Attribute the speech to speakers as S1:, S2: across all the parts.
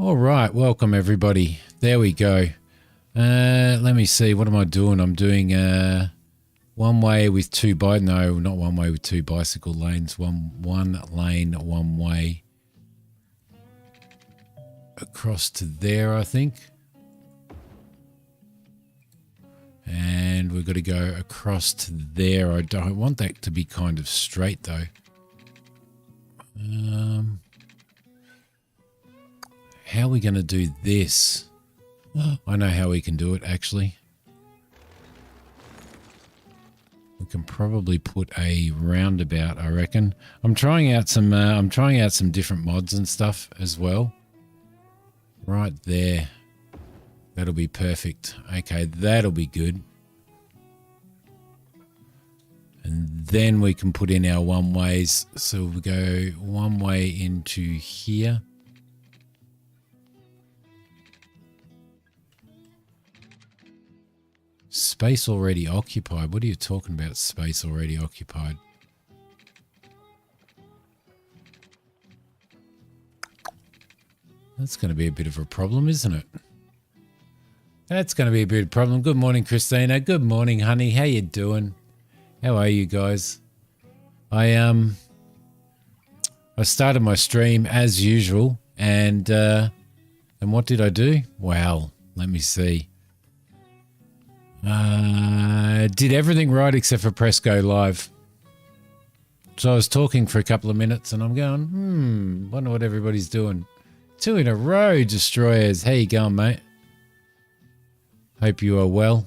S1: All right, welcome everybody. There we go. Let me see. What am I doing? I'm doing one way with no, not one way with two bicycle lanes. One lane, one way across to there, I think. And we've got to go across to there. I don't want that to be kind of straight though. How are we going to do this? I know how we can do it, actually. We can probably put a roundabout, I reckon. I'm trying out some different mods and stuff as well. Right there. That'll be perfect. Okay, that'll be good. And then we can put in our one ways. So we go one way into here. Space already occupied. What are you talking about, space already occupied? That's going to be a bit of a problem, isn't it? That's going to be a bit of a problem. Good morning, Christina. Good morning, honey. How you doing? How are you guys? I started my stream as usual, and what did I do? Wow, let me see. Did everything right except for press go live. So I was talking for a couple of minutes and I'm going, wonder what everybody's doing. 2 in a row, Destroyers. How you going, mate? Hope you are well.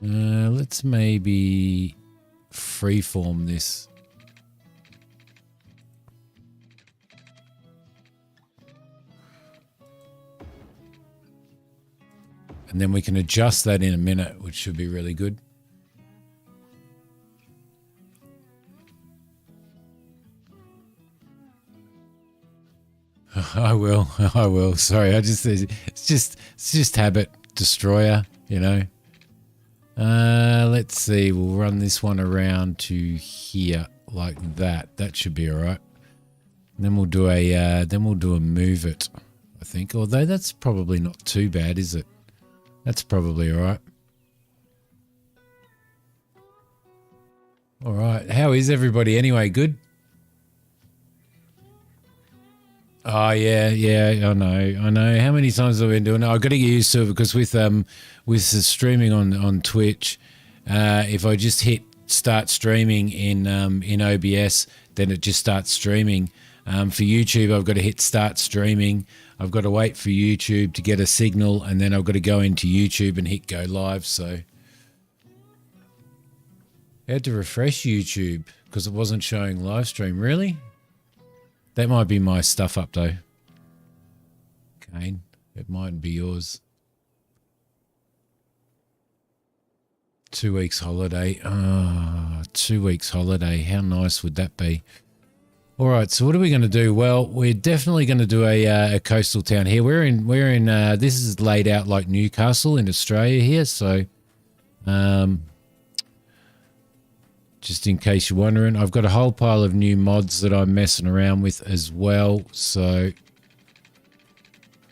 S1: Let's maybe freeform this. And then we can adjust that in a minute, which should be really good. I will. Sorry, it's just habit, Destroyer, you know. Let's see, we'll run this one around to here like that. That should be all right. And then we'll do a move it, I think. Although that's probably not too bad, is it? That's probably all right. All right. How is everybody anyway? Good? Oh, yeah. I know. How many times have I been doing it? I've got to get used to it because with the streaming on Twitch, if I just hit start streaming in OBS, then it just starts streaming. For YouTube, I've got to hit start streaming. I've got to wait for YouTube to get a signal, and then I've got to go into YouTube and hit go live. So I had to refresh YouTube because it wasn't showing live stream. Really? That might be my stuff up though. Kane, it mightn't be yours. 2 weeks holiday. 2 weeks holiday. How nice would that be? All right, so what are we going to do? Well, we're definitely going to do a coastal town here. We're in. This is laid out like Newcastle in Australia here. So, just in case you're wondering, I've got a whole pile of new mods that I'm messing around with as well. So,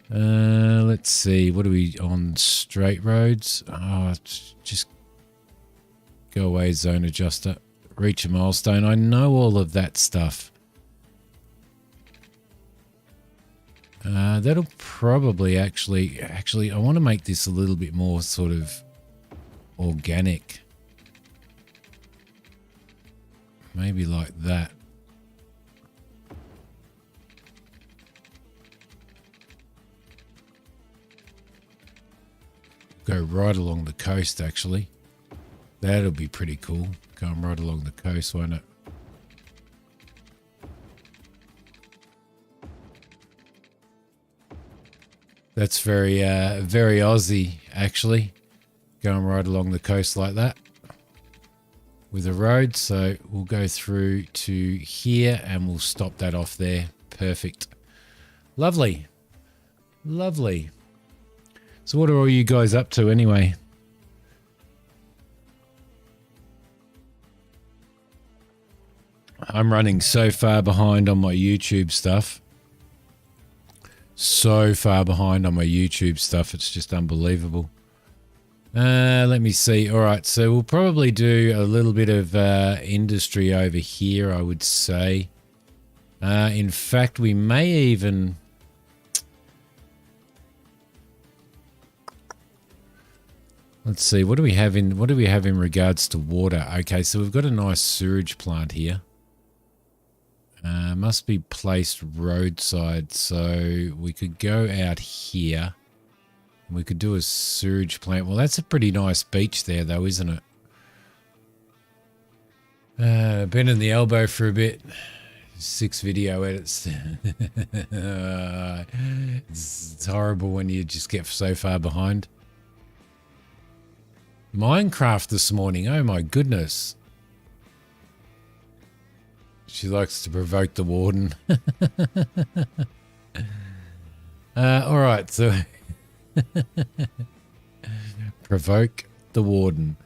S1: let's see. What are we on? Straight roads. Just go away, zone adjuster. Reach a milestone. I know all of that stuff. That'll probably actually, I want to make this a little bit more sort of organic. Maybe like that. Go right along the coast, actually. That'll be pretty cool. Going right along the coast, won't it? That's very Aussie, actually. Going right along the coast like that with a road. So we'll go through to here and we'll stop that off there. Perfect. Lovely. Lovely. So what are all you guys up to anyway? I'm running so far behind on my YouTube stuff. So far behind on my YouTube stuff. It's just unbelievable. Let me see. All right. So we'll probably do a little bit of industry over here, I would say. In fact, we may even... Let's see. What do we have in regards to water? Okay, so we've got a nice sewage plant here. Must be placed roadside, so we could go out here. We could do a sewage plant. Well, that's a pretty nice beach there, though, isn't it? Been in the elbow for a bit. 6 video edits. It's horrible when you just get so far behind. Minecraft this morning. Oh, my goodness. She likes to provoke the warden. All right, so provoke the warden.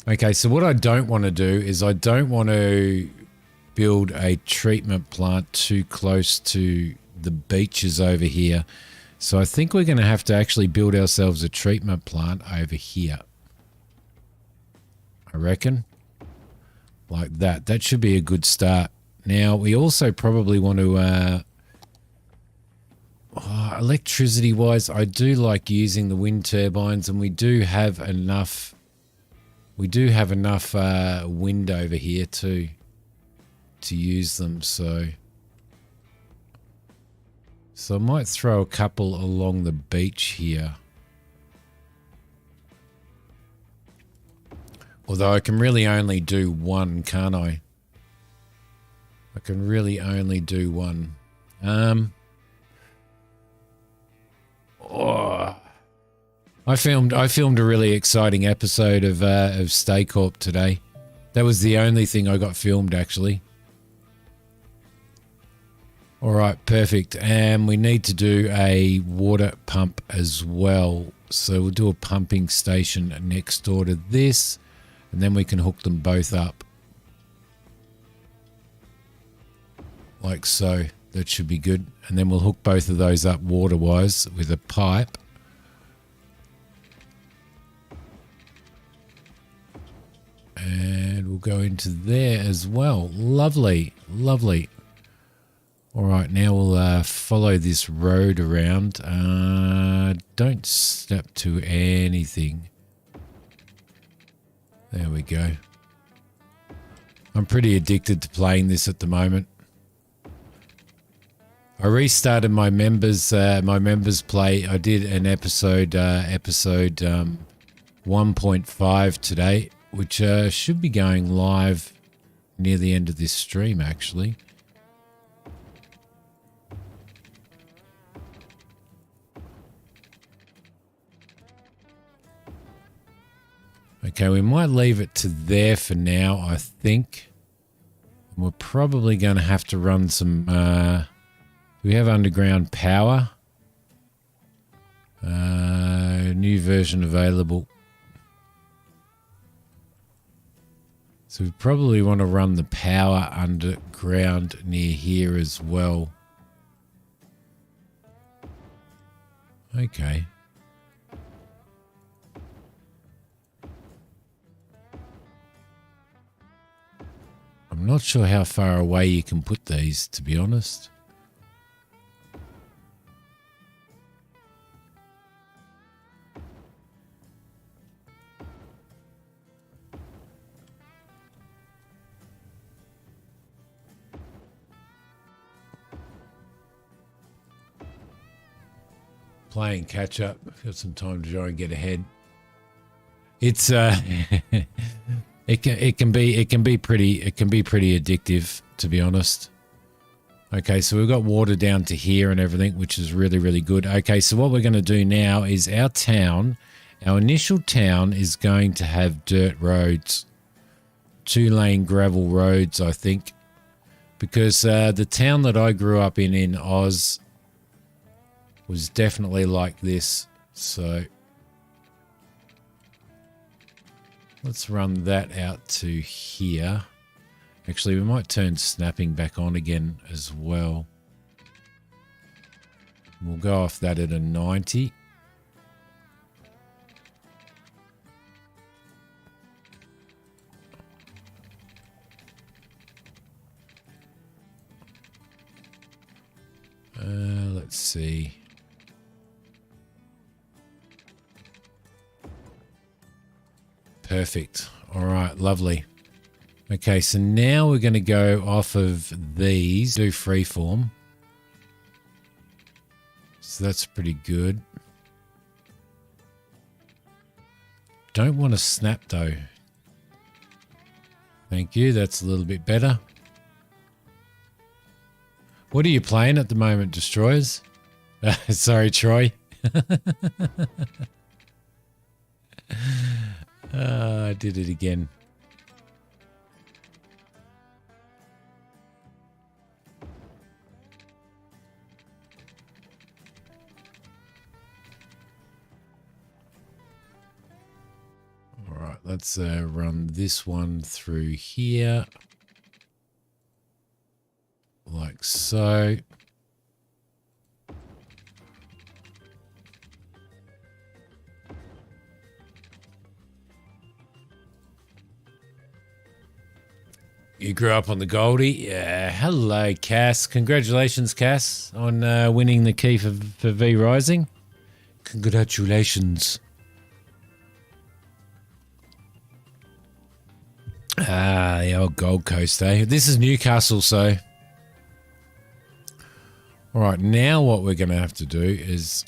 S1: Okay, so what I don't want to do is I don't want to build a treatment plant too close to the beaches over here. So I think we're going to have to actually build ourselves a treatment plant over here. I reckon. Like that. That should be a good start. Now, we also probably want to... electricity-wise, I do like using the wind turbines, and we do have enough... We do have enough wind over here too to use them, so I might throw a couple along the beach here. Although I can really only do one, can't I? I can really only do one. I filmed a really exciting episode of Stay Corp today. That was the only thing I got filmed, actually. All right, perfect. And we need to do a water pump as well. So we'll do a pumping station next door to this, and then we can hook them both up. Like so. That should be good. And then we'll hook both of those up water-wise with a pipe. And we'll go into there as well. Lovely, lovely. All right, now we'll follow this road around. Don't snap to anything. There we go. I'm pretty addicted to playing this at the moment. I restarted my members play. I did an episode 1.5 today, which should be going live near the end of this stream, actually. Okay, we might leave it to there for now, I think. We're probably going to have to run some... we have underground power. New version available. So we probably want to run the power underground near here as well. Okay. I'm not sure how far away you can put these, to be honest. Playing catch up. Got some time to try and get ahead. It's it can be pretty addictive, to be honest. Okay, so we've got water down to here and everything, which is really, really good. Okay, so what we're going to do now is our initial town is going to have dirt roads, 2-lane gravel roads, I think, because the town that I grew up in Oz was definitely like this. So let's run that out to here. Actually, we might turn snapping back on again as well. We'll go off that at a 90. Let's see. Perfect. All right, lovely. Okay, so now we're going to go off of these, do freeform. So that's pretty good. Don't want to snap though. Thank you, that's a little bit better. What are you playing at the moment, Destroyers? Sorry, Troy. I did it again. All right, let's run this one through here. Like so. You grew up on the Goldie? Yeah. Hello, Cass. Congratulations, Cass, on winning the key for V Rising. Congratulations. Ah, the old Gold Coast, eh? This is Newcastle, so... All right, now what we're going to have to do is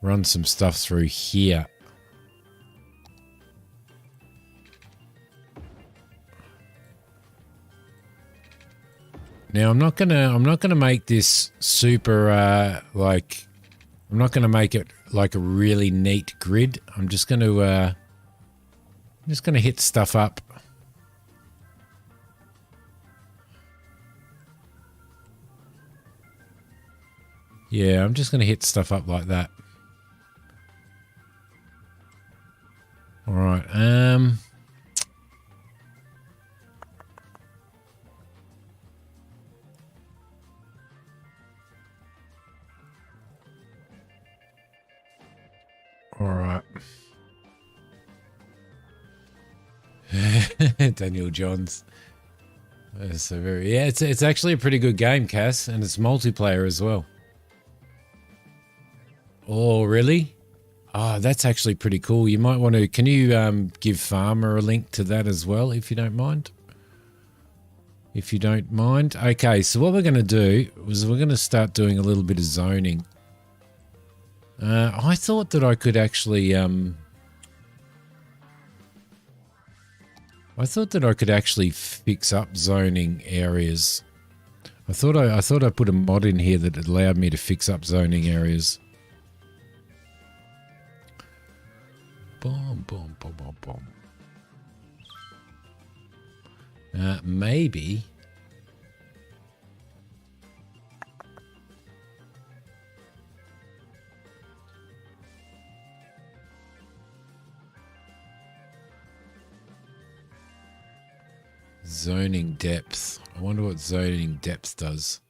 S1: run some stuff through here. Now I'm not gonna make this super like, I'm not gonna make it like a really neat grid. I'm just gonna hit stuff up. Yeah, I'm just going to hit stuff up like that. All right. All right. Daniel Johns. So very, yeah, it's actually a pretty good game, Cass, and it's multiplayer as well. Oh, really? Oh, that's actually pretty cool. You might want to, can you give Farmer a link to that as well, if you don't mind? If you don't mind. Okay, so what we're going to do is we're going to start doing a little bit of zoning. I thought that I could actually, fix up zoning areas. I thought I put a mod in here that allowed me to fix up zoning areas. Boom, boom, boom, boom, boom. Maybe. Zoning depth. I wonder what zoning depth does.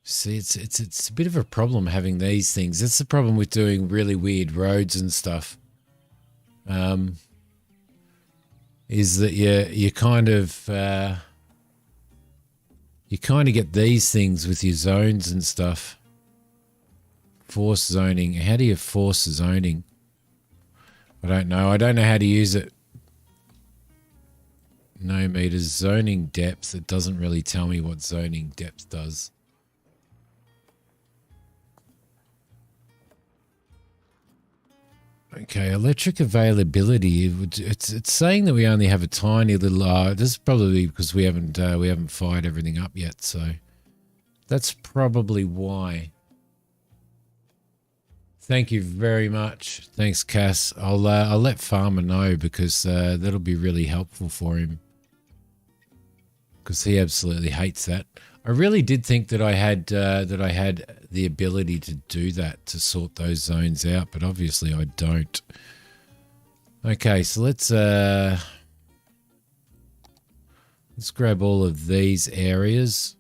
S1: See, it's a bit of a problem having these things. That's the problem with doing really weird roads and stuff. Is that you kind of get these things with your zones and stuff. Force zoning. How do you force zoning? I don't know. I don't know how to use it. No meters. Zoning depth. It doesn't really tell me what zoning depth does. Okay, electric availability. It's saying that we only have a tiny little. This is probably because we haven't fired everything up yet. So that's probably why. Thank you very much. Thanks, Cass. I'll let Farmer know because that'll be really helpful for him. Because he absolutely hates that. I really did think that I had the ability to do that, to sort those zones out, but obviously I don't. Okay, so let's grab all of these areas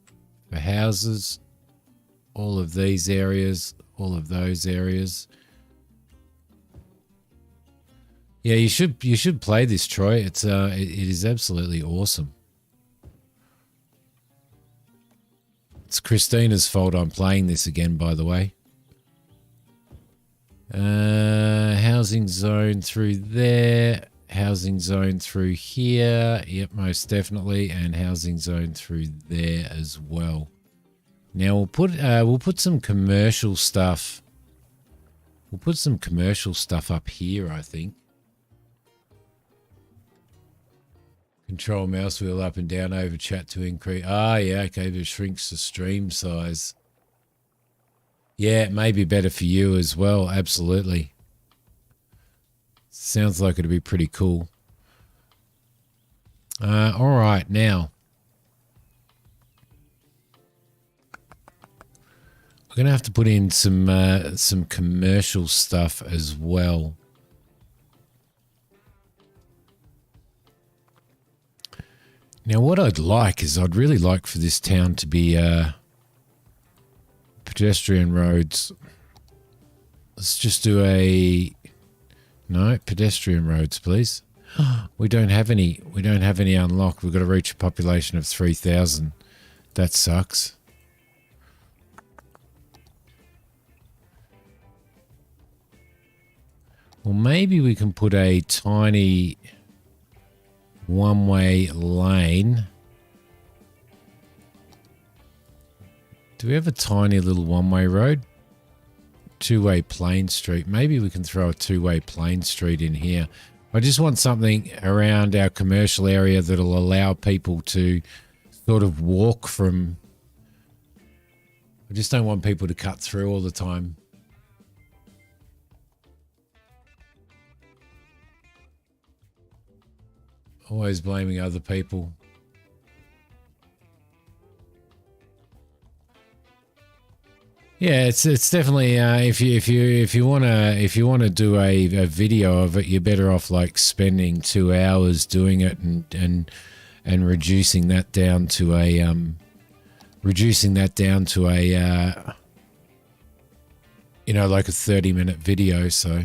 S1: for houses, all of these areas, all of those areas. Yeah, you should play this, Troy. It is absolutely awesome. It's Christina's fault I'm playing this again, by the way. Housing zone through there, housing zone through here. Yep, most definitely, and housing zone through there as well. Now we'll put some commercial stuff. We'll put some commercial stuff up here, I think. Control mouse wheel up and down over chat to increase. Ah, yeah, okay, but it shrinks the stream size. Yeah, it may be better for you as well. Absolutely. Sounds like it'd be pretty cool. All right, now we're gonna have to put in some commercial stuff as well. Now, what I'd really like for this town to be pedestrian roads. Let's just do pedestrian roads, please. We don't have any unlocked. We've got to reach a population of 3,000. That sucks. Well, maybe we can put a tiny one-way lane. Do we have a tiny little one-way road? Two-way plain street. Maybe we can throw a two-way plain street in here. I just want something around our commercial area that'll allow people to sort of walk from... I just don't want people to cut through all the time. Always blaming other people. Yeah, it's definitely if you wanna do a video of it, you're better off like spending 2 hours doing it and reducing that down to a like a 30-minute video. So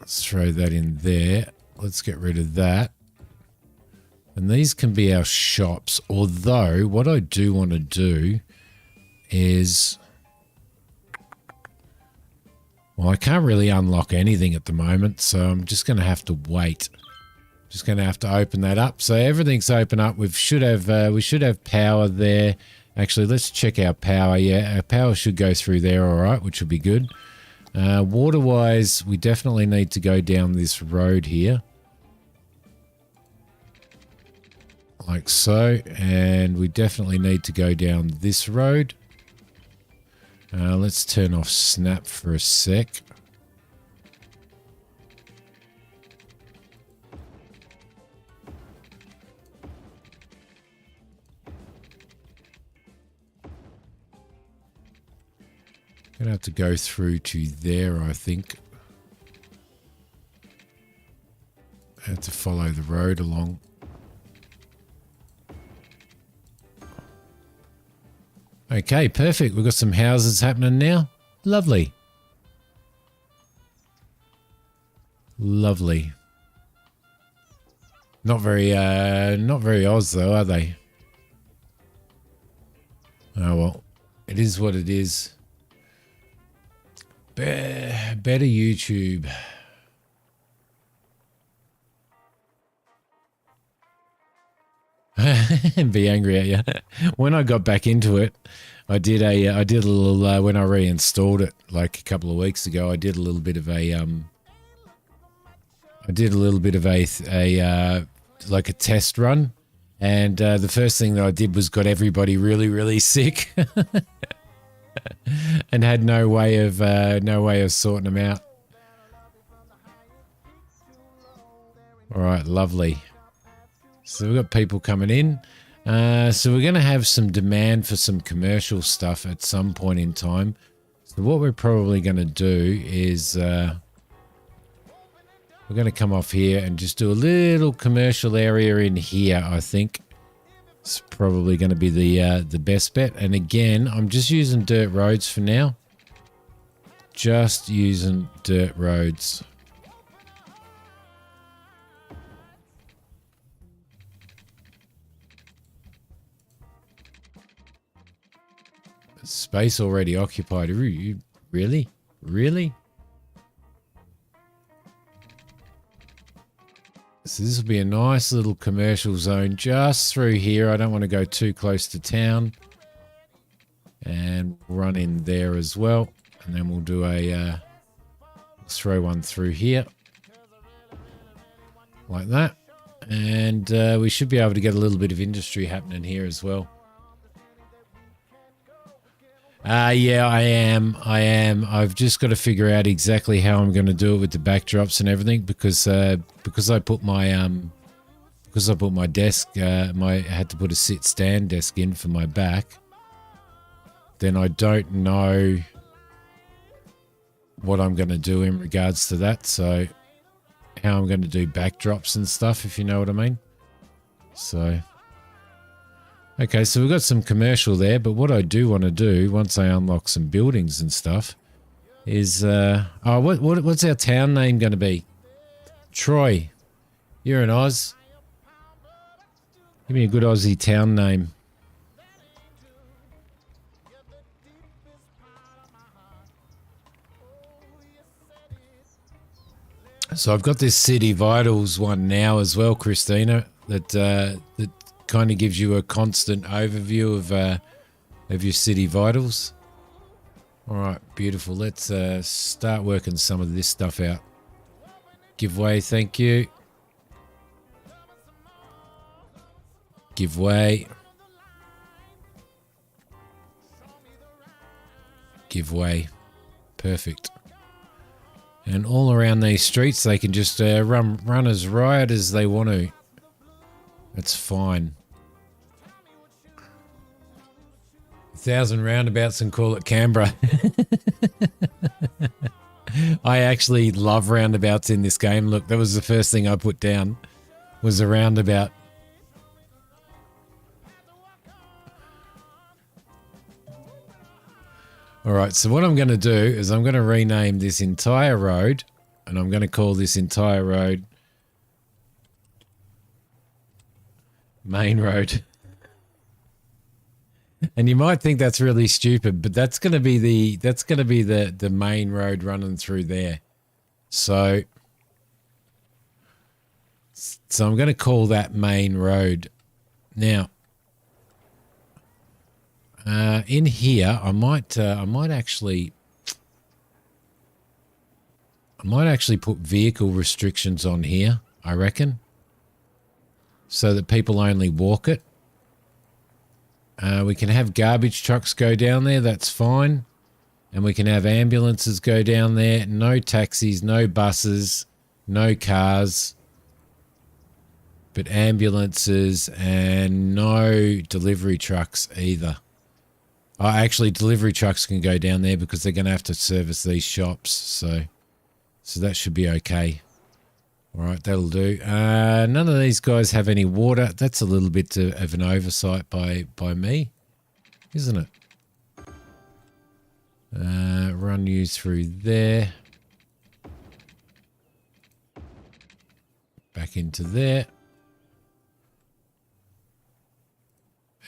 S1: let's throw that in there. Let's get rid of that. And these can be our shops. Although, what I do want to do is... Well, I can't really unlock anything at the moment, so I'm just going to have to wait. Just going to have to open that up. So everything's open up. We should have power there. Actually, let's check our power. Yeah, our power should go through there all right, which will be good. Water-wise, we definitely need to go down this road here. Like so, and we definitely need to go down this road. Let's turn off snap for a sec. Gonna have to go through to there, I think. I have to follow the road along. Okay, perfect. We've got some houses happening now. Lovely. Lovely. Not very Oz though, are they? Oh well. It is what it is. Better YouTube. And be angry at you. When I got back into it, I did a little when I reinstalled it like a couple of weeks ago. I did a little bit of a like a test run, and the first thing that I did was got everybody really sick, and had no way of sorting them out. All right, lovely. So we've got people coming in. So we're going to have some demand for some commercial stuff at some point in time. So what we're probably going to do is we're going to come off here and just do a little commercial area in here, I think. It's probably going to be the best bet. And again, I'm just using dirt roads for now. Just using dirt roads. Space already occupied. Really? Really? So this will be a nice little commercial zone just through here. I don't want to go too close to town. And run in there as well. And then we'll do a throw one through here. Like that. And we should be able to get a little bit of industry happening here as well. Yeah, I am. I've just got to figure out exactly how I'm going to do it with the backdrops and everything because I put my desk, I had to put a sit stand desk in for my back. Then I don't know what I'm going to do in regards to that. So how I'm going to do backdrops and stuff, if you know what I mean. So. Okay, so we've got some commercial there, but what I do want to do once I unlock some buildings and stuff is, what's our town name going to be? Troy. You're in Oz. Give me a good Aussie town name. So I've got this City Vitals one now as well, Christina, that kind of gives you a constant overview of your city vitals. All right, beautiful. Let's start working some of this stuff out. Give way, thank you. Give way. Give way. Perfect. And all around these streets, they can just run as riot as they want to. That's fine. 1,000 roundabouts and call it Canberra. I actually love roundabouts in this game. Look, that was the first thing I put down, was a roundabout. All right, so what I'm going to do is I'm going to rename this entire road, and I'm going to call this entire road Main Road. And you might think that's really stupid, but that's going to be the main road running through there. So I'm going to call that Main Road. Now, in here, I might actually put vehicle restrictions on here, I reckon, so that people only walk it. We can have garbage trucks go down there, that's fine. And we can have ambulances go down there. No taxis, no buses, no cars. But ambulances and no delivery trucks either. Oh, actually, delivery trucks can go down there because they're going to have to service these shops. So that should be okay. All right, that'll do. None of these guys have any water. That's a little bit of an oversight by me, isn't it? Run you through there. Back into there.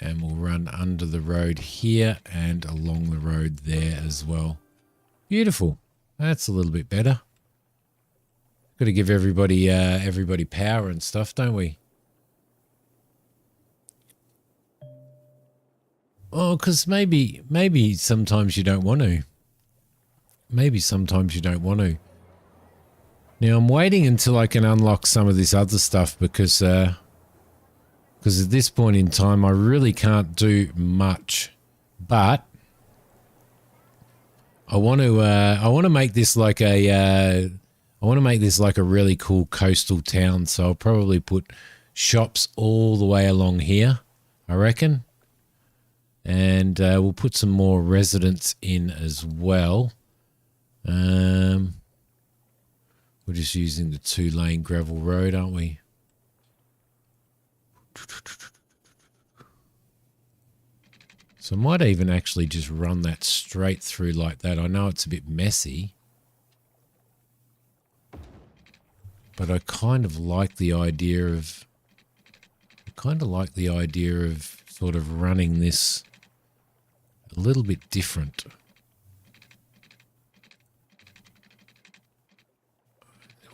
S1: And we'll run under the road here and along the road there as well. Beautiful. That's a little bit better. Got to give everybody power and stuff, don't we? Oh, because maybe sometimes you don't want to. Maybe sometimes you don't want to. Now I'm waiting until I can unlock some of this other stuff because at this point in time I really can't do much. But I want to make this like a really cool coastal town. So I'll probably put shops all the way along here, I reckon. And we'll put some more residents in as well. We're just using the 2-lane gravel road, aren't we? So I might even actually just run that straight through like that. I know it's a bit messy, but I kind of like the idea of sort of running this a little bit different.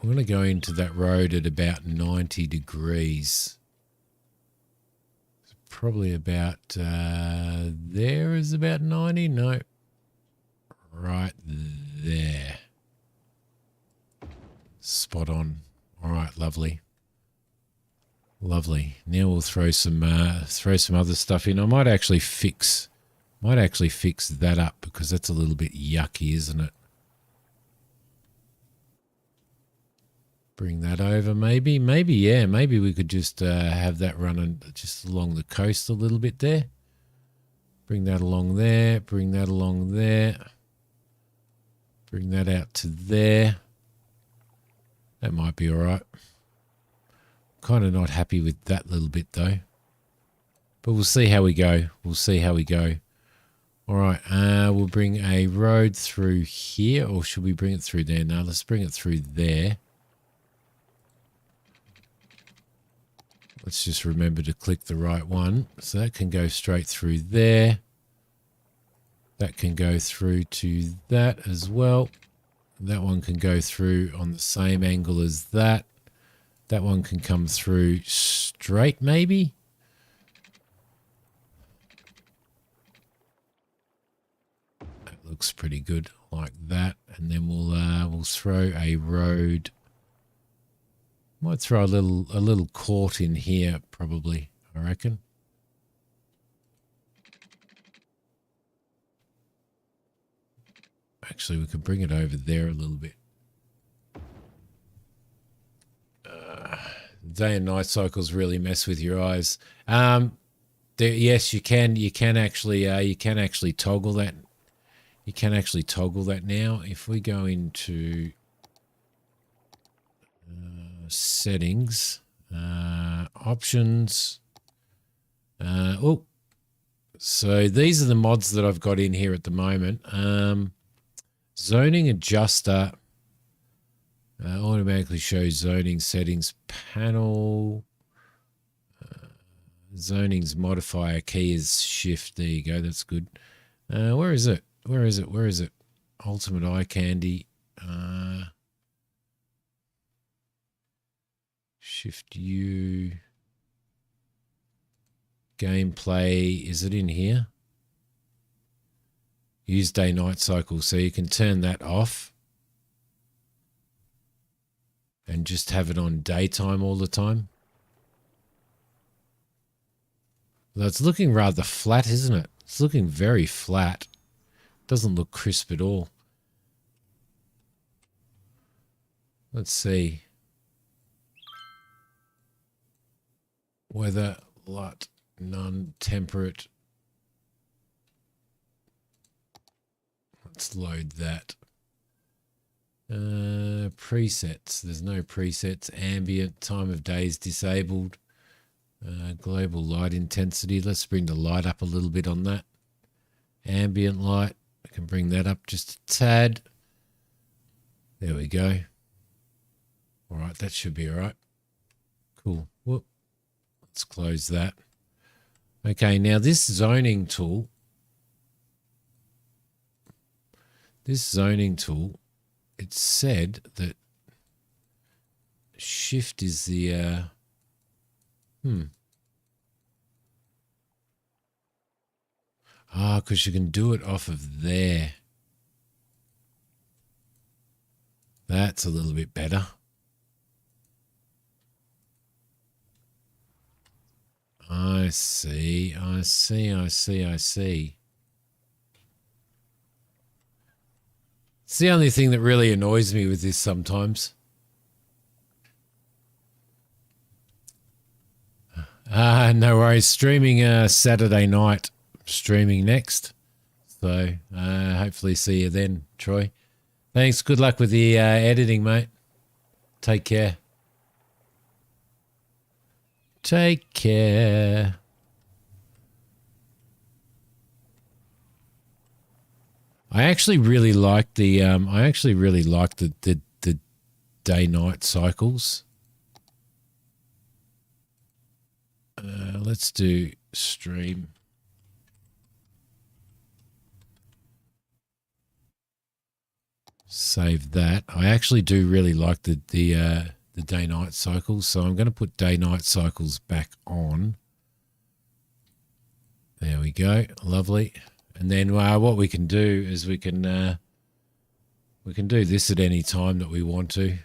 S1: We're going to go into that road at about 90 degrees. Probably about there is about 90. No, right there. Spot on. All right, lovely. Lovely. Now we'll throw some other stuff in. I might actually fix that up because that's a little bit yucky, isn't it? Bring that over, maybe, yeah. Maybe we could just have that running just along the coast a little bit there. Bring that along there. Bring that along there. Bring that out to there. That might be all right. Kind of not happy with that little bit though. But we'll see how we go. All right, we'll bring a road through here, or should we bring it through there? No, let's bring it through there. Let's just remember to click the right one. So that can go straight through there. That can go through to that as well. That one can go through on the same angle as that. That one can come through straight, maybe. That looks pretty good, like that. And then we'll throw a road. Might throw a little court in here, probably, I reckon. Actually, we could bring it over there a little bit. Day and night cycles really mess with your eyes. Yes, you can actually toggle that. You can actually toggle that now. If we go into settings, options. So these are the mods that I've got in here at the moment. Zoning adjuster automatically shows zoning settings panel. Zoning's modifier key is shift. There you go. That's good. Where is it? Ultimate eye candy. Shift U. Gameplay. Is it in here? Use day night cycle. So you can turn that off and just have it on daytime all the time. Well, it's looking rather flat, isn't it? It's looking very flat. Doesn't look crisp at all. Let's see. Weather, light, none, temperate. Let's load that. Presets. There's no presets. Ambient, time of day is disabled. Global light intensity. Let's bring the light up a little bit on that. Ambient light. I can bring that up just a tad. There we go. All right, that should be all right. Cool. Whoop. Let's close that. Okay, now this zoning tool. It said that shift is the because you can do it off of there. That's a little bit better. I see. It's the only thing that really annoys me with this sometimes. No worries. Streaming Saturday night. streaming next. So hopefully see you then, Troy. Thanks. Good luck with the editing, mate. Take care. Take care. I actually really like the the day-night cycles. Let's do stream. Save that. I actually do really like the day-night cycles, so I'm going to put day-night cycles back on. There we go. Lovely. And then what we can do is we can do this at any time that we want to.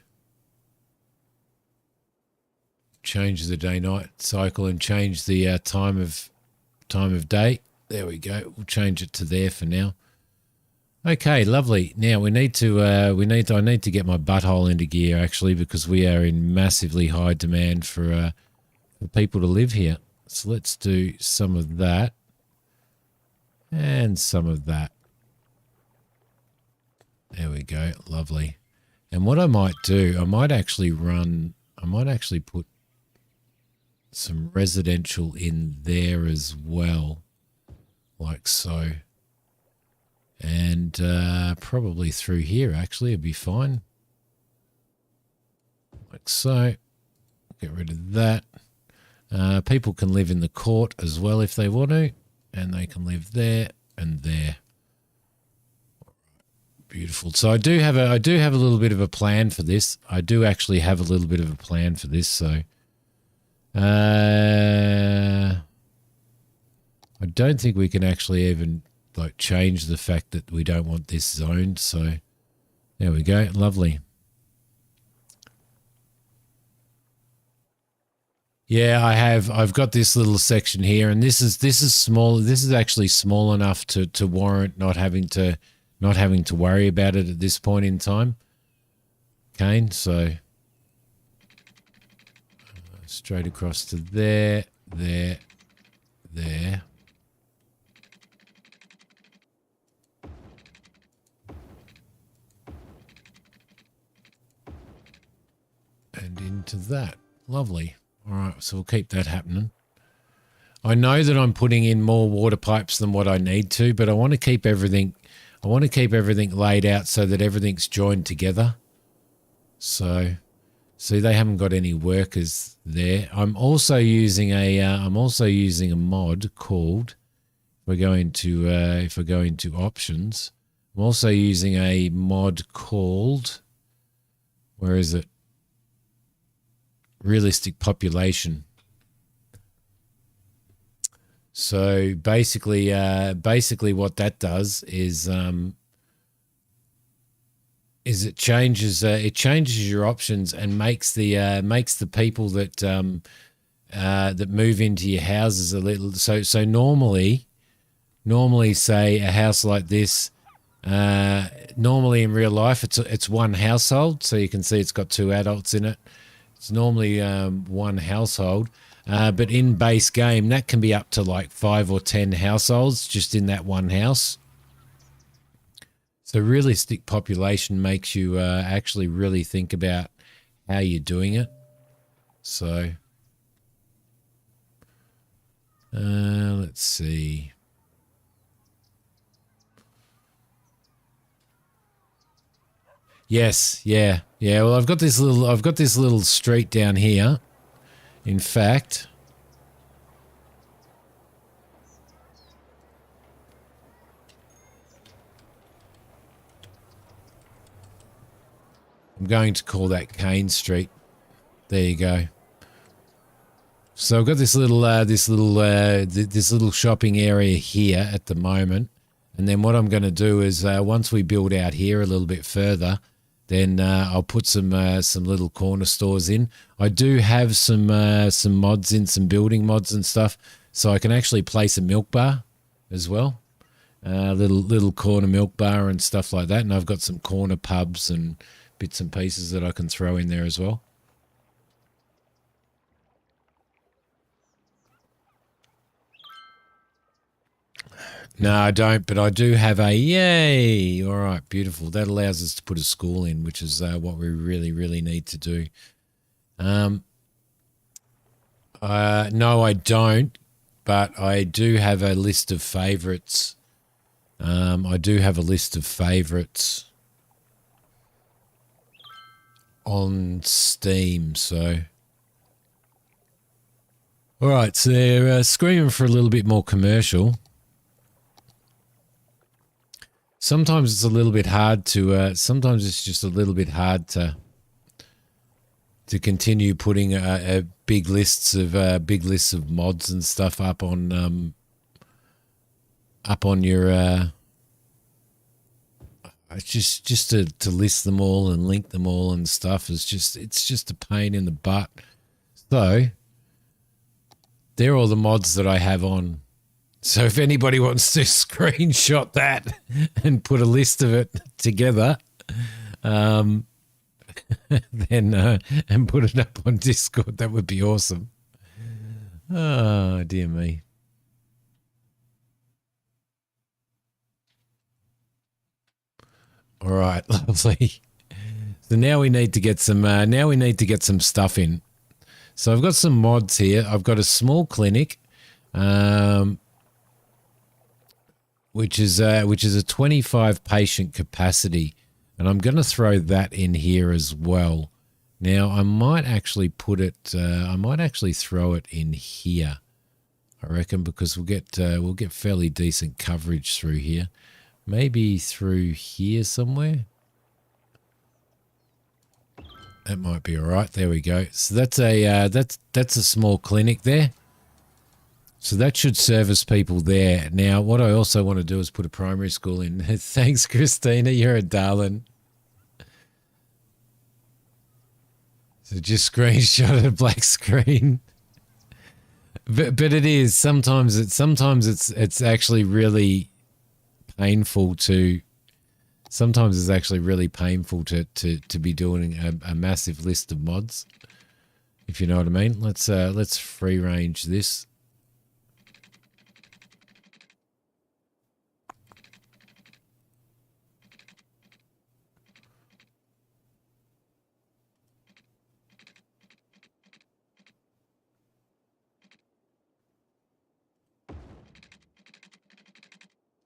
S1: Change the day-night cycle and change the time of day. There we go. We'll change it to there for now. Okay, lovely. Now I need to get my butthole into gear actually, because we are in massively high demand for people to live here. So let's do some of that and some of that. There we go. Lovely. And what I might do, I might actually put some residential in there as well, like so. And probably through here, actually, it'd be fine. Like so. Get rid of that. People can live in the court as well if they want to. And they can live there and there. Beautiful. So I do have a little bit of a plan for this. I do actually have a little bit of a plan for this. So I don't think we can actually even like change the fact that we don't want this zoned. So there we go. Lovely. Yeah, I've got this little section here, and this is small. This is actually small enough to warrant not having to worry about it at this point in time. Kane, so straight across to there. And into that. Lovely. All right, so we'll keep that happening. I know that I'm putting in more water pipes than what I need to, but I want to keep everything laid out so that everything's joined together. So, see, they haven't got any workers there. I'm also using a mod called, if we go into options, I'm also using a mod called, where is it? Realistic population. So basically what that does is it changes your options and makes the people that move into your houses a little. So normally say a house like this. Normally in real life it's one household, so you can see it's got two adults in it. It's normally one household, but in base game, that can be up to like 5 or 10 households just in that one house. So realistic population makes you actually really think about how you're doing it. So let's see. Yes, yeah. Well, I've got this little street down here. In fact, I'm going to call that Kane Street. There you go. So I've got this little shopping area here at the moment, and then what I'm going to do is once we build out here a little bit further, then I'll put some little corner stores in. I do have some mods in, some building mods and stuff, so I can actually place a milk bar as well, little corner milk bar and stuff like that. And I've got some corner pubs and bits and pieces that I can throw in there as well. No, I don't, but I do have a yay. All right, beautiful. That allows us to put a school in, which is what we really, really need to do. No, I don't, but I do have a list of favorites. I do have a list of favorites on Steam, so. All right, so they're screaming for a little bit more commercial. Sometimes it's a little bit hard to. Sometimes it's just a little bit hard to continue putting big lists of mods and stuff up on your. Just to list them all and link them all and stuff is just a pain in the butt. So they're all the mods that I have on. So if anybody wants to screenshot that and put a list of it together, then and put it up on Discord, that would be awesome. Oh, dear me. All right, lovely. So now we need to get some. Stuff in. So I've got some mods here. I've got a small clinic, which is a 25 patient capacity, and I'm going to throw that in here as well. Now I might actually put it. I might actually throw it in here. I reckon, because we'll get fairly decent coverage through here. Maybe through here somewhere. That might be all right. There we go. So that's a small clinic there. So that should service people there. Now, what I also want to do is put a primary school in. Thanks, Christina. You're a darling. So just screenshot a black screen. But it is sometimes it's actually really painful to. Sometimes it's actually really painful to be doing a massive list of mods, if you know what I mean. Let's free range this.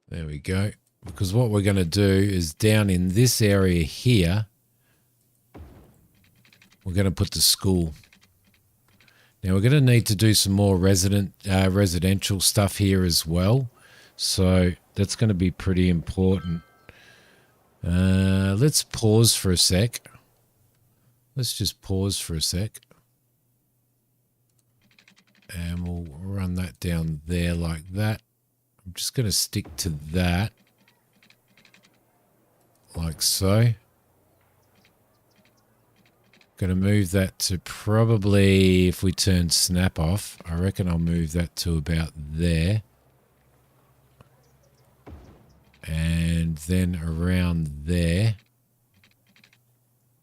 S1: There we go. Because what we're going to do is down in this area here, we're going to put the school. Now we're going to need to do some more residential stuff here as well. So that's going to be pretty important. Let's pause for a sec. Let's just pause for a sec. And we'll run that down there like that. I'm just going to stick to that. Like so. Going to move that to probably, if we turn snap off, I reckon I'll move that to about there. And then around there.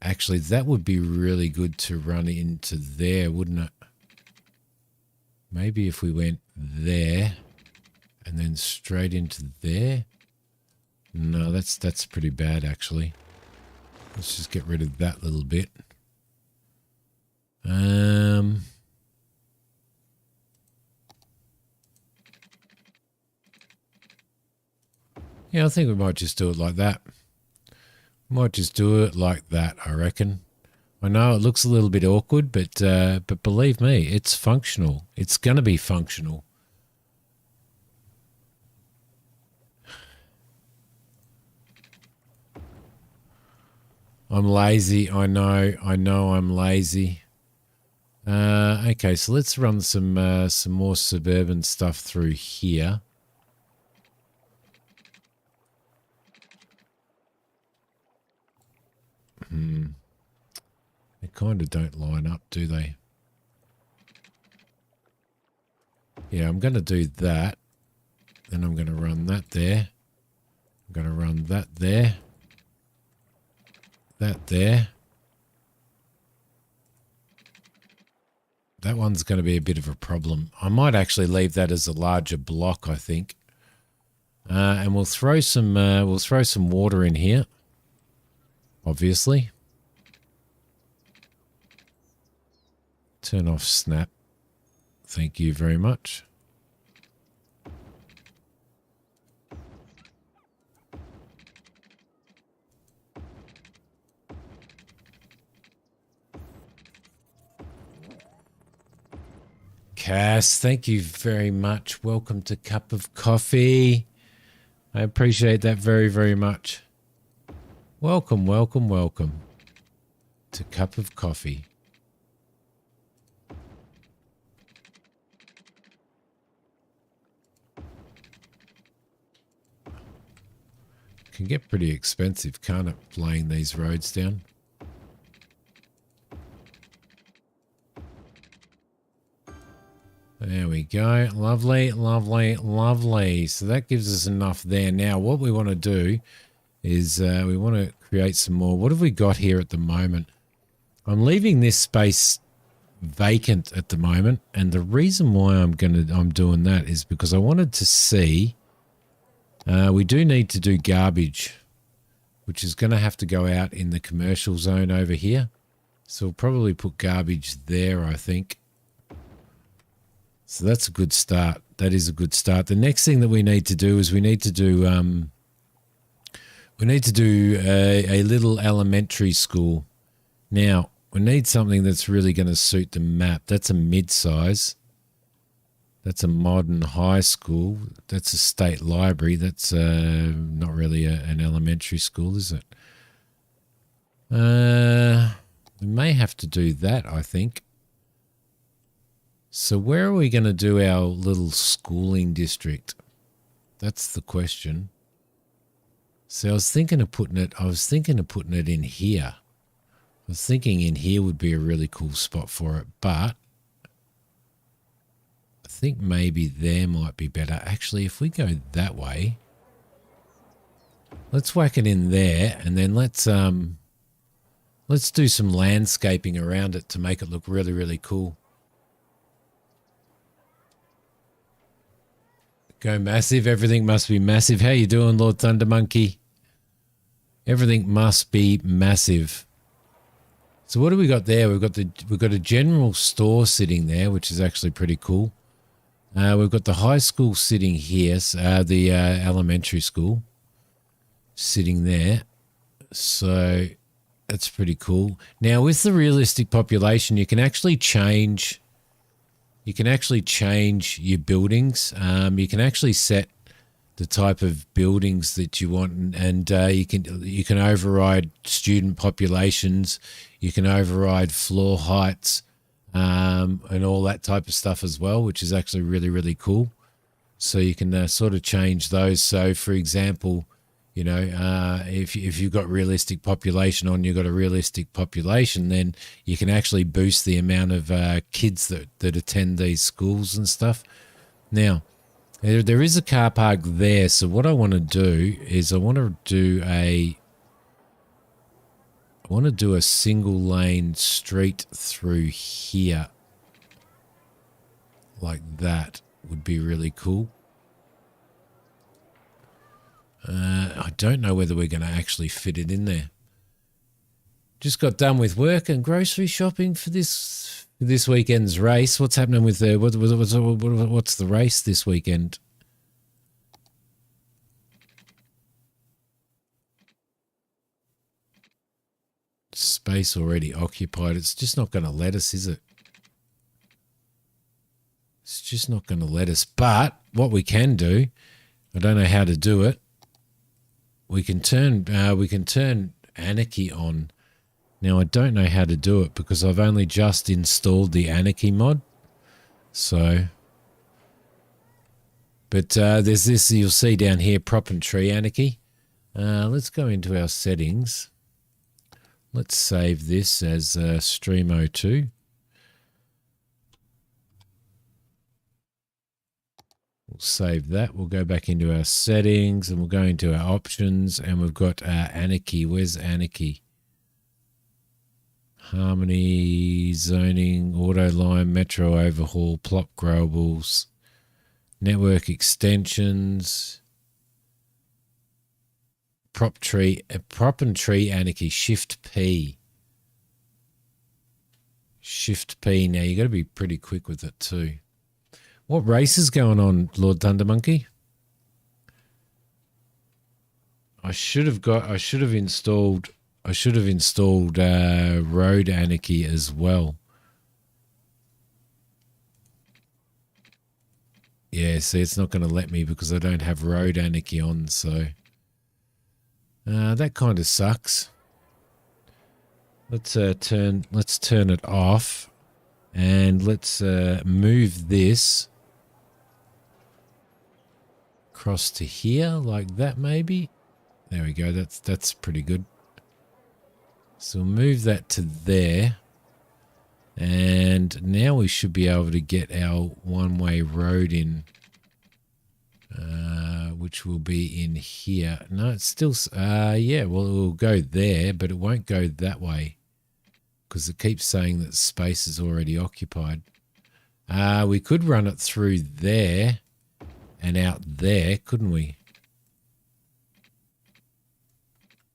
S1: Actually, that would be really good to run into there, wouldn't it? Maybe if we went there and then straight into there. No, that's pretty bad, actually. Let's just get rid of that little bit. Yeah, I think we might just do it like that. Might just do it like that, I reckon. I know it looks a little bit awkward, but believe me, it's functional. It's going to be functional. I'm lazy. I know I'm lazy. Okay, so let's run some more suburban stuff through here. They kind of don't line up, do they? Yeah, I'm going to do that. Then I'm going to run that there. I'm going to run that there. That there. That one's going to be a bit of a problem. I might actually leave that as a larger block, I think. And we'll throw some water in here, obviously. Turn off snap. Thank you very much. Cass, thank you very much. Welcome to Cup of Coffee. I appreciate that very, very much. Welcome, welcome, welcome to Cup of Coffee. Can get pretty expensive, can't it, laying these roads down? There we go. Lovely, lovely, lovely. So that gives us enough there. Now, what we want to do is we want to create some more. What have we got here at the moment? I'm leaving this space vacant at the moment, and the reason why I'm doing that is because I wanted to see. We do need to do garbage, which is going to have to go out in the commercial zone over here. So we'll probably put garbage there, I think. So that's a good start. That is a good start. The next thing that we need to do is we need to do a little elementary school. Now, we need something that's really going to suit the map. That's a mid-size. That's a modern high school. That's a state library. That's not really an elementary school, is it? We may have to do that, I think. So where are we going to do our little schooling district? That's the question. So I was thinking of putting it in here. I was thinking in here would be a really cool spot for it, but I think maybe there might be better. Actually, if we go that way, let's whack it in there, and then let's do some landscaping around it to make it look really, really cool. Go massive. Everything must be massive. How you doing, Lord Thunder Monkey? Everything must be massive. So what do we got there? We've got a general store sitting there, which is actually pretty cool. We've got the high school sitting here, the elementary school sitting there. So that's pretty cool. Now with the realistic population, you can actually change. You can actually change your buildings. You can actually set the type of buildings that you want, and you can override student populations. You can override floor heights and all that type of stuff as well, which is actually really, really cool. So you can sort of change those. So, for example, you know, if you've got realistic population on, you've got a realistic population, then you can actually boost the amount of kids that attend these schools and stuff. Now, there is a car park there. So what I want to do is I want to do a single lane street through here. Like that would be really cool. I don't know whether we're going to actually fit it in there. Just got done with work and grocery shopping for this weekend's race. What's happening with what's the race this weekend? Space already occupied. It's just not going to let us, is it? It's just not going to let us. But what we can do, I don't know how to do it. We can turn Anarchy on. Now I don't know how to do it because I've only just installed the Anarchy mod. So, but there's this you'll see down here, prop and tree Anarchy. Let's go into our settings. Let's save this as Stream02. We'll save that. We'll go back into our settings and we'll go into our options, and we've got Anarchy. Where's Anarchy? Harmony, zoning, auto line, metro overhaul, plot growables, network extensions. prop and tree anarchy. Shift P. Shift P. Now you got to be pretty quick with it too. What race is going on, Lord Thunder Monkey? I should have installed Road Anarchy as well. Yeah, see, it's not going to let me because I don't have Road Anarchy on, so that kind of sucks. Let's turn it off, and let's move this across to here like that, maybe. There we go. That's pretty good. So we'll move that to there. And now we should be able to get our one-way road in, which will be in here. No, it's still, yeah, well, it will go there, but it won't go that way because it keeps saying that space is already occupied. We could run it through there and out there, couldn't we?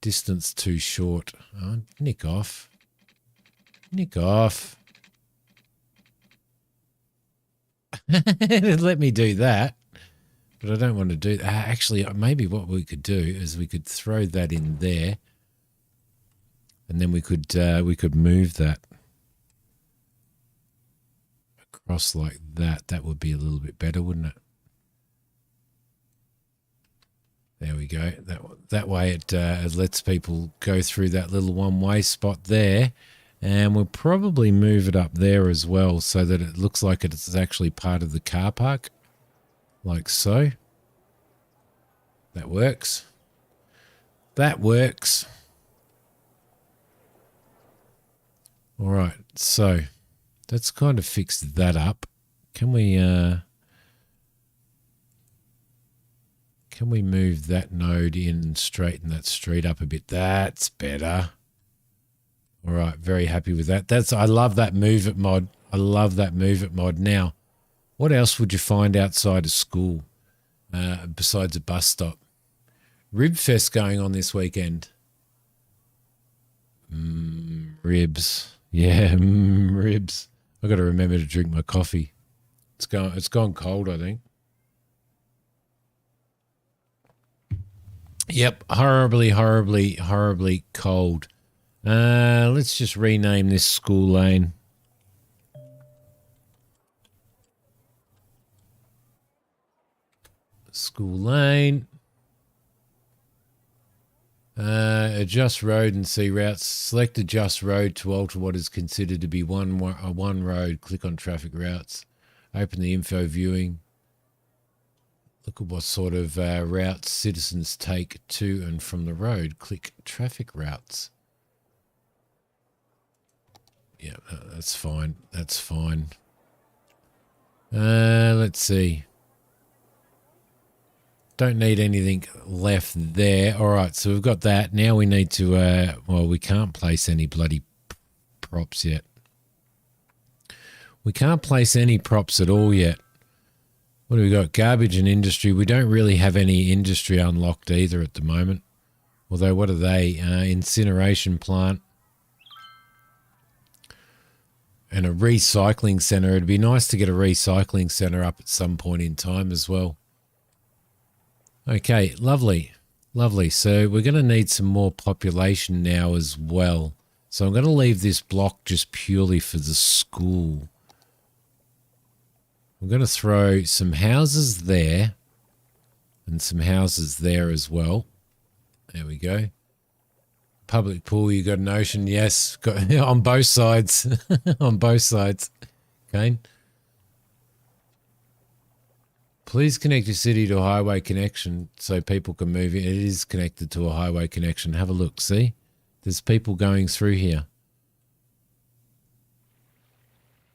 S1: Distance too short. Oh, nick off. Nick off. Let me do that. But I don't want to do that. Actually, maybe what we could do is we could throw that in there. And then we could move that across like that. That would be a little bit better, wouldn't it? There we go. That way it lets people go through that little one-way spot there. And we'll probably move it up there as well so that it looks like it's actually part of the car park. Like so. That works. That works. All right. So let's kind of fix that up. Can we move that node in and straighten that street up a bit? That's better. All right, very happy with that. I love that Move It mod. I love that Move It mod. Now, what else would you find outside of school besides a bus stop? Ribfest going on this weekend. Ribs. Yeah, ribs. I've got to remember to drink my coffee. It's gone cold, I think. Yep, horribly, horribly, horribly cold. Let's just rename this school lane. School lane. Adjust road and see routes. Select adjust road to alter what is considered to be one road. Click on traffic routes. Open the info viewing. Look at what sort of routes citizens take to and from the road. Click traffic routes. Yeah, that's fine. That's fine. Let's see. Don't need anything left there. All right, so we've got that. Now we need to, well, we can't place any bloody props yet. We can't place any props at all yet. What do we got? Garbage and industry. We don't really have any industry unlocked either at the moment. Although, what are they? Incineration plant. And a recycling centre. It'd be nice to get a recycling centre up at some point in time as well. Okay, lovely. Lovely. So we're going to need some more population now as well. So I'm going to leave this block just purely for the school. I'm going to throw some houses there and some houses there as well. There we go. Public pool, you got an ocean, yes, got, on both sides, on both sides. Okay. Please connect your city to a highway connection so people can move in. It is connected to a highway connection. Have a look, see? There's people going through here.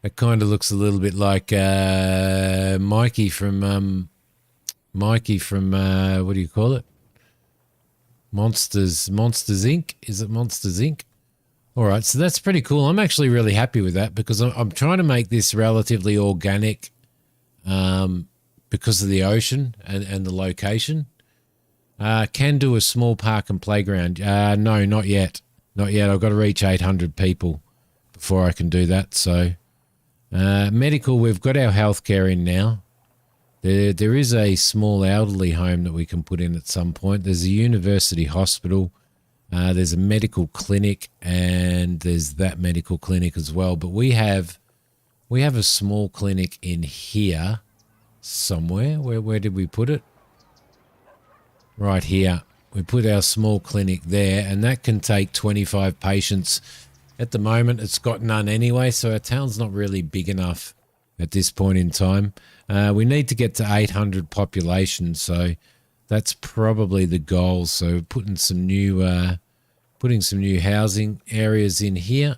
S1: It kind of looks a little bit like Mikey from what do you call it? Monsters Inc. Is it Monsters Inc.? All right, so that's pretty cool. I'm actually really happy with that because I'm trying to make this relatively organic because of the ocean and the location. Can do a small park and playground. No, not yet. Not yet. I've got to reach 800 people before I can do that. So medical, we've got our healthcare in now. There is a small elderly home that we can put in at some point. There's a university hospital. There's a medical clinic, and there's that medical clinic as well. But we have a small clinic in here somewhere. Where did we put it? Right here. We put our small clinic there, and that can take 25 patients. At the moment, it's got none anyway, so our town's not really big enough at this point in time. We need to get to 800 population, so that's probably the goal. So putting some new housing areas in here,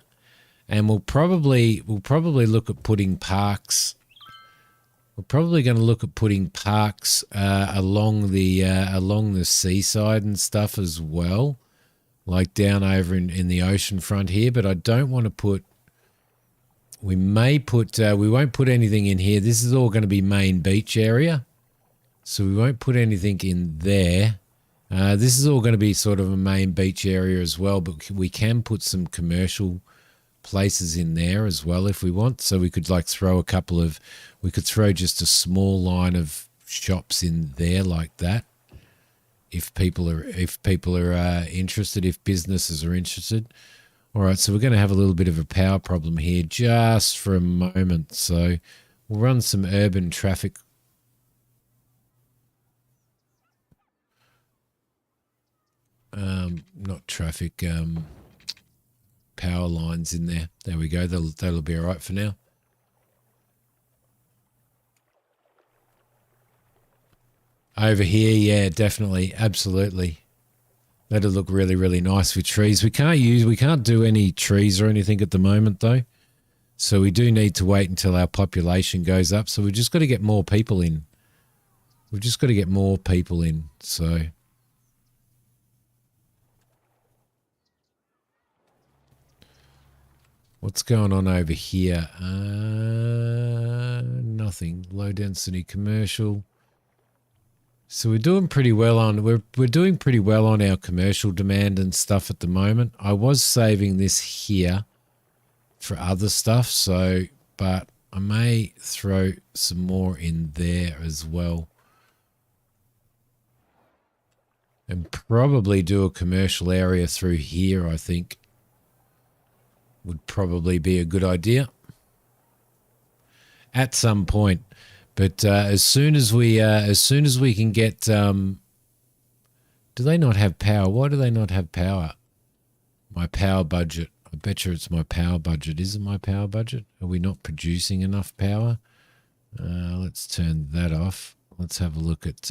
S1: and we'll probably look at putting parks. We're probably going to look at putting parks along the seaside and stuff as well, like down over in the ocean front here. But I don't want to put. We won't put anything in here. This is all going to be main beach area, so we won't put anything in there. This is all going to be sort of a main beach area as well, but we can put some commercial places in there as well if we want. So we could throw just a small line of shops in there like that. If people are interested, if businesses are interested. All right, so we're going to have a little bit of a power problem here just for a moment. So we'll run some urban traffic. Not traffic, power lines in there. There we go. That'll be all right for now. Over here, yeah, definitely, absolutely. That'll look really, really nice with trees. We can't do any trees or anything at the moment though. So we do need to wait until our population goes up. So we've just got to get more people in. So what's going on over here? Nothing. Low density commercial. So we're doing pretty well on our commercial demand and stuff at the moment. I was saving this here for other stuff, but I may throw some more in there as well. And probably do a commercial area through here, I think. Would probably be a good idea. At some point. But as soon as we can get, do they not have power? Why do they not have power? My power budget. I bet you it's my power budget. Is it my power budget? Are we not producing enough power? Let's turn that off. Let's have a look at.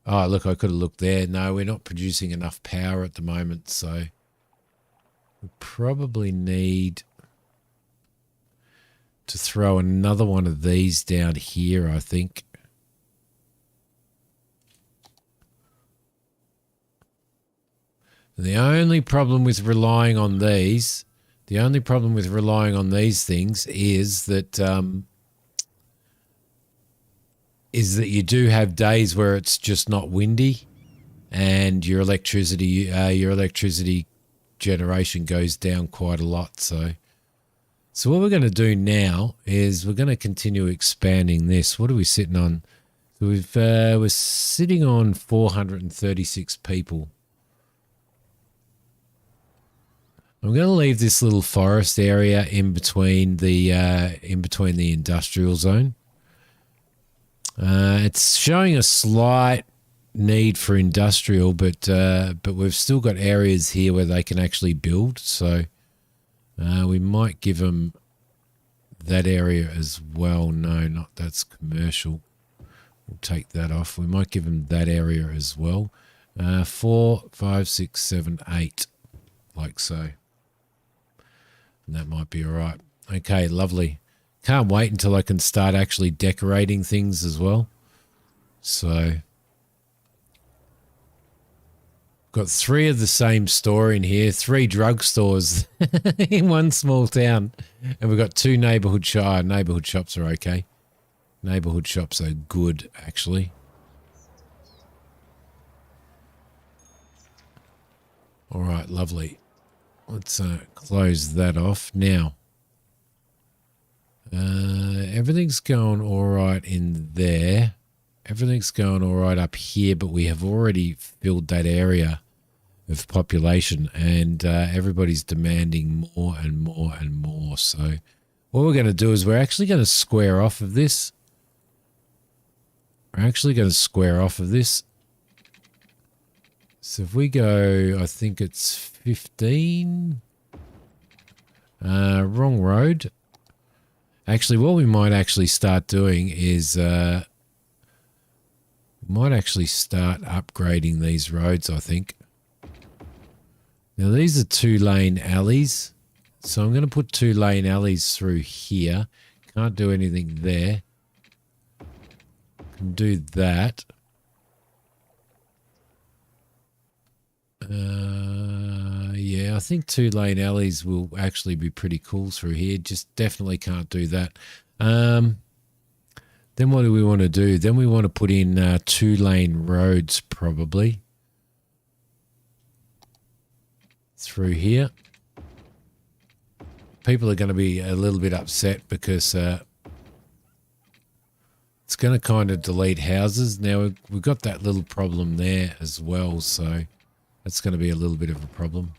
S1: Oh, look! I could have looked there. No, we're not producing enough power at the moment, so we probably need to throw another one of these down here, I think. The only problem with relying on these, things is that you do have days where it's just not windy, and your electricity generation goes down quite a lot. So what we're going to do now is we're going to continue expanding this. What are we sitting on? So we're sitting on 436 people. I'm going to leave this little forest area in between the industrial zone. It's showing a slight need for industrial, but we've still got areas here where they can actually build. So we might give them that area as well. No, that's commercial. We'll take that off. We might give them that area as well. 4, 5, 6, 7, 8, like so. And that might be all right. Okay, lovely. Can't wait until I can start actually decorating things as well. So got 3 of the same store in here, 3 drugstores in one small town. And we've got 2 neighborhood shops. Neighborhood shops are okay. Neighborhood shops are good, actually. All right, lovely. Let's close that off now. Everything's going all right in there. Everything's going all right up here, but we have already filled that area of population, and everybody's demanding more and more and more. So what we're going to do is we're actually going to square off of this. We're actually going to square off of this. So if we go, I think it's 15. Wrong road. Actually, what we might actually start doing is might actually start upgrading these roads, I think. Now, these are 2-lane alleys. So I'm going to put 2-lane alleys through here. Can't do anything there. Can do that. Yeah, I think 2-lane alleys will actually be pretty cool through here. Just definitely can't do that. Then what do we want to do? Then we want to put in 2-lane roads probably through here. People are going to be a little bit upset because it's going to kind of delete houses. Now we've got that little problem there as well, so that's going to be a little bit of a problem.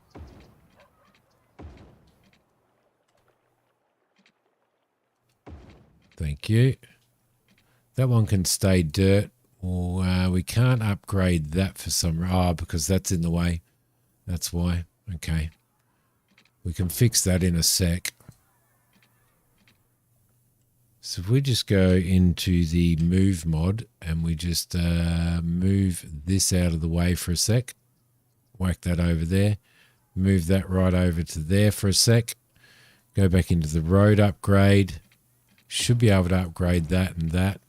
S1: Thank you. That one can stay dirt. Or we can't upgrade that for some... Oh, because that's in the way. That's why. Okay. We can fix that in a sec. So if we just go into the move mod and we just move this out of the way for a sec. Whack that over there. Move that right over to there for a sec. Go back into the road upgrade. Should be able to upgrade that and that.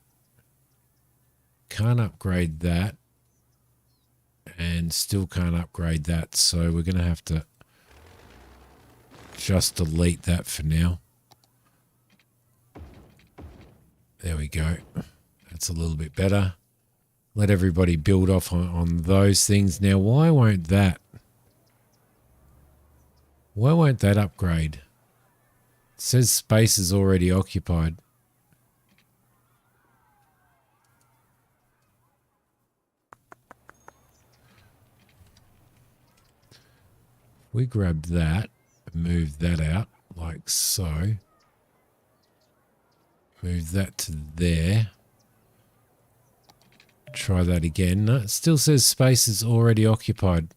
S1: Can't upgrade that. And still can't upgrade that. So we're going to have to just delete that for now. There we go. That's a little bit better. Let everybody build off on those things. Now, why won't that? Why won't that upgrade? It says space is already occupied. We grab that, move that out like so. Move that to there. Try that again. No, it still says space is already occupied.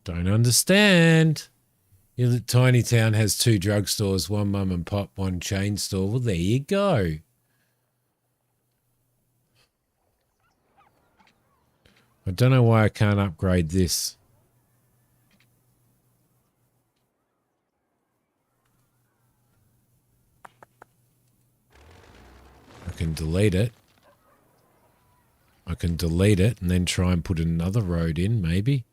S1: Don't understand. Your tiny town has 2 drugstores, 1 mum and pop, 1 chain store. Well, there you go. I don't know why I can't upgrade this. I can delete it. I can delete it and then try and put another road in, maybe.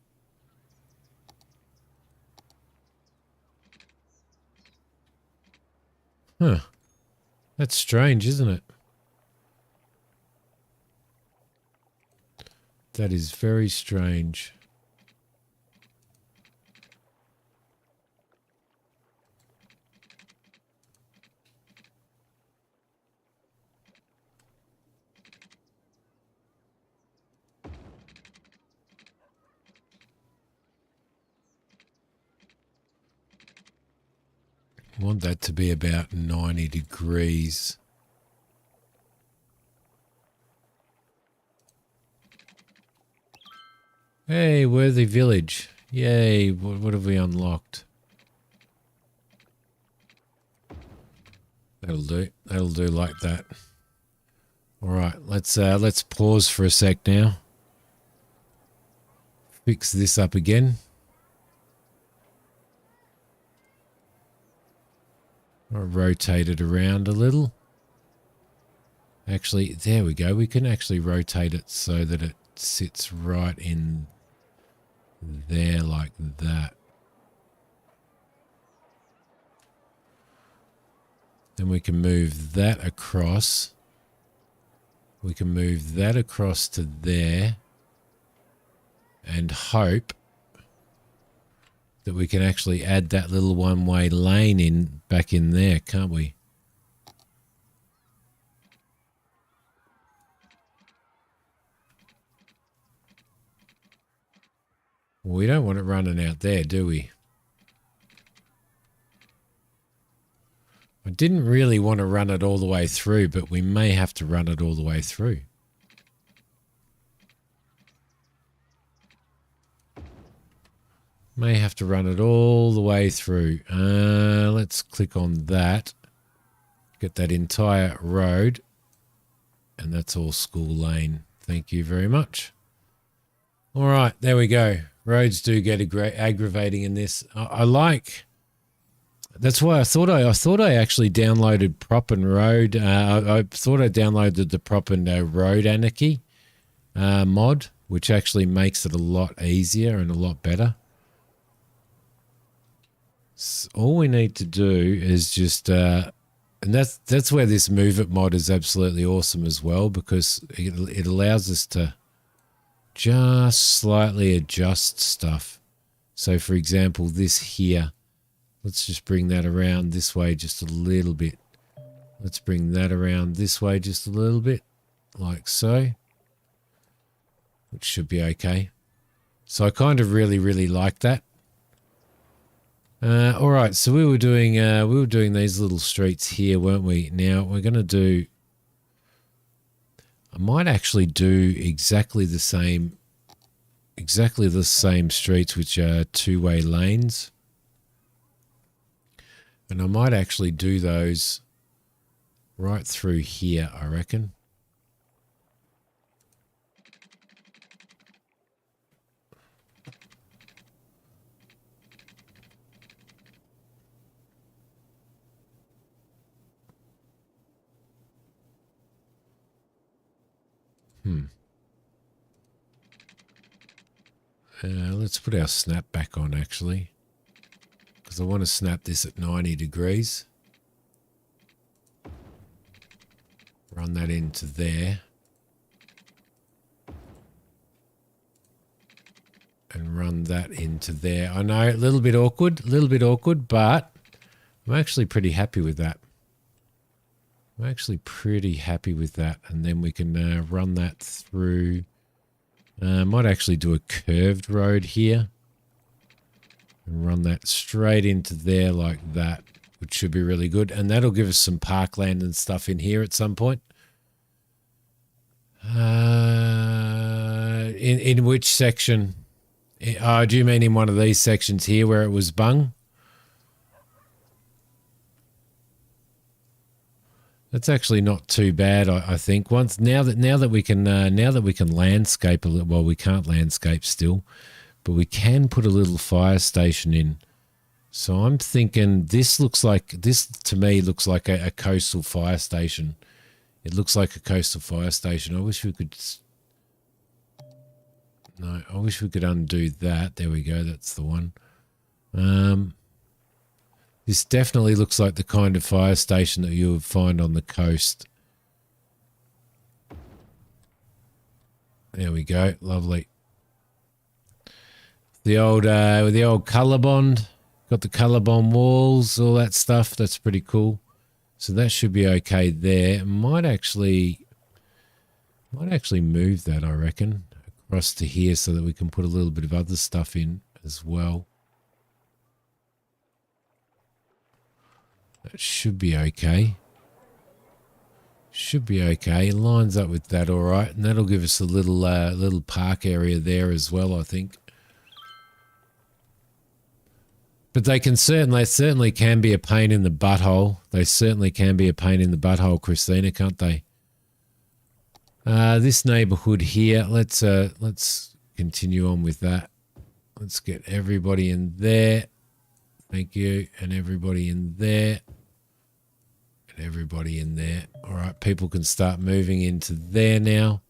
S1: Huh. That's strange, isn't it? That is very strange. I want that to be about 90 degrees. Hey, Worthy Village. Yay, what have we unlocked? That'll do. That'll do like that. All right, let's pause for a sec now. Fix this up again. I'll rotate it around a little. Actually, there we go. We can actually rotate it so that it sits right in there like that. Then we can move that across. We can move that across to there and hope that we can actually add that little one-way lane in back in there, can't we? Well, we don't want it running out there, do we? I didn't really want to run it all the way through, but we may have to run it all the way through. May have to run it all the way through. Let's click on that. Get that entire road. And that's all school lane. Thank you very much. All right, there we go. Roads do get aggravating in this. I like... That's why I thought I actually downloaded Prop and Road. I thought I downloaded the Prop and Road Anarchy mod, which actually makes it a lot easier and a lot better. So all we need to do is just, and that's where this Move It mod is absolutely awesome as well, because it allows us to just slightly adjust stuff. So, for example, this here. Let's just bring that around this way just a little bit. Let's bring that around this way just a little bit, like so. Which should be okay. So I kind of really like that. All right, so we were doing these little streets here, weren't we? Now we're going to do. I might actually do exactly the same streets, which are two-way lanes. And I might actually do those right through here, I reckon. Let's put our snap back on, actually. Because I want to snap this at 90 degrees. Run that into there. And run that into there. I know, a little bit awkward, but I'm actually pretty happy with that. And then we can run that through. Might actually do a curved road here. And run that straight into there like that, which should be really good. And that'll give us some parkland and stuff in here at some point. In which section? Do you mean in one of these sections here where it was bung? That's actually not too bad, I think. Now that we can landscape a little. Well, we can't landscape still, but we can put a little fire station in. So I'm thinking this to me looks like a coastal fire station. It looks like a coastal fire station. I wish we could. No, I wish we could undo that. There we go. That's the one. This definitely looks like the kind of fire station that you would find on the coast. There we go. Lovely. The old colour bond. Got the colour bond walls, all that stuff. That's pretty cool. So that should be okay there. Might actually move that, I reckon, across to here so that we can put a little bit of other stuff in as well. That should be okay. It lines up with that all right. And that'll give us a little park area there as well, I think. But they certainly can be a pain in the butthole. They certainly can be a pain in the butthole, Christina, can't they? This neighbourhood here, let's continue on with that. Let's get everybody in there. Thank you. And everybody in there. And everybody in there. All right, people can start moving into there now.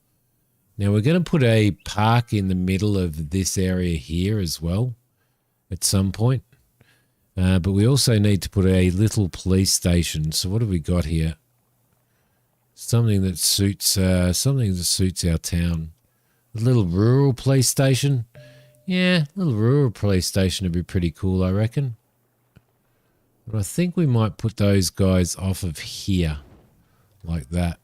S1: Now we're going to put a park in the middle of this area here as well at some point. But we also need to put a little police station. So what have we got here? Something that suits our town. A little rural police station. Yeah, a little rural police station would be pretty cool, I reckon. But I think we might put those guys off of here. Like that.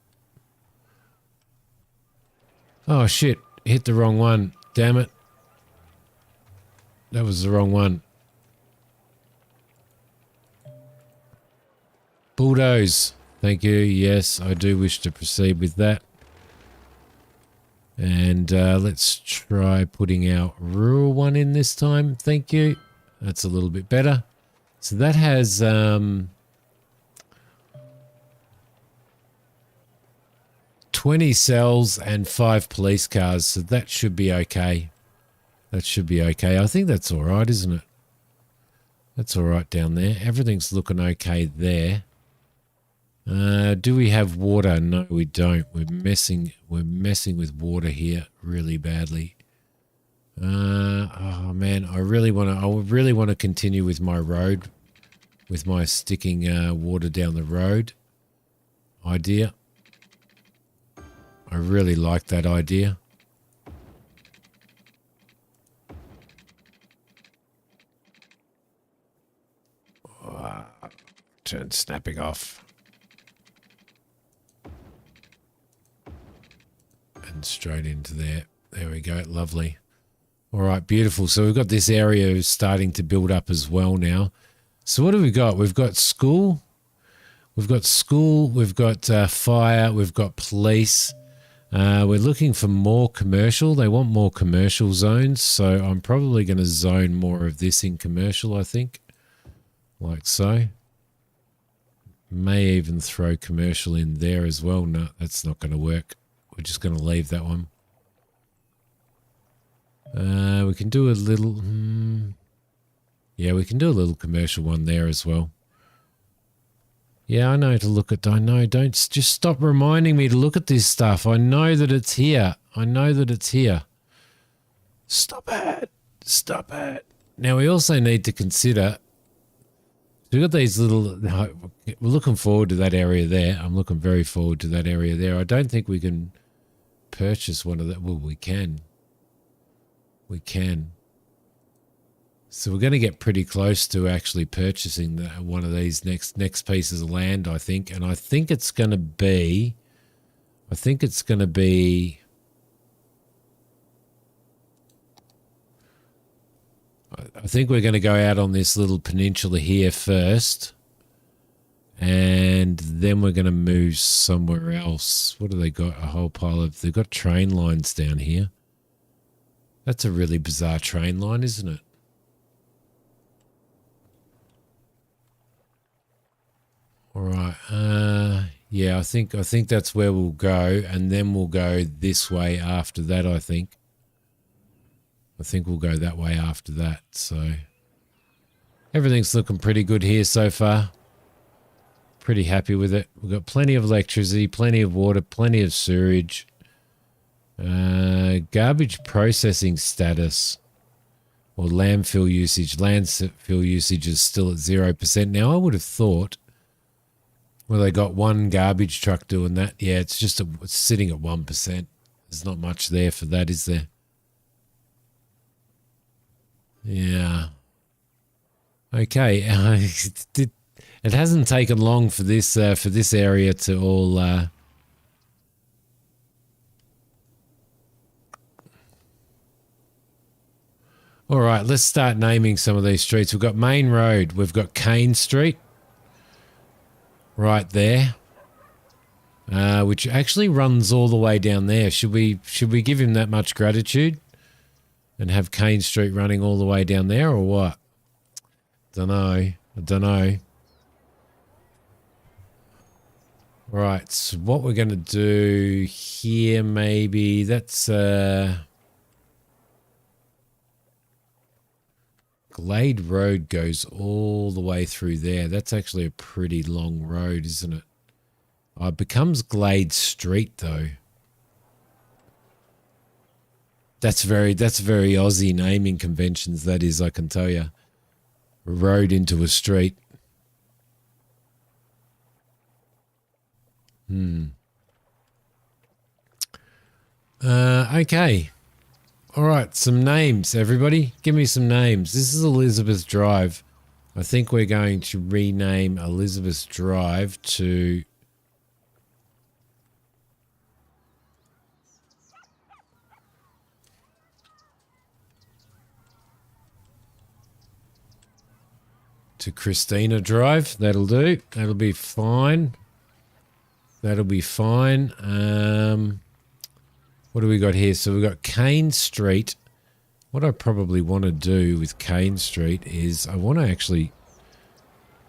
S1: Oh shit, hit the wrong one. Damn it. That was the wrong one. Bulldoze. Thank you. Yes, I do wish to proceed with that. And let's try putting our rural one in this time. Thank you. That's a little bit better. So that has 20 cells and 5 police cars. So that should be okay. That should be okay. I think that's all right, isn't it? That's all right down there. Everything's looking okay there. Do we have water? No, we don't. We're messing with water here really badly. Oh man, I really want to continue with my road, with my sticking water down the road idea. I really like that idea. Turn snapping off. And straight into there. There we go. Lovely. All right, beautiful. So we've got this area starting to build up as well now. So what have we got? We've got school. We've got fire. We've got police. We're looking for more commercial. They want more commercial zones. So I'm probably going to zone more of this in commercial, I think. Like so. May even throw commercial in there as well. No, that's not going to work. We're just going to leave that one. We can do a little... yeah, we can do a little commercial one there as well. Yeah, I know to look at... I know, don't... Just stop reminding me to look at this stuff. I know that it's here. I know that it's here. Stop it. Stop it. Now, we also need to consider... We've got these little... We're looking forward to that area there. I'm looking very forward to that area there. I don't think we can purchase one of that. Well, we can. We can. So we're going to get pretty close to actually purchasing one of these next pieces of land, I think. And I think it's going to be... I think we're going to go out on this little peninsula here first. And then we're going to move somewhere else. What do they got? A whole pile of... They've got train lines down here. That's a really bizarre train line, isn't it? All right. Yeah, I think that's where we'll go. And then we'll go this way after that, I think. I think we'll go that way after that. So everything's looking pretty good here so far. Pretty happy with it. We've got plenty of electricity, plenty of water, plenty of sewerage. Garbage processing status or landfill usage. Landfill usage is still at 0%. Now, I would have thought, well, they got one garbage truck doing that. Yeah, it's just it's sitting at 1%. There's not much there for that, is there? Yeah. Okay. It hasn't taken long for this area to all all right, let's start naming some of these streets. We've got Main Road. We've got Kane Street right there, which actually runs all the way down there. Should we give him that much gratitude and have Kane Street running all the way down there, or what? Don't know. I don't know. Right, so what we're going to do here, maybe that's Glade Road goes all the way through there. That's actually a pretty long road, isn't it? It becomes Glade Street though. That's very Aussie naming conventions, that is, I can tell you. A road into a street. Okay. All right, some names, everybody. Give me some names. This is Elizabeth Drive. I think we're going to rename Elizabeth Drive to... Christina Drive. That'll do. That'll be fine. That'll be fine. What do we got here? So we've got Kane Street. What I probably want to do with Kane Street is I actually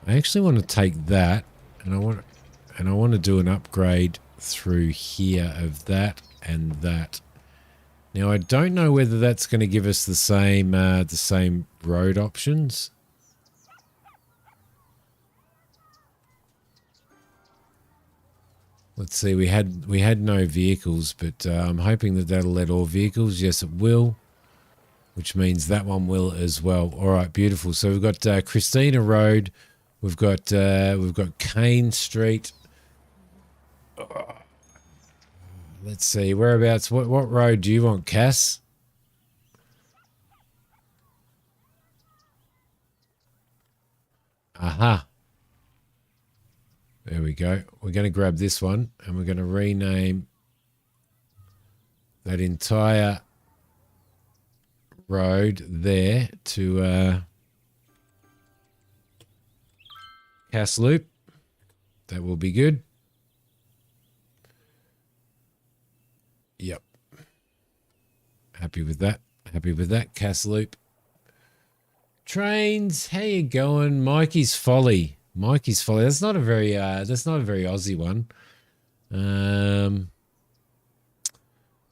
S1: want to take that and I want to do an upgrade through here of that and that. Now I don't know whether that's going to give us the same road options. Let's see, we had no vehicles, but I'm hoping that that'll let all vehicles. Yes, it will, which means that one will as well. All right, beautiful. So we've got Christina Road, we've got Kane Street. Let's see, whereabouts? What road do you want, Cass? Aha. There we go. We're going to grab this one and we're going to rename that entire road there to Cass Loop. That will be good. Yep. Happy with that. Happy with that. Cass Loop. Trains, how you going? Mikey's Folly. Mikey's Folly. That's not a very Aussie one.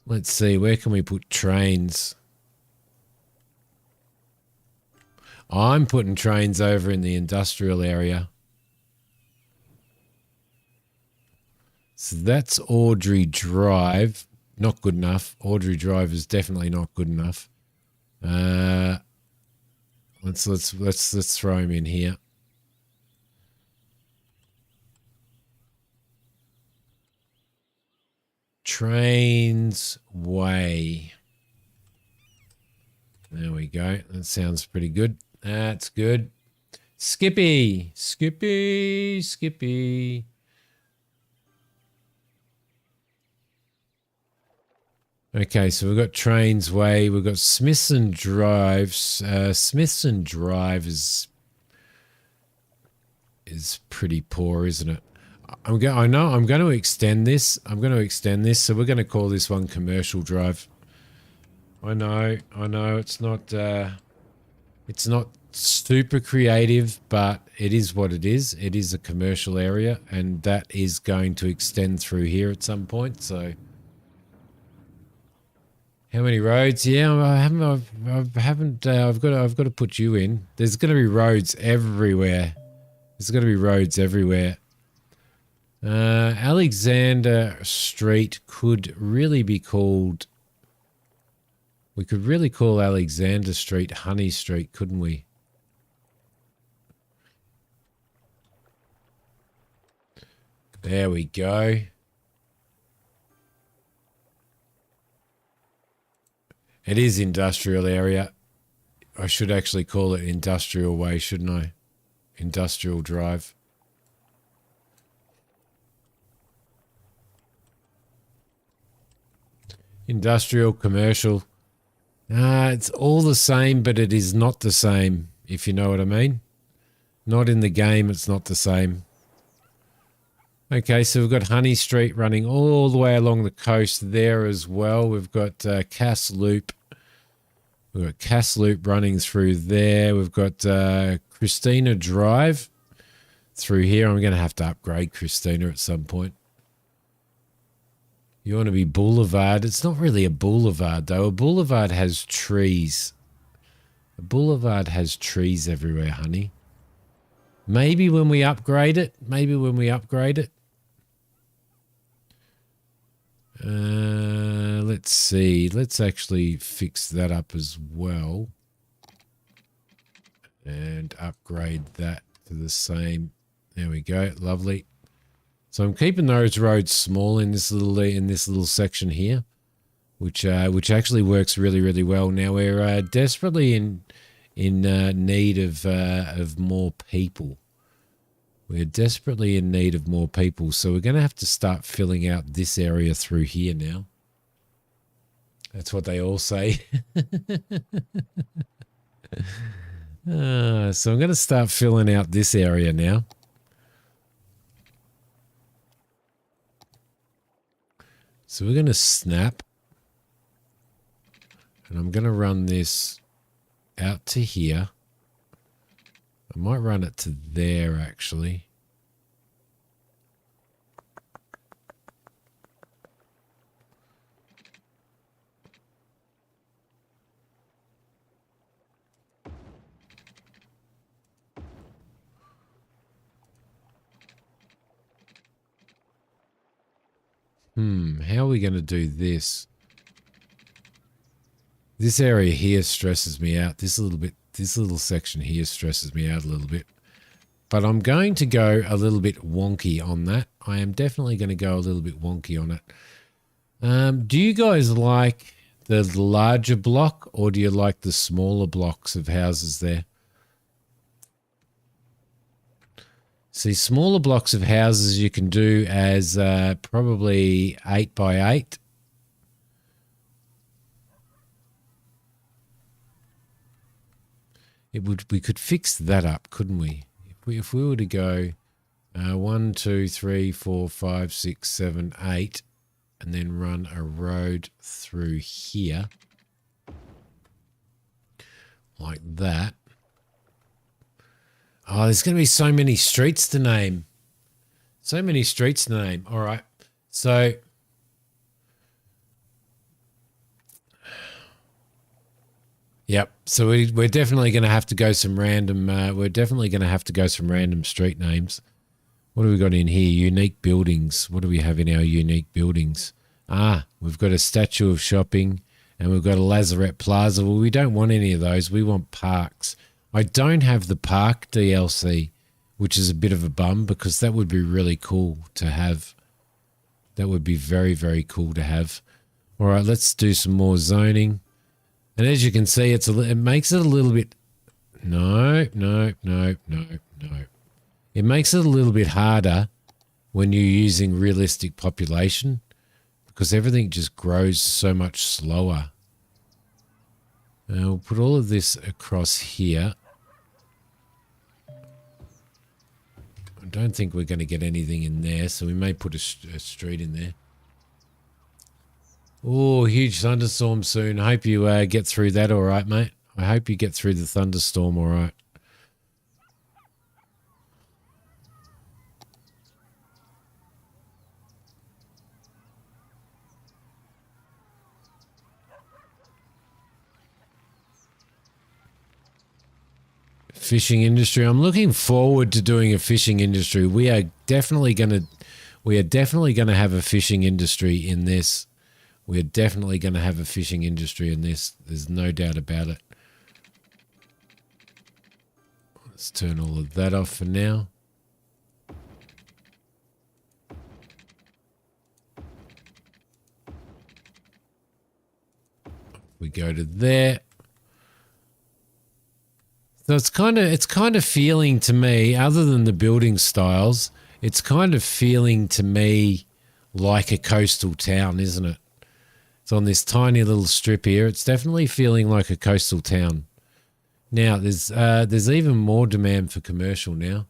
S1: Let's see, where can we put trains? I'm putting trains over in the industrial area. So that's Audrey Drive. Not good enough. Audrey Drive is definitely not good enough. Let's throw him in here. Trains Way. There we go. That sounds pretty good. That's good. Skippy. Skippy. Skippy. Okay, so we've got Trains Way. We've got Smithson Drive. Smithson Drive is pretty poor, isn't it? I know I'm going to extend this. So we're going to call this one Commercial Drive. I know it's not super creative, but it is what it is. It is a commercial area, and that is going to extend through here at some point. So, how many roads? Yeah, I've got to put you in. There's going to be roads everywhere. Alexander Street could really be called... We could really call Alexander Street Honey Street, couldn't we? There we go. It is industrial area. I should actually call it Industrial Way, shouldn't I? Industrial Drive. Industrial, commercial. It's all the same, but it is not the same, if you know what I mean. Not in the game, it's not the same. Okay, so we've got Honey Street running all the way along the coast there as well. We've got Cass Loop. We've got Cass Loop running through there. We've got Christina Drive through here. I'm going to have to upgrade Christina at some point. You want to be boulevard. It's not really a boulevard, though. A boulevard has trees. A boulevard has trees everywhere, honey. Maybe when we upgrade it. Let's see. Let's actually fix that up as well. And upgrade that to the same. There we go. Lovely. So I'm keeping those roads small in this little section here. which actually works really, really well. Now we're desperately in need of more people. We're desperately in need of more people, so we're going to have to start filling out this area through here now. That's what they all say. So I'm going to start filling out this area now. So we're going to snap. And I'm going to run this out to here. I might run it to there, actually. How are we going to do this? This area here stresses me out. This little section here stresses me out a little bit. But I'm going to go a little bit wonky on that. I am definitely going to go a little bit wonky on it. Do you guys like the larger block, or do you like the smaller blocks of houses there? See, smaller blocks of houses you can do as probably 8 by 8. We could fix that up, couldn't we? If we were to go 1, 2, 3, 4, 5, 6, 7, 8, and then run a road through here like that. Oh, there's going to be so many streets to name. So many streets to name. All right. So yep. So we're definitely going to have to go some random. We're definitely going to have to go some random street names. What do we got in here? Unique buildings. What do we have in our unique buildings? We've got a statue of shopping, and we've got a Lazarette Plaza. Well, we don't want any of those. We want parks. I don't have the park DLC, which is a bit of a bum because that would be really cool to have. That would be very, very cool to have. All right, let's do some more zoning. And as you can see, it makes it a little bit... No. It makes it a little bit harder when you're using realistic population because everything just grows so much slower. And we'll put all of this across here. I don't think we're going to get anything in there, so we may put a street in there. Oh, huge thunderstorm soon. I hope you get through that all right, mate. I hope you get through the thunderstorm all right. Fishing industry. I'm looking forward to doing a fishing industry. We are definitely going to have a fishing industry in this. We're definitely going to have a fishing industry in this. There's no doubt about it. Let's turn all of that off for now. We go to there. So it's kind of feeling to me, other than the building styles, it's kind of feeling to me like a coastal town, isn't it? It's on this tiny little strip here. It's definitely feeling like a coastal town. Now there's even more demand for commercial now.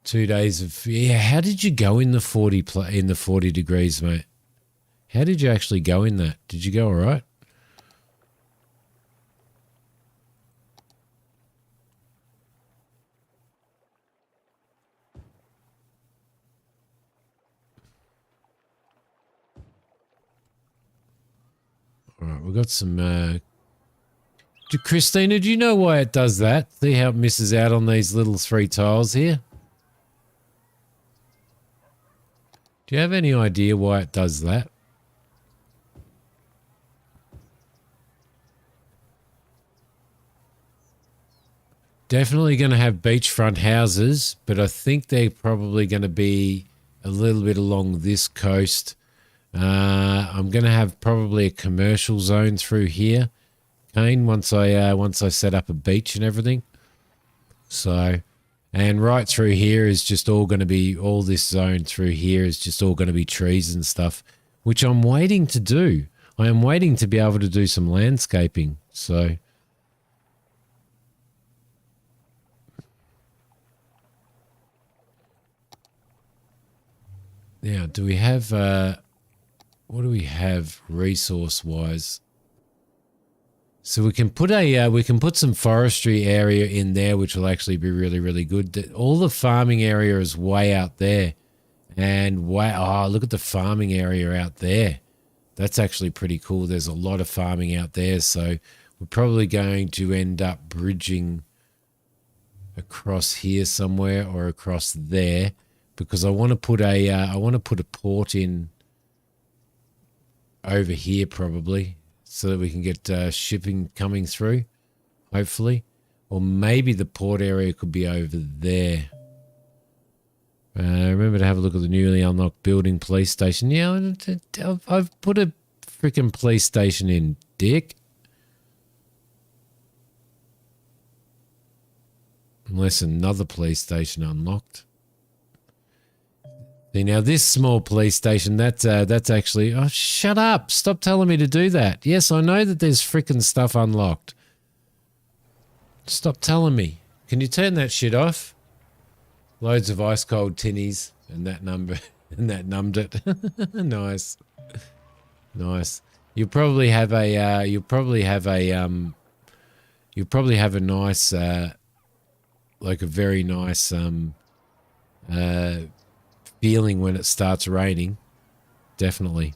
S1: 2 days of How did you go in the 40 degrees, mate? How did you actually go in that? Did you go all right? All right, we've got some... Christina, do you know why it does that? See how it misses out on these little 3 tiles here? Do you have any idea why it does that? Definitely going to have beachfront houses, but I think they're probably going to be a little bit along this coast I'm going to have probably a commercial zone through here, Kane, once I set up a beach and everything. So, and right through here is just all going to be, all this zone through here is just all going to be trees and stuff, which I'm waiting to do. I am waiting to be able to do some landscaping. So, now, do we have, what do we have resource-wise? So we can put some forestry area in there, which will actually be really, really good. All the farming area is way out there, and wow, look at the farming area out there. That's actually pretty cool. There's a lot of farming out there, so we're probably going to end up bridging across here somewhere or across there, because I want to put a port in over here probably, so that we can get shipping coming through, hopefully. Or maybe the port area could be over there. Remember to have a look at the newly unlocked building police station. Yeah, I've put a freaking police station in, dick. Unless another police station unlocked. See, now this small police station, that's actually... Oh, shut up. Stop telling me to do that. Yes, I know that there's freaking stuff unlocked. Stop telling me. Can you turn that shit off? Loads of ice cold tinnies and that number and that numbed it. Nice. Nice. You'll probably have a nice like a very nice feeling when it starts raining. Definitely.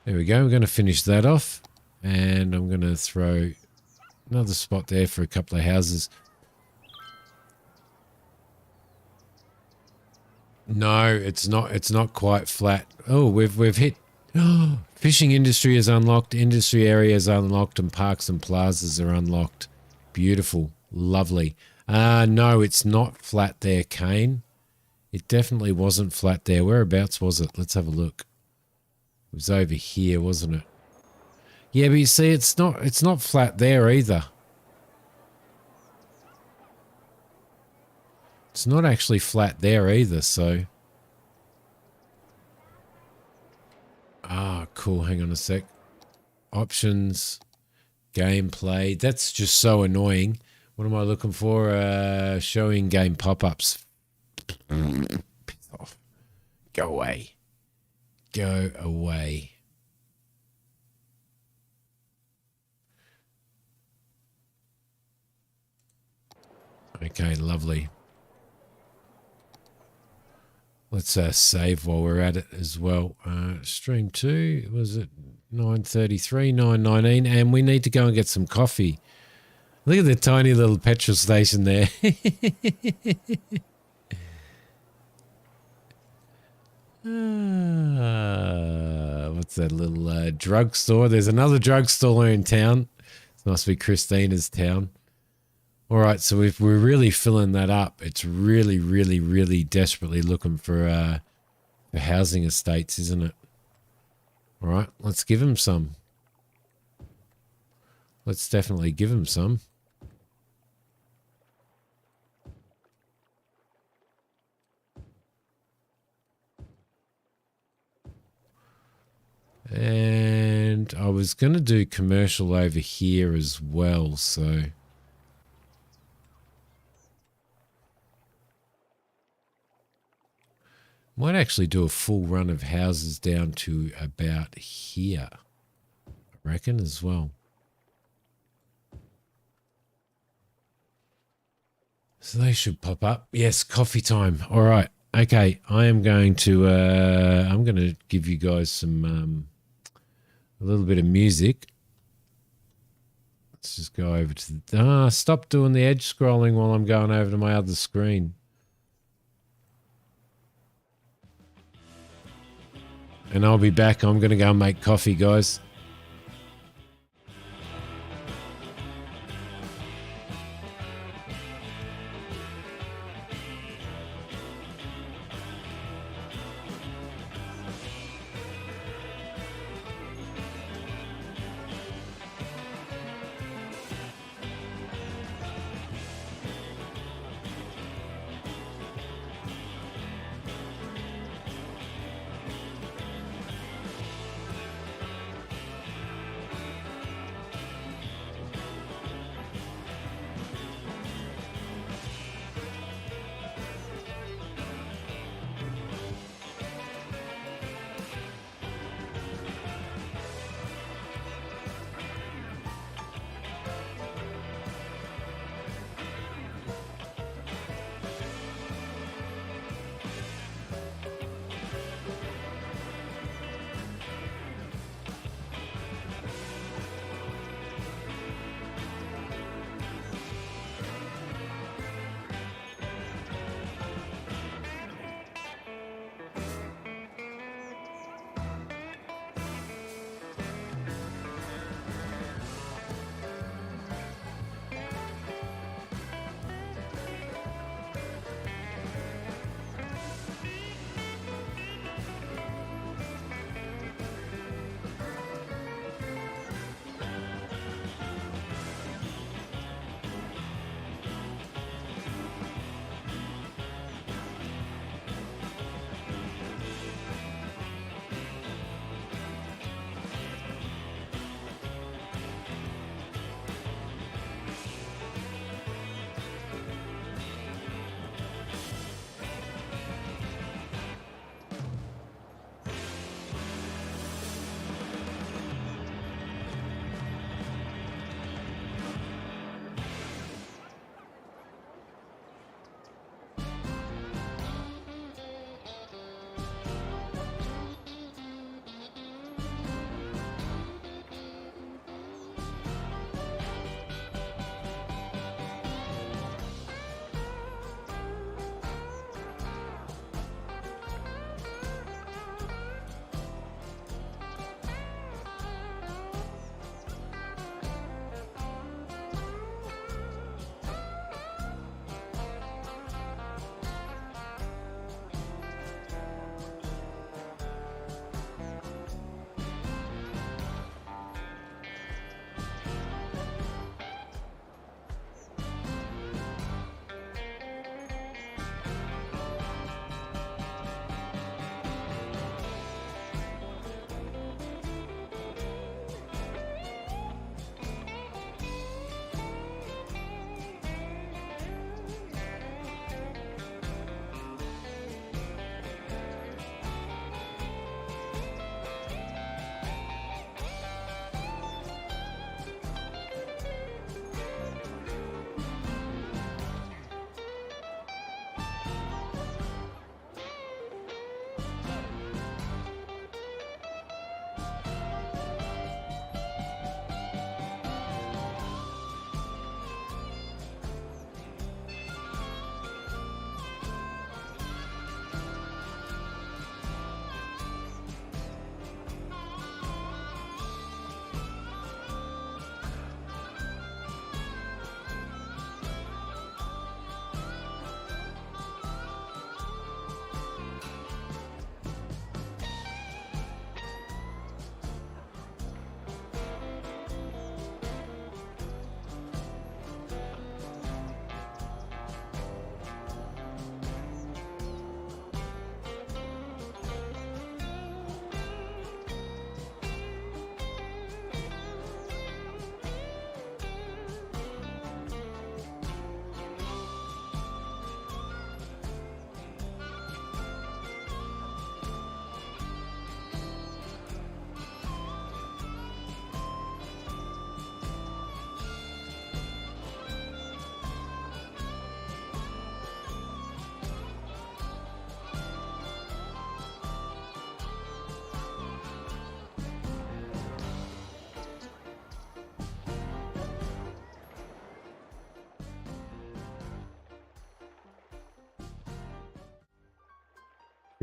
S1: There we go. We're going to finish that off, and I'm going to throw another spot there for a couple of houses. No, it's not. It's not quite flat. Oh, we've hit. Oh, fishing industry is unlocked. Industry area is unlocked, and parks and plazas are unlocked. Beautiful, lovely. No, it's not flat there, Kane. It definitely wasn't flat there. Whereabouts was it? Let's have a look. It was over here, wasn't it? Yeah, but you see, it's not flat there either. It's not actually flat there either, so. Ah, cool. Hang on a sec. Options, gameplay. That's just so annoying. What am I looking for? Showing game pop-ups. Piss off. Go away. Go away. Okay, lovely. Let's save while we're at it as well. Stream 2, was it 9:33, 9:19? And we need to go and get some coffee. Look at the tiny little petrol station there. What's that little drugstore? There's another drugstore in town. It must be Christina's town. All right, so if we're really filling that up, it's really, really, really desperately looking for housing estates, isn't it? All right, let's give him some. Let's definitely give him some. And I was going to do commercial over here as well, so... Might actually do a full run of houses down to about here, I reckon, as well. So they should pop up. Yes, coffee time. All right. Okay, I'm going to give you guys some a little bit of music. Let's just go over to the stop doing the edge scrolling while I'm going over to my other screen. And I'll be back. I'm going to go and make coffee, guys.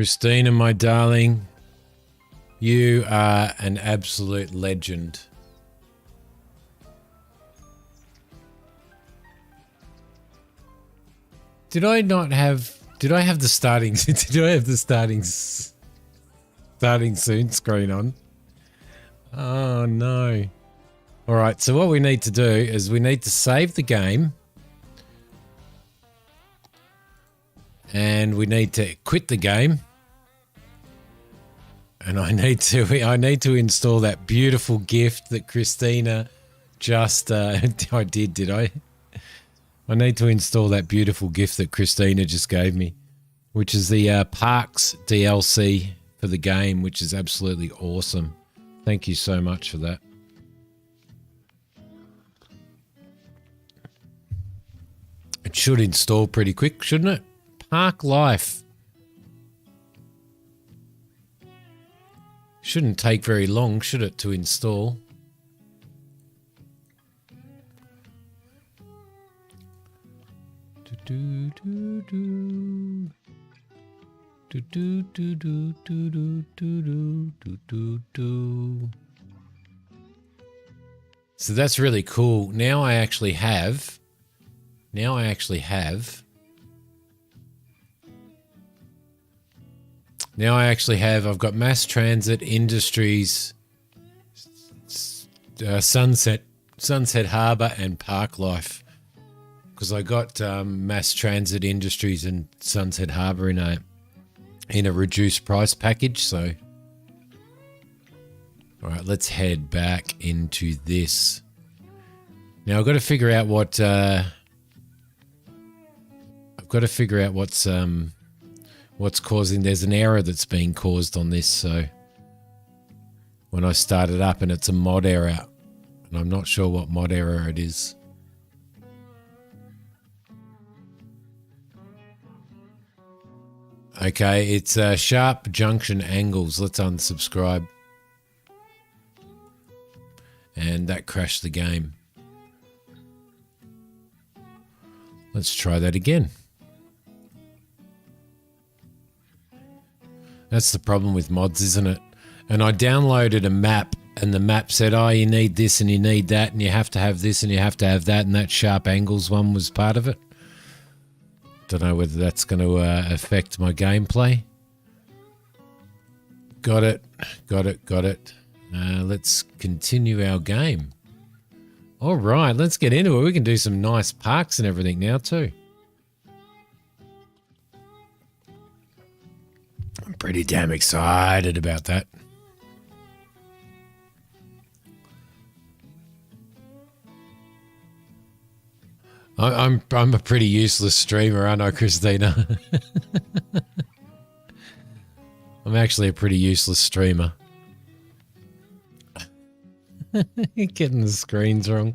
S1: Christina, my darling, you are an absolute legend. Did I have the starting soon screen on? Oh no. All right, so what we need to do is we need to save the game. And we need to quit the game. And I need to install that beautiful gift that Christina just I did I? I need to install that beautiful gift that Christina just gave me, which is the Parks DLC for the game, which is absolutely awesome. Thank you so much for that. It should install pretty quick, shouldn't it? Park Life. Shouldn't take very long, should it, to install? So that's really cool. Now I actually have I've got Mass Transit, Industries, Sunset Harbour and Park Life. Because I got Mass Transit, Industries and Sunset Harbour in a reduced price package. So, all right, let's head back into this. Now I've got to figure out what's causing. There's an error that's being caused on this. So when I start it up, and it's a mod error, and I'm not sure what mod error it is. Okay, it's sharp junction angles. Let's unsubscribe. And that crashed the game. Let's try that again. That's the problem with mods, isn't it? And I downloaded a map, and the map said, oh, you need this and you need that, and you have to have this and you have to have that, and that sharp angles one was part of it. Don't know whether that's going to affect my gameplay. Got it. Let's continue our game. All right, let's get into it. We can do some nice parks and everything now too. I'm pretty damn excited about that. I'm a pretty useless streamer, aren't I, Christina? I'm actually a pretty useless streamer. You're getting the screens wrong.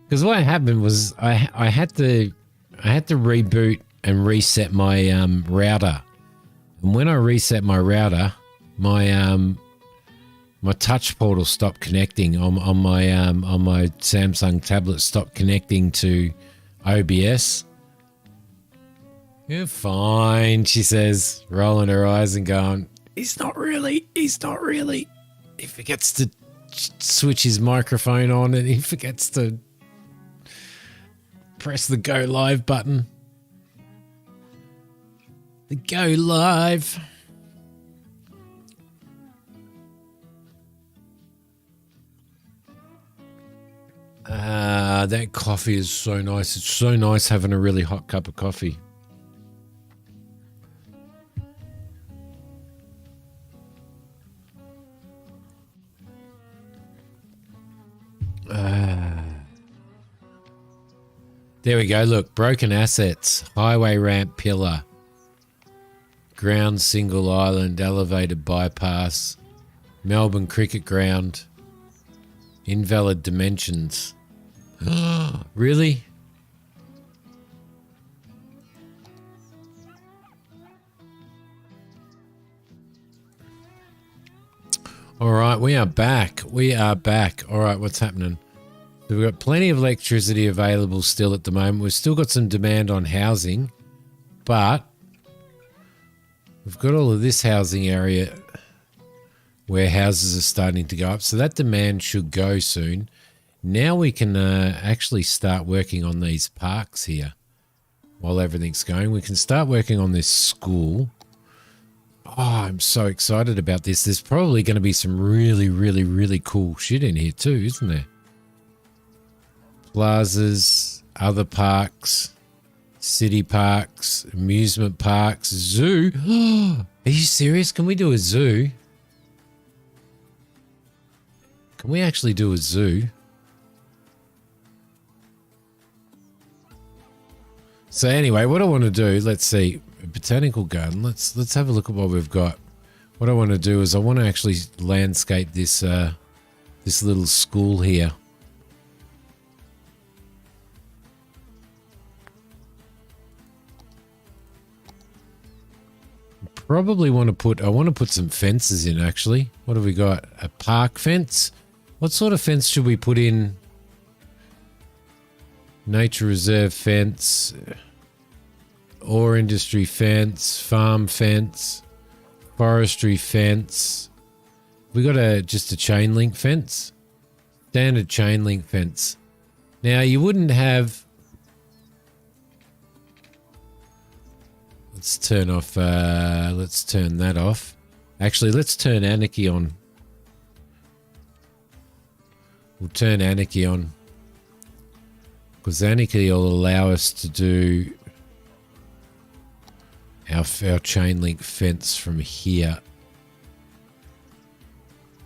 S1: Because what happened was I had to reboot and reset my router. And when I reset my router, my touch portal stopped connecting on my Samsung tablet. Stopped connecting to OBS. You're fine, she says, rolling her eyes and going, He's not really. He forgets to switch his microphone on, and he forgets to press the go live button. The go live. That coffee is so nice. It's so nice having a really hot cup of coffee. There we go. Look, broken assets, highway ramp pillar, ground single island, elevated bypass, Melbourne cricket ground, invalid dimensions. Really? All right, we are back. All right, what's happening? We've got plenty of electricity available still at the moment. We've still got some demand on housing, but We've got all of this housing area where houses are starting to go up. So that demand should go soon. Now we can actually start working on these parks here while everything's going. We can start working on this school. Oh, I'm so excited about this. There's probably going to be some really, really, really cool shit in here too, isn't there? Plazas, other parks, city parks, amusement parks, zoo. Are you serious? Can we do a zoo? Can we actually do a zoo? So anyway, what I want to do, let's see, a botanical garden. Let's have a look at what we've got. What I want to do is I want to actually landscape this this little school here. Probably want to put, I want to put some fences in actually. What have we got? A park fence? What sort of fence should we put in? Nature reserve fence, ore industry fence, farm fence, forestry fence. We got just a chain link fence, standard chain link fence. Now you wouldn't have. Let's turn off. Let's turn that off. Actually, let's turn anarchy on. We'll turn anarchy on. Because anarchy will allow us to do our chain link fence from here.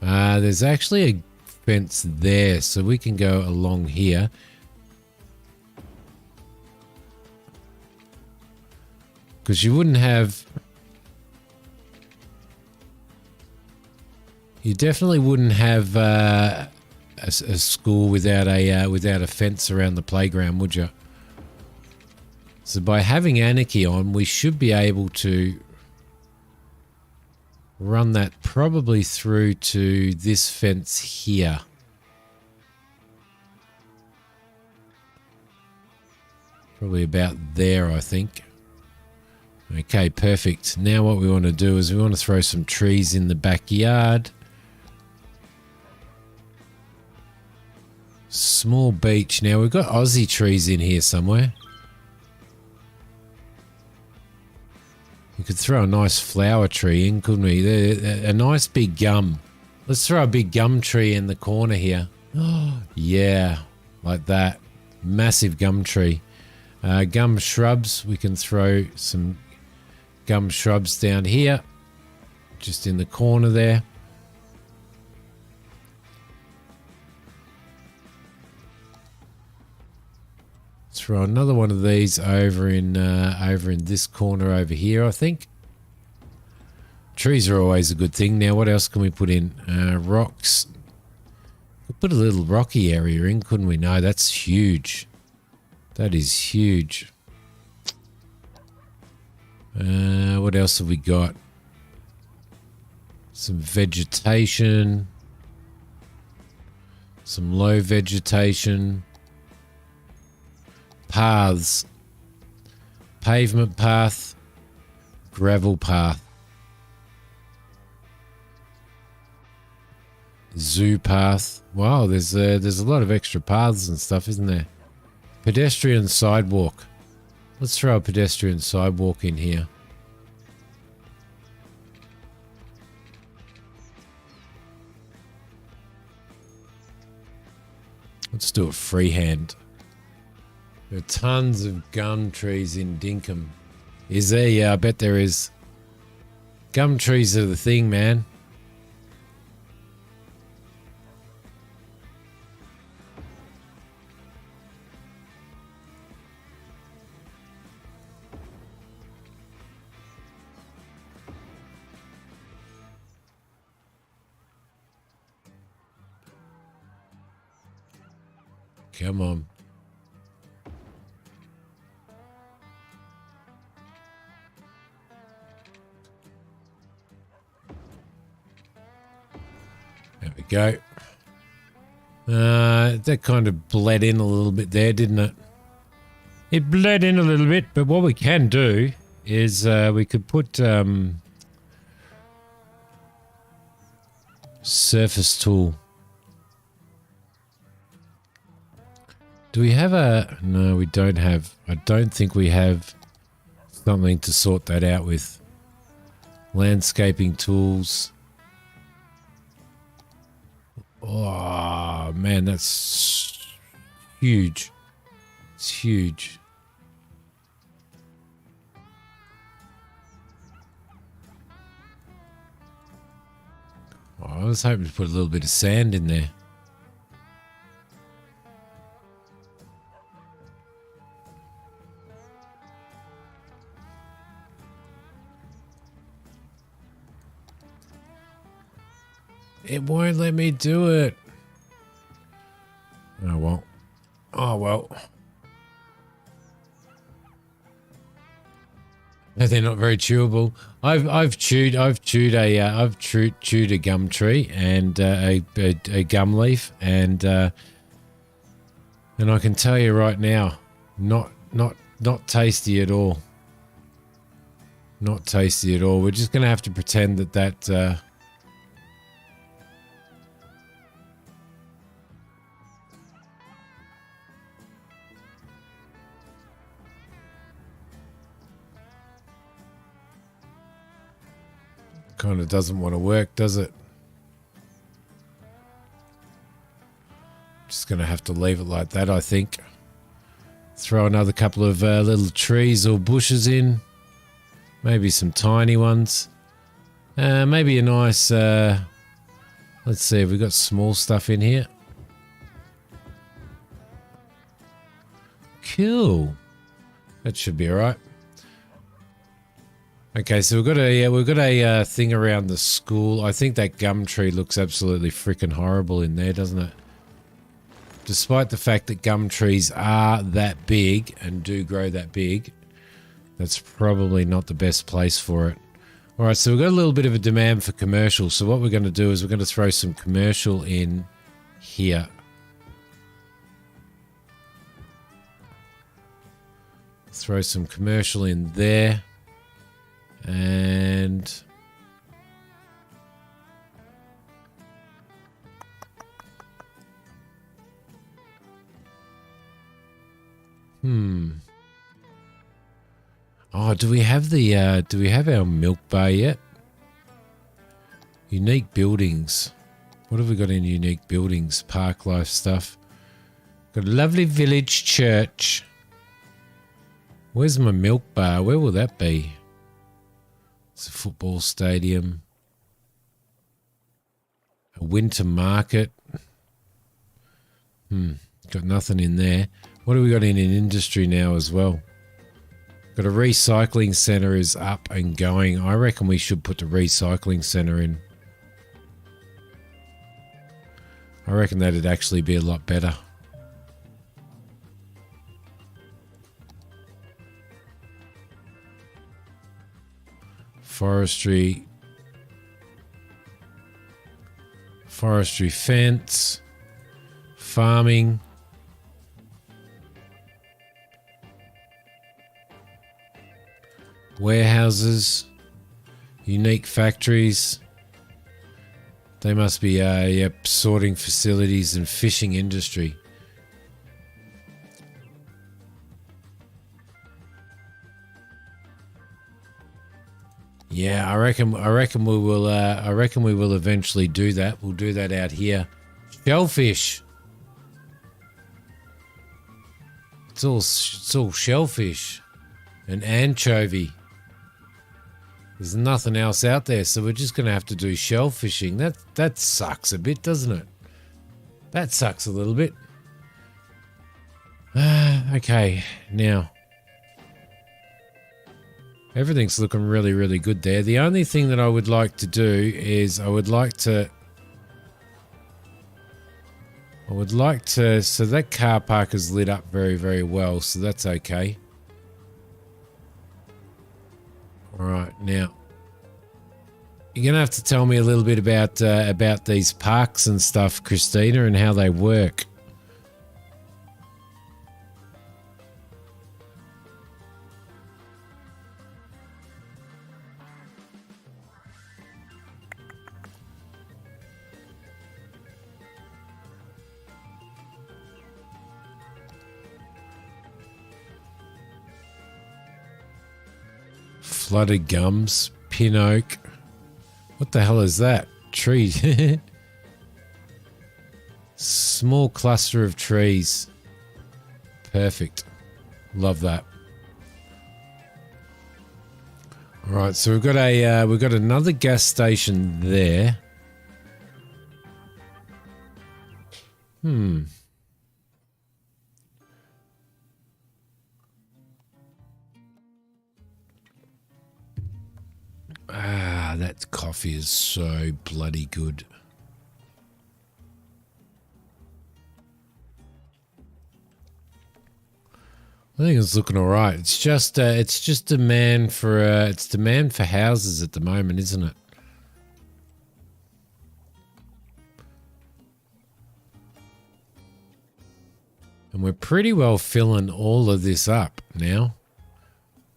S1: There's actually a fence there, so we can go along here. Because you wouldn't have... You definitely wouldn't have... a school without a fence around the playground, would you? So by having anarchy on, we should be able to run that probably through to this fence here. Probably about there, I think. Okay, perfect. Now what we want to do is we want to throw some trees in the backyard. Small beach. Now we've got Aussie trees in here somewhere. We could throw a nice flower tree in, couldn't we? A nice big gum. Let's throw a big gum tree in the corner here. Oh, yeah, like that. Massive gum tree. Gum shrubs. We can throw some gum shrubs down here. Just in the corner there. Throw another one of these over in this corner over here, I think. Trees are always a good thing. Now, what else can we put in? Rocks. We'll put a little rocky area in, couldn't we? No, that's huge. That is huge. What else have we got? Some vegetation. Some low vegetation. Paths. Pavement path. Gravel path. Zoo path. Wow, there's a lot of extra paths and stuff, isn't there? Pedestrian sidewalk. Let's throw a pedestrian sidewalk in here. Let's do it freehand. There are tons of gum trees in Dinkum. Is there? Yeah, I bet there is. Gum trees are the thing, man. Come on. There we go. That kind of bled in a little bit there, didn't it? It bled in a little bit, but what we can do is we could put Surface tool. Do we have a... No, we don't have... I don't think we have something to sort that out with. Landscaping tools. Oh, man, that's huge. It's huge. Oh, I was hoping to put a little bit of sand in there. It won't let me do it. Oh well. Oh well. No, they're not very chewable. I've chewed a gum tree and a gum leaf, and I can tell you right now, not tasty at all. Not tasty at all. We're just gonna have to pretend that kind of doesn't want to work, does it? Just going to have to leave it like that, I think. Throw another couple of little trees or bushes in. Maybe some tiny ones. Maybe a nice... let's see, have we got small stuff in here? Cool. That should be all right. Okay, so we've got a thing around the school. I think that gum tree looks absolutely freaking horrible in there, doesn't it? Despite the fact that gum trees are that big and do grow that big, that's probably not the best place for it. All right, so we've got a little bit of a demand for commercial. So what we're going to do is we're going to throw some commercial in here. Throw some commercial in there. And oh, do we have our milk bar yet? Unique buildings. What have we got in unique buildings? Park life stuff. Got a lovely village church. Where's my milk bar? Where will that be? It's a football stadium. A winter market. Got nothing in there. What have we got in industry now as well? Got a recycling centre is up and going. I reckon we should put the recycling centre in. I reckon that'd actually be a lot better. Forestry fence, farming, warehouses, unique factories. They must be sorting facilities and fishing industry. Yeah, I reckon we will eventually do that. We'll do that out here. Shellfish. It's all shellfish and anchovy. There's nothing else out there, so we're just going to have to do shellfishing. That sucks a bit, doesn't it? That sucks a little bit. Okay, now everything's looking really, really good there. The only thing that I would like to do is I would like to, so that car park is lit up very, very well, so that's okay. All right, now you're gonna have to tell me a little bit about these parks and stuff, Christina, and how they work. Flooded gums, pin oak. What the hell is that? Tree. Small cluster of trees. Perfect. Love that. All right, so we've got another gas station there. That coffee is so bloody good. I think it's looking all right. It's just demand for houses at the moment, isn't it? And we're pretty well filling all of this up now.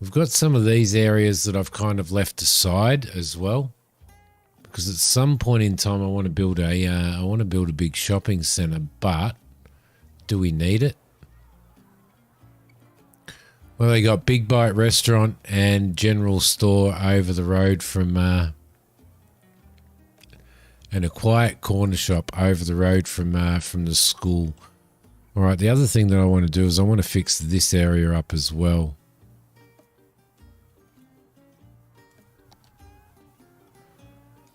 S1: We've got some of these areas that I've kind of left aside as well, because at some point in time I want to build a big shopping centre, but do we need it? Well, they got Big Bite Restaurant and General Store over the road from, and a quiet corner shop over the road from the school. All right, the other thing that I want to do is I want to fix this area up as well.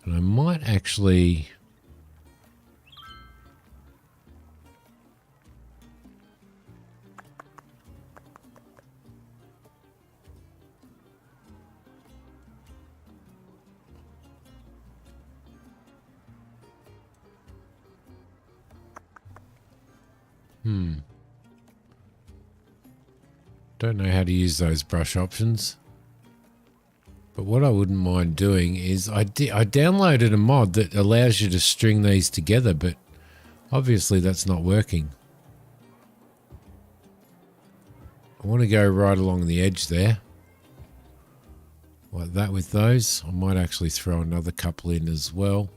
S1: And I might actually... Don't know how to use those brush options. But what I wouldn't mind doing is I downloaded a mod that allows you to string these together, but obviously that's not working. I want to go right along the edge there. Like that with those. I might actually throw another couple in as well.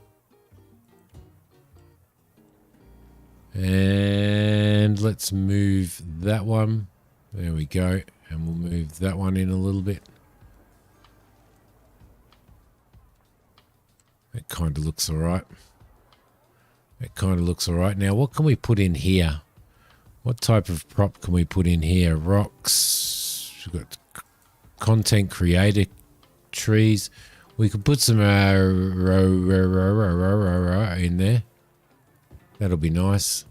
S1: And let's move that one. There we go. And we'll move that one in a little bit. That kind of looks all right. That kind of looks all right. Now, what can we put in here? What type of prop can we put in here? Rocks. We've got content creator trees. We could put some in there. That'll be nice.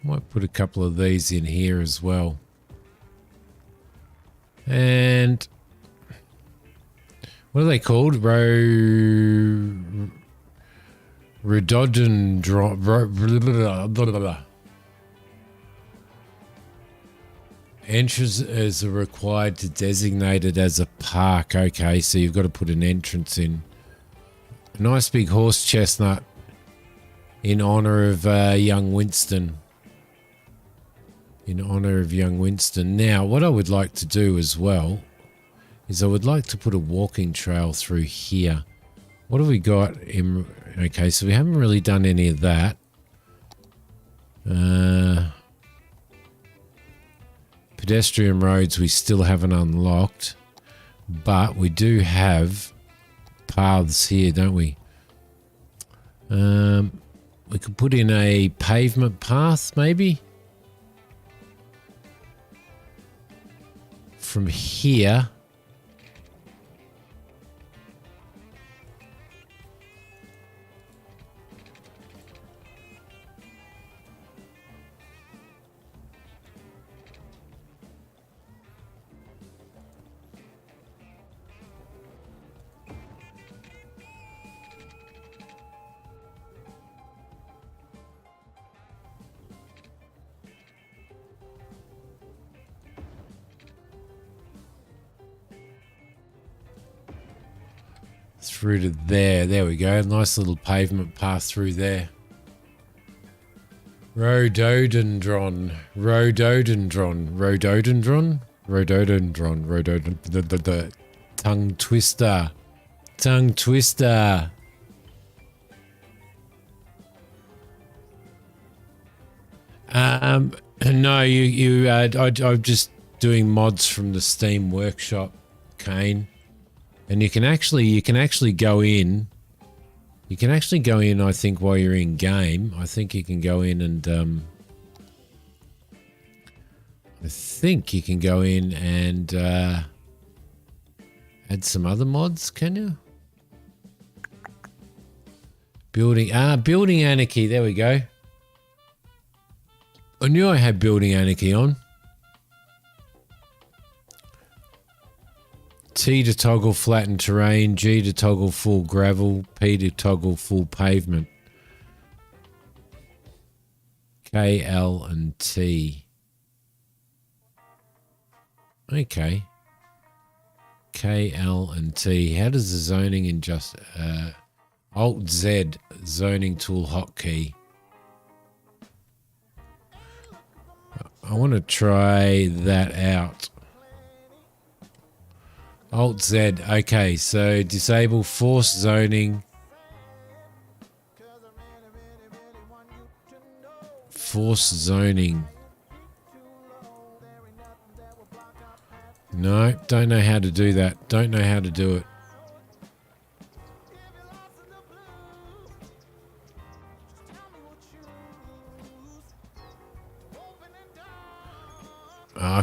S1: Might put a couple of these in here as well. And what are they called? Rhododendron. Entrances are required to designate it as a park. Okay, so you've got to put an entrance in. A nice big horse chestnut in honor of young Winston. In honor of young Winston. Now, what I would like to do as well is I would like to put a walking trail through here. What have we got in... Okay, so we haven't really done any of that. Pedestrian roads we still haven't unlocked, but we do have paths here, don't we? We could put in a pavement path, maybe? From here. Through to there. There we go. Nice little pavement path through there. Rhododendron. The tongue twister. Tongue twister. No, I'm just doing mods from the Steam Workshop, Kane, and you can actually go in. You can actually go in, I think, while you're in game. I think you can go in and add some other mods, can you? Building Anarchy, there we go. I knew I had Building Anarchy on. T to toggle flattened terrain, G to toggle full gravel, P to toggle full pavement. K, L, and T. Okay. K, L, and T. How does the zoning in just... Alt Z, zoning tool hotkey. I want to try that out. Alt Z. Okay, so disable force zoning. Force zoning. No, don't know how to do that. Don't know how to do it.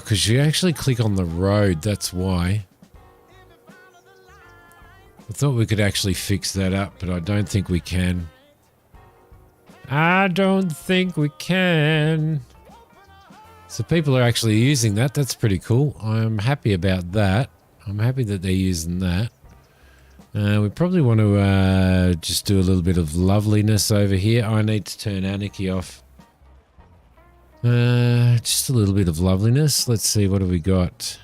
S1: Because you actually click on the road, that's why. I thought we could actually fix that up, but I don't think we can. I don't think we can. So people are actually using that. That's pretty cool. I'm happy about that. I'm happy that they're using that. We probably want to just do a little bit of loveliness over here. I need to turn Anarchy off. Just a little bit of loveliness. Let's see, what have we got?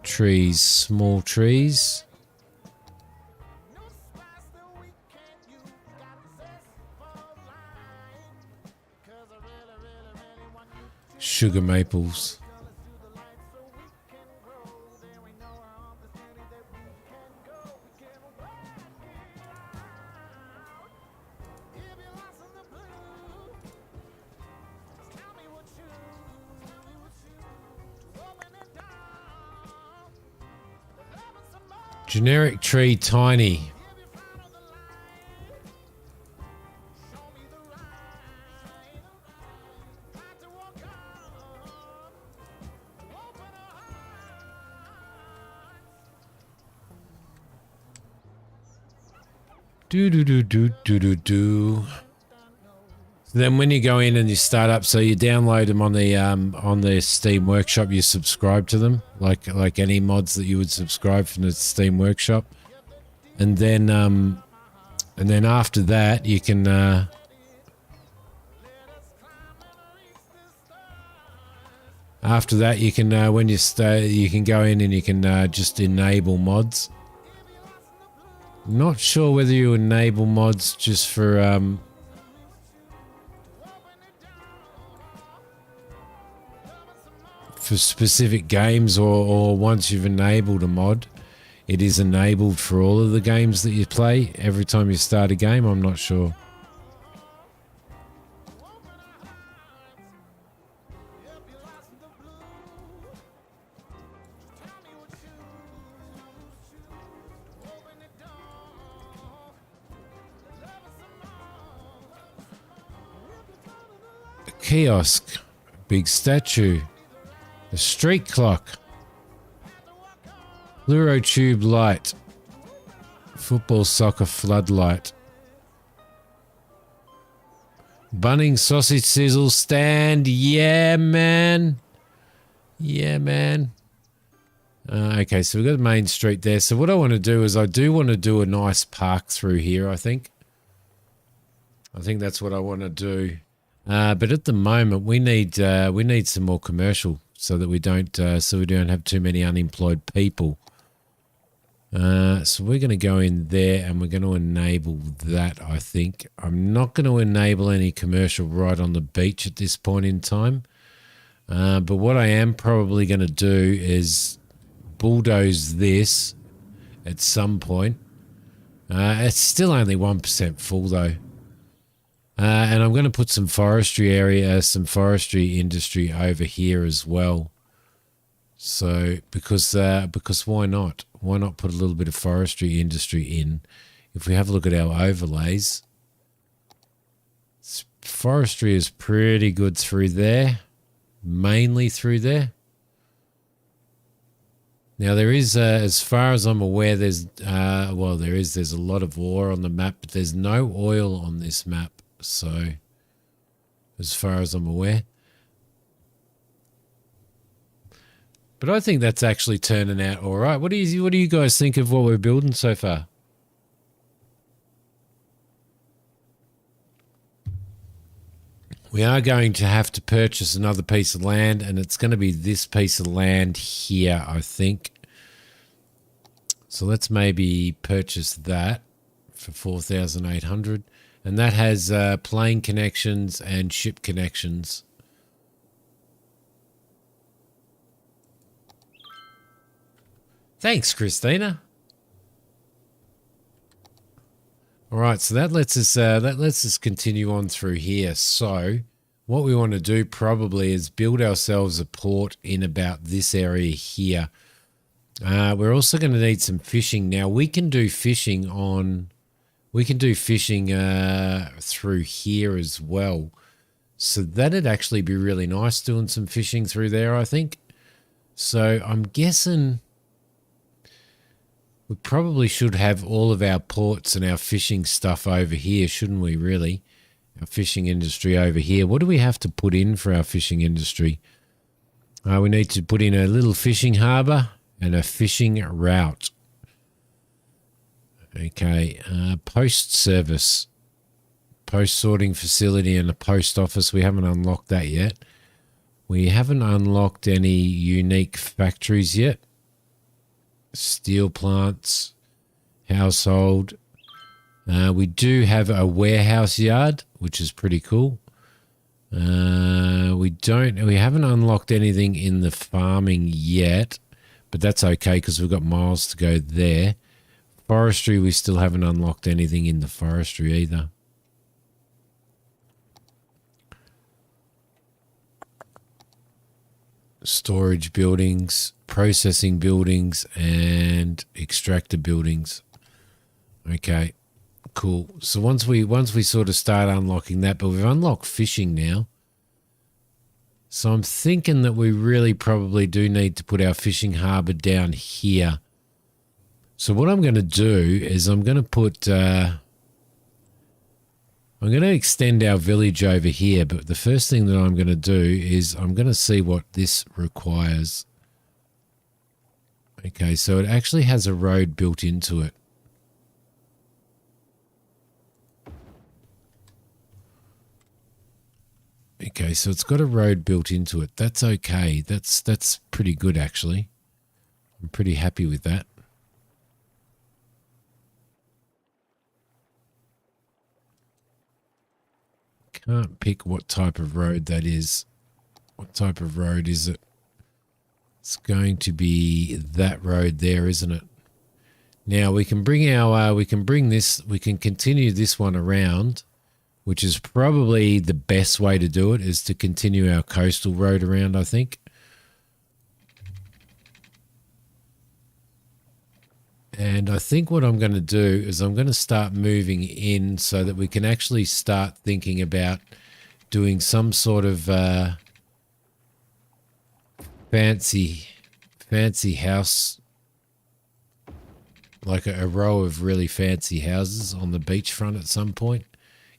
S1: Trees, small trees. Sugar maples. Generic tree, tiny. Do. Then when you go in and you start up, so you download them on the Steam Workshop, you subscribe to them, like any mods that you would subscribe from the Steam Workshop, and then after that you can when you stay, you can go in and you can just enable mods. Not sure whether you enable mods just for specific games, or once you've enabled a mod, it is enabled for all of the games that you play every time you start a game. I'm not sure. A kiosk, big statue. A street clock, fluoro tube light, football soccer floodlight, Bunnings sausage sizzle stand. Yeah, man. Yeah, man. Okay, so we've got Main Street there. So what I want to do is I do want to do a nice park through here, I think. I think that's what I want to do. But at the moment, we need some more commercial, so that we don't have too many unemployed people. So we're going to go in there and we're going to enable that, I think. I'm not going to enable any commercial right on the beach at this point in time. But what I am probably going to do is bulldoze this, at some point. It's still only 1% full though. And I'm going to put some forestry industry over here as well. So because why not? Why not put a little bit of forestry industry in? If we have a look at our overlays, forestry is pretty good through there, mainly through there. Now there is, as far as I'm aware, there's a lot of ore on the map, but there's no oil on this map. So, as far as I'm aware. But I think that's actually turning out all right. What do you guys think of what we're building so far? We are going to have to purchase another piece of land, and it's going to be this piece of land here, I think. So let's maybe purchase that for 4,800. And that has plane connections and ship connections. Thanks, Christina. All right, so that lets us continue on through here. So what we want to do probably is build ourselves a port in about this area here. We're also going to need some fishing. Now we can do fishing through here as well. So that'd actually be really nice doing some fishing through there, I think. So I'm guessing we probably should have all of our ports and our fishing stuff over here, shouldn't we, really? Our fishing industry over here. What do we have to put in for our fishing industry? We need to put in a little fishing harbour and a fishing route. Okay, post service, post sorting facility and a post office. We haven't unlocked that yet. We haven't unlocked any unique factories yet. Steel plants, household. We do have a warehouse yard, which is pretty cool. We haven't unlocked anything in the farming yet, but that's okay because we've got miles to go there. Forestry, we still haven't unlocked anything in the forestry either. Storage buildings, processing buildings, and extractor buildings. Okay, cool. So once we sort of start unlocking that, but we've unlocked fishing now. So I'm thinking that we really probably do need to put our fishing harbour down here. So what I'm going to do is I'm going to extend our village over here, but the first thing that I'm going to do is I'm going to see what this requires. Okay, so it actually has a road built into it. Okay, so it's got a road built into it. That's okay. That's pretty good, actually. I'm pretty happy with that. Can't pick what type of road that is. What type of road is it? It's going to be that road there, isn't it? Now we can bring we can continue this one around, which is probably the best way to do it, is to continue our coastal road around, I think. And I think what I'm going to do is I'm going to start moving in so that we can actually start thinking about doing some sort of fancy house, like a row of really fancy houses on the beachfront at some point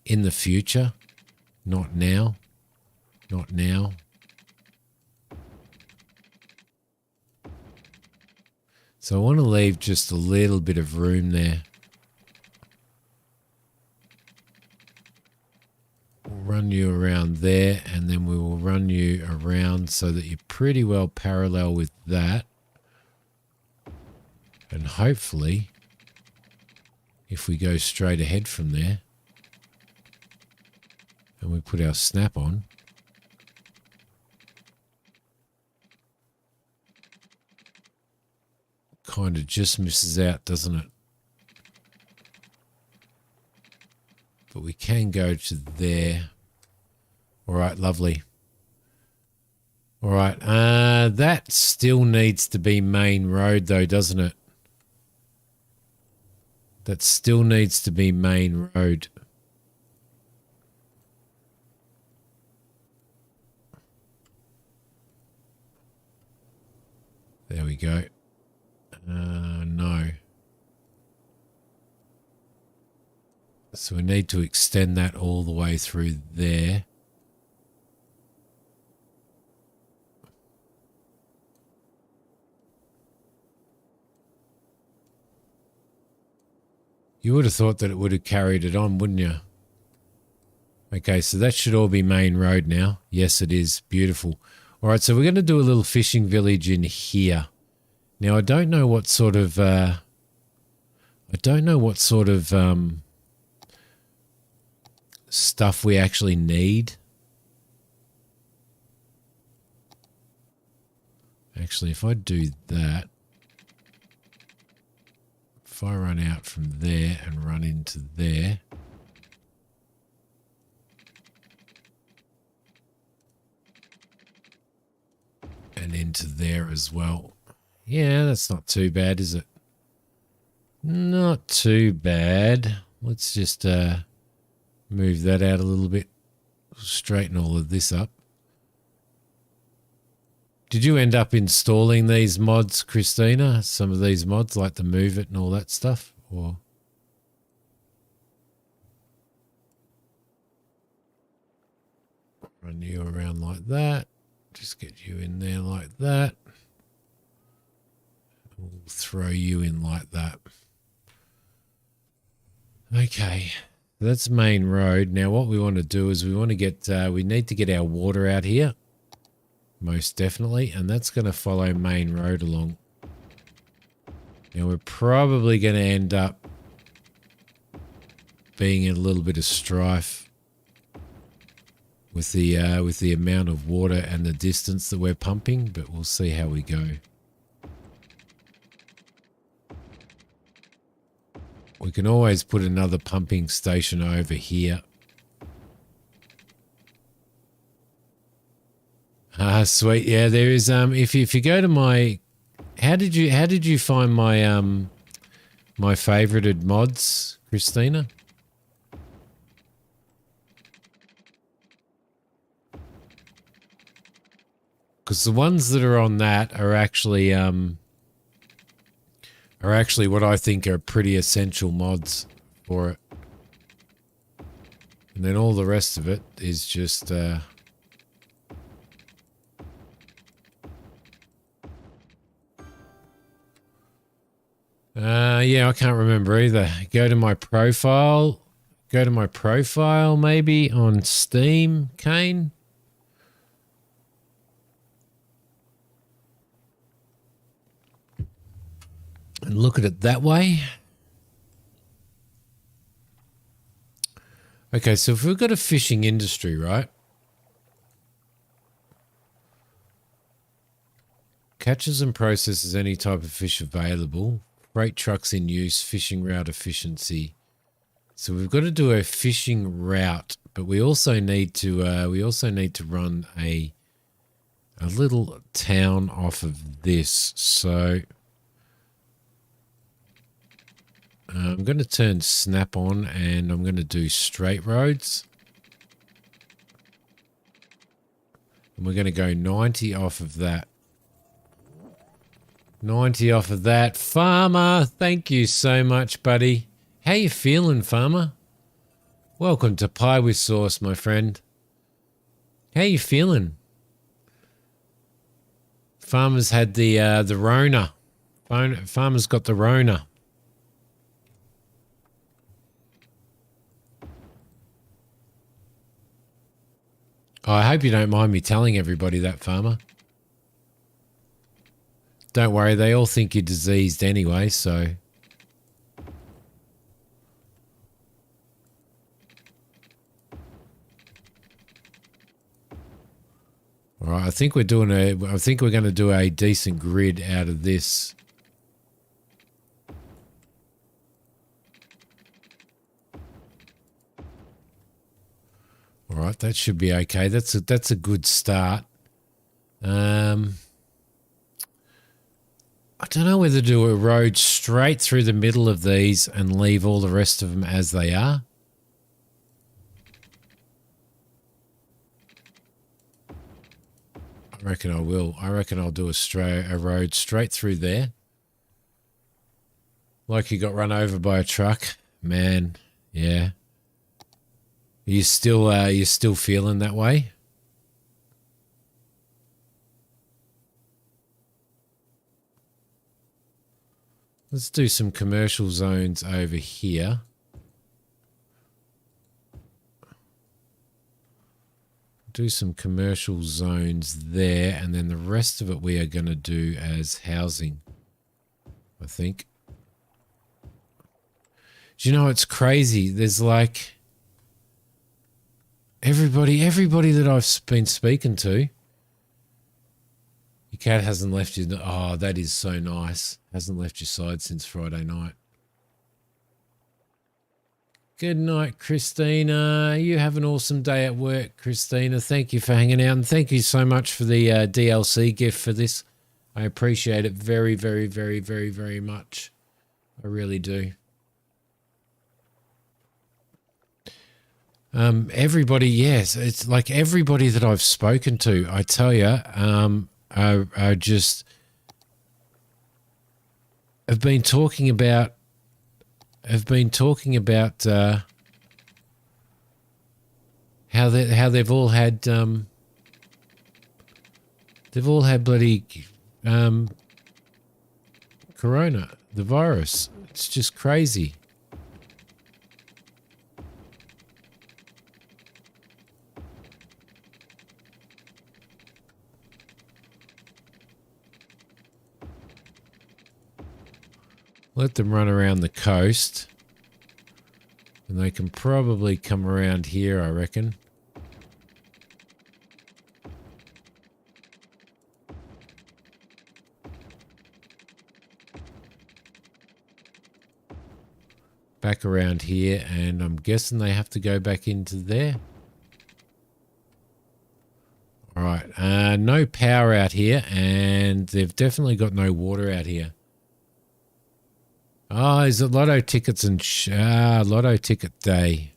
S1: in the future. Not now. Not now. So I want to leave just a little bit of room there. We'll run you around there, and then we will run you around so that you're pretty well parallel with that. And hopefully, if we go straight ahead from there, and we put our snap on, kind of just misses out, doesn't it? But we can go to there. All right, lovely. All right, that still needs to be main road though, doesn't it? That still needs to be main road. There we go. No. So we need to extend that all the way through there. You would have thought that it would have carried it on, wouldn't you? Okay, so that should all be main road now. Yes, it is. Beautiful. All right, so we're going to do a little fishing village in here. Now, I don't know what sort of stuff we actually need. Actually, if I do that, if I run out from there and run into there, and into there as well. Yeah, that's not too bad, is it? Not too bad. Let's just move that out a little bit. Straighten all of this up. Did you end up installing these mods, Christina? Some of these mods, like the Move It and all that stuff? Or run you around like that. Just get you in there like that. We'll throw you in like that. Okay, that's main road. Now what we want to do is we need to get our water out here. Most definitely, and that's going to follow main road along. Now we're probably going to end up being in a little bit of strife with the amount of water and the distance that we're pumping, but we'll see how we go. We can always put another pumping station over here. Sweet. Yeah, there is if you go to my how did you find my my favorited mods, Christina? Because the ones that are on that are actually what I think are pretty essential mods for it. And then all the rest of it is just yeah, I can't remember either. Go to my profile maybe on Steam, Kane. And look at it that way. Okay, so if we've got a fishing industry, right? Catches and processes any type of fish available. Freight trucks in use, fishing route efficiency. So we've got to do a fishing route, but we also need to run a little town off of this. So I'm going to turn snap on and I'm going to do straight roads. And we're going to go 90 off of that. 90 off of that. Farmer, thank you so much, buddy. How you feeling, Farmer? Welcome to Pie with Sauce, my friend. How you feeling? Farmer's had the Rona. Farmer's got the Rona. Oh, I hope you don't mind me telling everybody that, Farmer. Don't worry, they all think you're diseased anyway, so. All right, I think we're going to do a decent grid out of this. All right, that should be okay. That's a good start. I don't know whether to do a road straight through the middle of these and leave all the rest of them as they are. I reckon I will. I reckon I'll do a road straight through there. Like you got run over by a truck. Man, yeah. You're still feeling that way? Let's do some commercial zones over here. Do some commercial zones there, and then the rest of it we are going to do as housing, I think. Do you know, it's crazy. There's like everybody that I've been speaking to. Your cat hasn't left you. Oh, that is so nice. Hasn't left your side since Friday night. Good night, Christina. You have an awesome day at work, Christina. Thank you for hanging out, and thank you so much for the DLC gift for this. I appreciate it very, very, very, very, very much. I really do. Everybody, yes, it's like everybody that I've spoken to, I tell you, I just have been talking about how they've all had bloody corona, the virus. It's just crazy. Let them run around the coast. And they can probably come around here, I reckon. Back around here, and I'm guessing they have to go back into there. All right, no power out here, and they've definitely got no water out here. Oh, is it lotto tickets and lotto ticket day?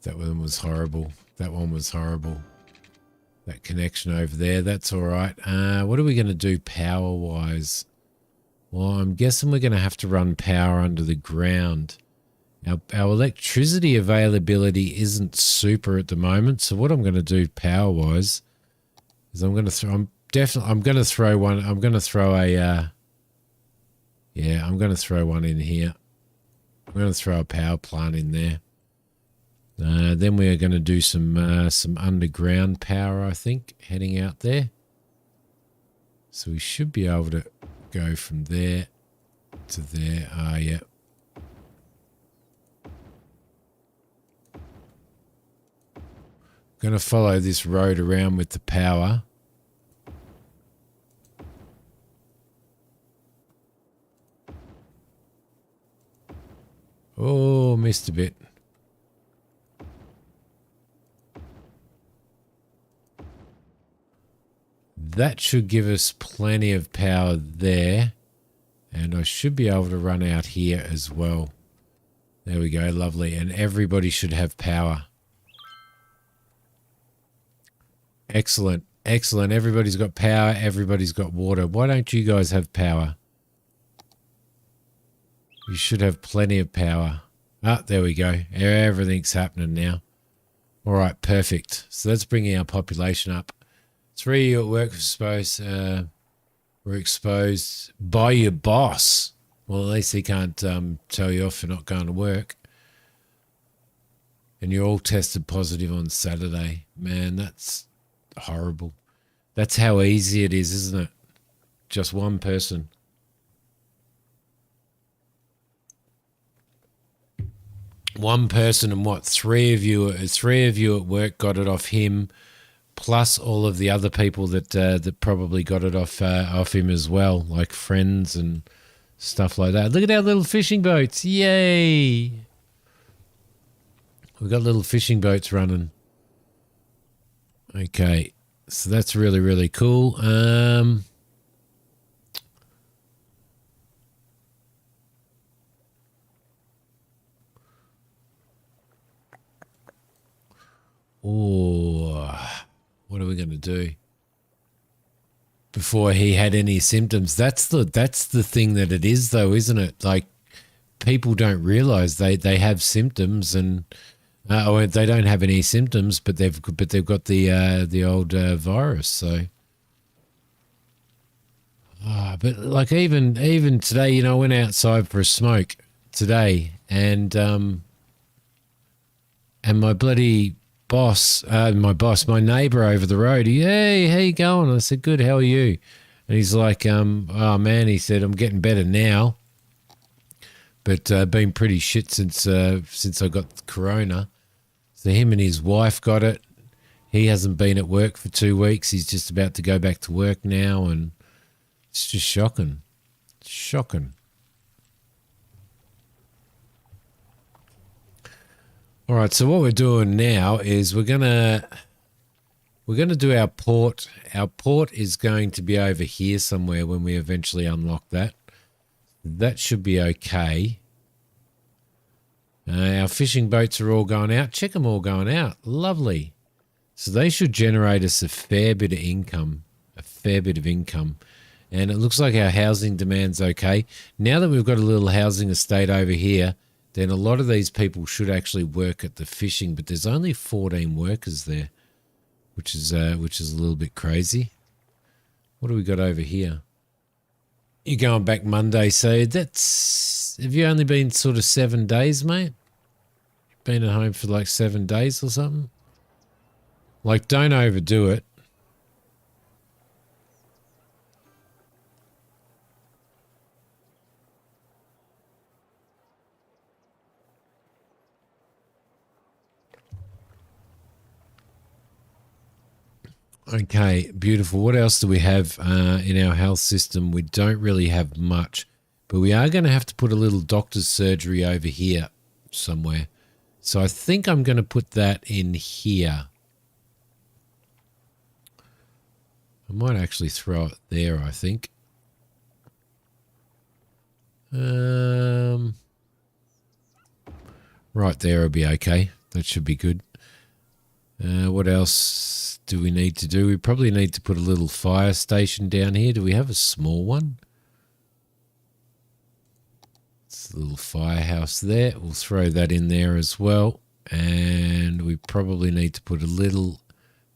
S1: That one was horrible. That one was horrible. That connection over there, that's all right. What are we going to do power-wise? Well, I'm guessing we're going to have to run power under the ground. Our electricity availability isn't super at the moment, so what I'm going to do power-wise is I'm going to throw one in here. I'm going to throw a power plant in there. Then we are going to do some underground power, I think, heading out there. So we should be able to go from there to there. Yeah. Going to follow this road around with the power. Oh, missed a bit. That should give us plenty of power there. And I should be able to run out here as well. There we go, lovely. And everybody should have power. Excellent, excellent. Everybody's got power, everybody's got water. Why don't you guys have power? You should have plenty of power. Ah, there we go. Everything's happening now. All right, perfect. So that's bringing our population up. 3 of you at work were exposed by your boss. Well, at least he can't tell you off for not going to work. And you're all tested positive on Saturday. Man, that's horrible. That's how easy it is, isn't it? Just one person. One person, and what, three of you at work got it off him, plus all of the other people that probably got it off him as well, like friends and stuff like that. Look at our little fishing boats. Yay! We've got little fishing boats running. Okay, so that's really, really cool. What are we going to do before he had any symptoms? That's the thing that it is, though, isn't it? Like, people don't realize they have symptoms, and or they don't have any symptoms, but they've got the old virus. So, but like even today, you know, I went outside for a smoke today, and my bloody my neighbour over the road, hey, how you going? I said, good, how are you? And he's like, oh man, he said, I'm getting better now, but been pretty shit since I got corona. So him and his wife got it. He hasn't been at work for 2 weeks. He's just about to go back to work now, and it's just shocking. Shocking. All right, so what we're doing now is we're gonna do our port. Our port is going to be over here somewhere when we eventually unlock that. That should be okay. Our fishing boats are all going out. Check them all going out. Lovely. So they should generate us a fair bit of income. And it looks like our housing demand's okay. Now that we've got a little housing estate over here, then a lot of these people should actually work at the fishing, but there's only 14 workers there, which is a little bit crazy. What do we got over here? You're going back Monday, so have you only been sort of 7 days, mate? Been at home for like 7 days or something? Like, don't overdo it. Okay, beautiful. What else do we have in our health system? We don't really have much, but we are going to have to put a little doctor's surgery over here somewhere. So I think I'm going to put that in here. I might actually throw it there, I think. Right there will be okay. That should be good. What else do we need to do? We probably need to put a little fire station down here. Do we have a small one? It's a little firehouse there. We'll throw that in there as well. And we probably need to put a little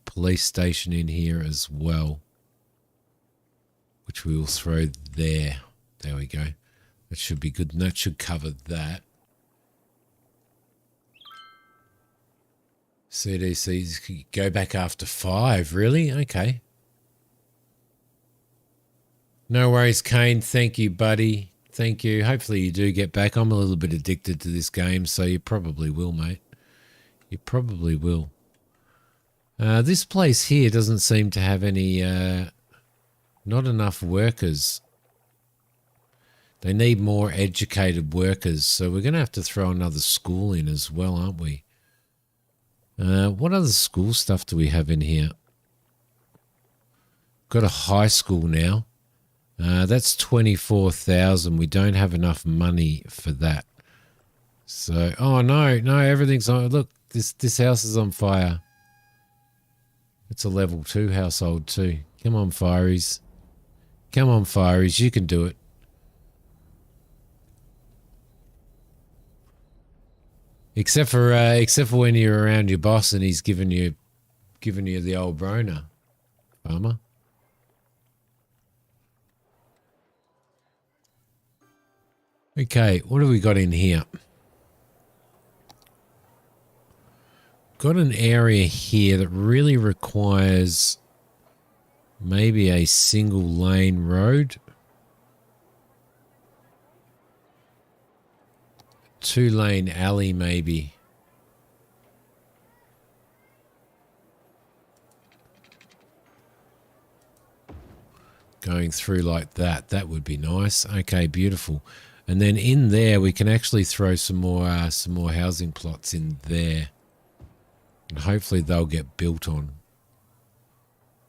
S1: police station in here as well, which we will throw there. There we go. That should be good, and that should cover that. CDCs go back after 5, really? Okay. No worries, Kane. Thank you, buddy. Thank you. Hopefully you do get back. I'm a little bit addicted to this game, so you probably will, mate. You probably will. This place here doesn't seem to have any, not enough workers. They need more educated workers, so we're going to have to throw another school in as well, aren't we? What other school stuff do we have in here? Got a high school now. That's 24,000. We don't have enough money for that. So, oh no, everything's on. Look, this house is on fire. It's a level 2 household too. Come on, Fireys. Come on, Fireys. You can do it. Except for when you're around your boss and he's giving you the old broner, farmer. Okay, what have we got in here? Got an area here that really requires maybe a single lane road. 2-lane alley, maybe. going through like that. That would be nice. Okay, beautiful. And then in there, we can actually throw some more housing plots in there. And hopefully they'll get built on.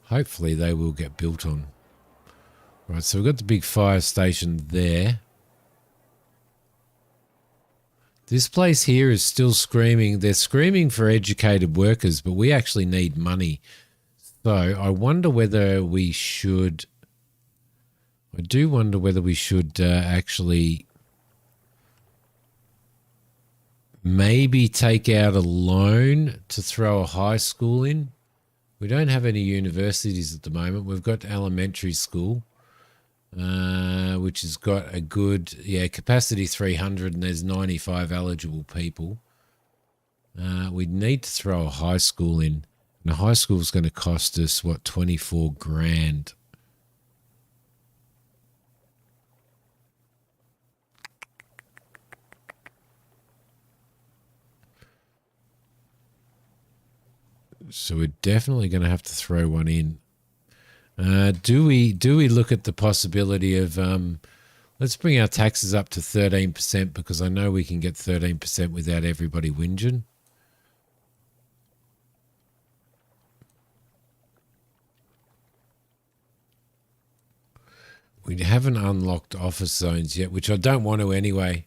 S1: Hopefully they will get built on. Right, so we've got the big fire station there. This place here is still screaming. They're screaming for educated workers, but we actually need money. So I wonder whether we should... I do wonder whether we should actually maybe take out a loan to throw a high school in. We don't have any universities at the moment. We've got elementary school, which has got a good, capacity 300, and there's 95 eligible people. We need to throw a high school in. And a high school is going to cost us, what, 24 grand. So we're definitely going to have to throw one in. Do we look at the possibility of let's bring our taxes up to 13%, because I know we can get 13% without everybody whinging. We haven't unlocked office zones yet, which I don't want to anyway.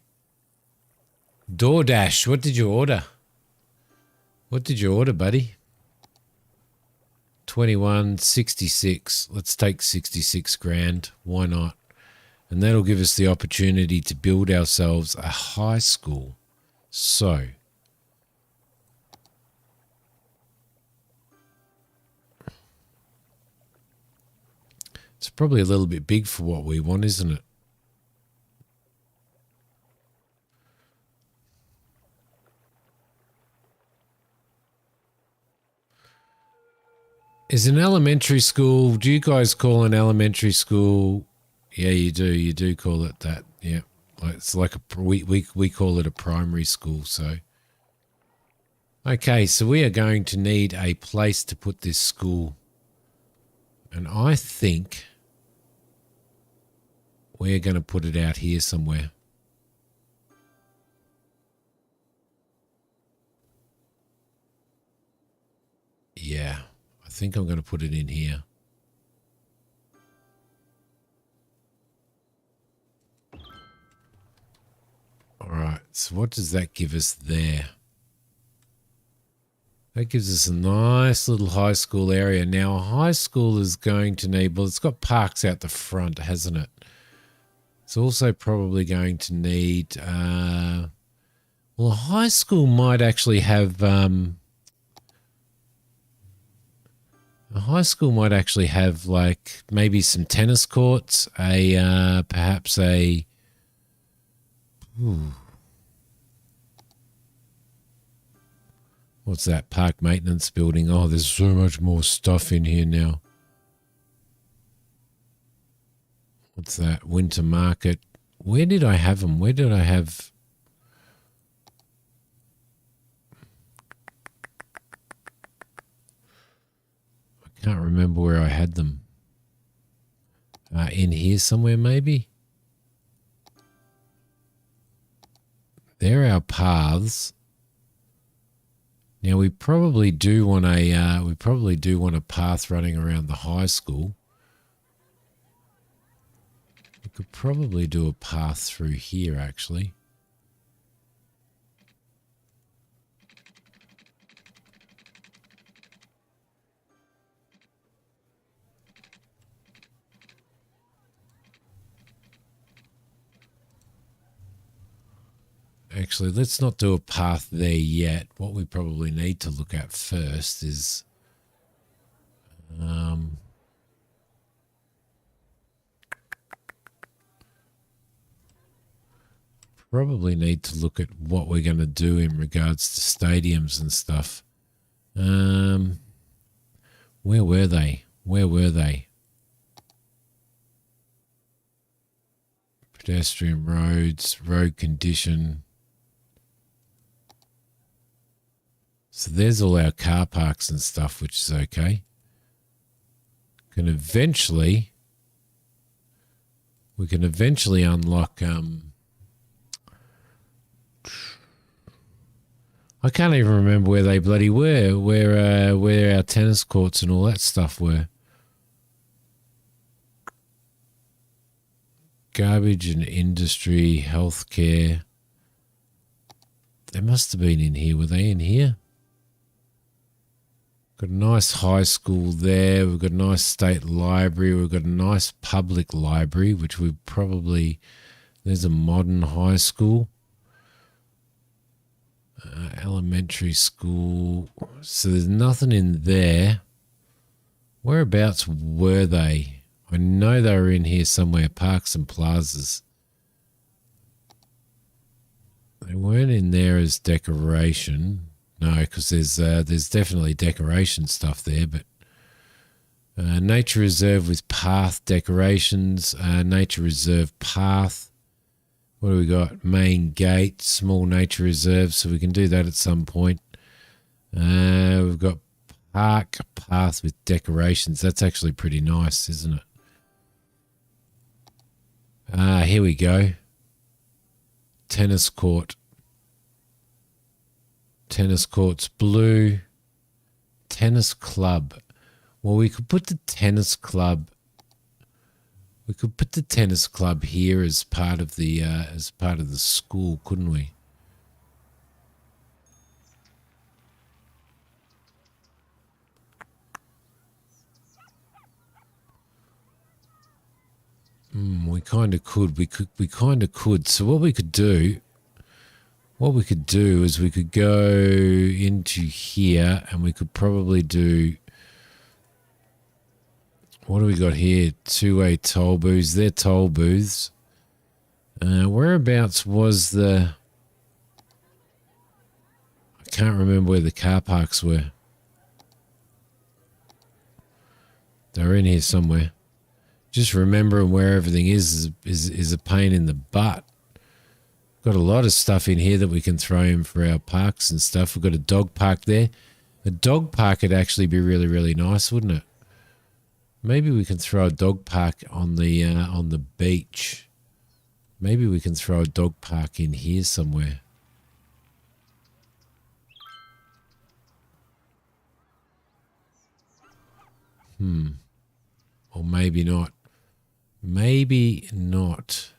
S1: DoorDash, what did you order? What did you order, buddy? 21, 66. Let's take 66 grand. Why not? And that'll give us the opportunity to build ourselves a high school. So, it's probably a little bit big for what we want, isn't it? Is an elementary school, do you guys call an elementary school? Yeah, you do. You do call it that. Yeah. It's like we call it a primary school. So, okay, so we are going to need a place to put this school. And I think we're going to put it out here somewhere. Yeah. I think I'm going to put it in here. All right, so what does that give us there? That gives us a nice little high school area. Now, a high school is going to need, well, it's got parks out the front, hasn't it? It's also probably going to need, well, a high school might actually have, like maybe some tennis courts, perhaps a, what's that, park maintenance building? Oh, there's so much more stuff in here now. What's that, winter market? Where did I have them? Where did I have... Can't remember where I had them. In here somewhere, maybe. There are our paths. Now we probably do want a path running around the high school. We could probably do a path through here, actually. Actually, let's not do a path there yet. What we probably need to look at first is probably need to look at what we're going to do in regards to stadiums and stuff. Where were they? Where were they? Pedestrian roads, road condition. So there's all our car parks and stuff, which is okay. Can eventually We can eventually unlock... I can't even remember where they bloody were, where our tennis courts and all that stuff were. Garbage and industry, healthcare. They must have been in here. Were they in here? Got a nice high school there. We've got a nice state library. We've got a nice public library, which we probably... There's a modern high school. Elementary school. So there's nothing in there. Whereabouts were they? I know they were in here somewhere. Parks and plazas. They weren't in there as decoration. No, because there's definitely decoration stuff there. But nature reserve with path decorations. Nature reserve path. What do we got? Main gate, small nature reserve, so we can do that at some point. We've got park path with decorations. That's actually pretty nice, isn't it? Here we go. Tennis court. Tennis court's blue. Tennis club. Well, we could put the tennis club... We could put the tennis club here as part of the school, couldn't we? We kind of could. We kind of could. So what we could do is we could go into here, and we could probably do... What do we got here? Two-way toll booths. They're toll booths. Whereabouts was the... I can't remember where the car parks were. They're in here somewhere. Just remembering where everything is a pain in the butt. Got a lot of stuff in here that we can throw in for our parks and stuff. We've got a dog park there. A dog park would actually be really, really nice, wouldn't it? Maybe we can throw a dog park on the beach. Maybe we can throw a dog park in here somewhere. Or maybe not. Maybe not.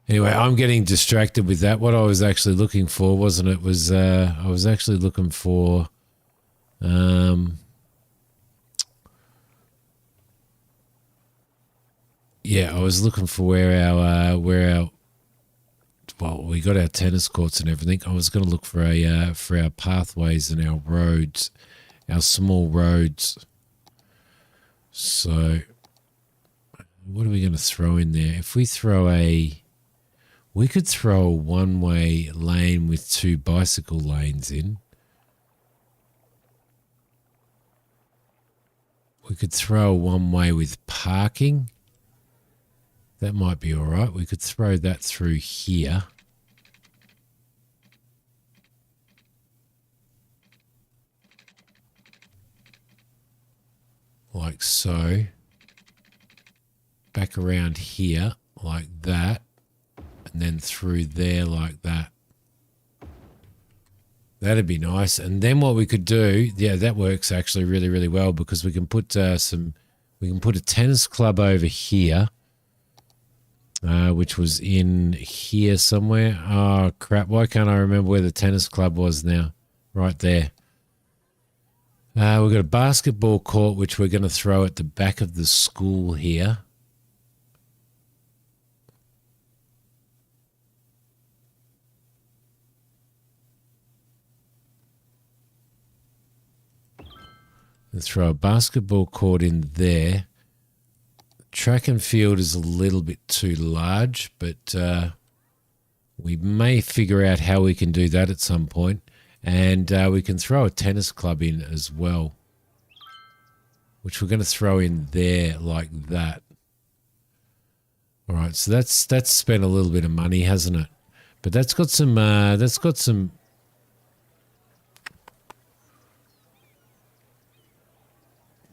S1: Anyway, I'm getting distracted with that. What I was actually looking for, wasn't it, was I was actually looking for yeah, I was looking for where our well, we got our tennis courts and everything. I was going to look for our pathways and our roads, our small roads. So what are we going to throw in there? If we throw we could throw a one-way lane with 2 bicycle lanes in. We could throw a one-way with parking. That might be all right. We could throw that through here. Like so. Back around here like that. And then through there like that. That'd be nice. And then what we could do, yeah, that works actually really, really well, because we can put we can put a tennis club over here, which was in here somewhere. Oh, crap. Why can't I remember where the tennis club was now? Right there. We've got a basketball court, which we're going to throw at the back of the school here. And throw a basketball court in there. Track and field is a little bit too large, but we may figure out how we can do that at some point. And we can throw a tennis club in as well, which we're going to throw in there like that. All right, so that's spent a little bit of money, hasn't it? But that's got some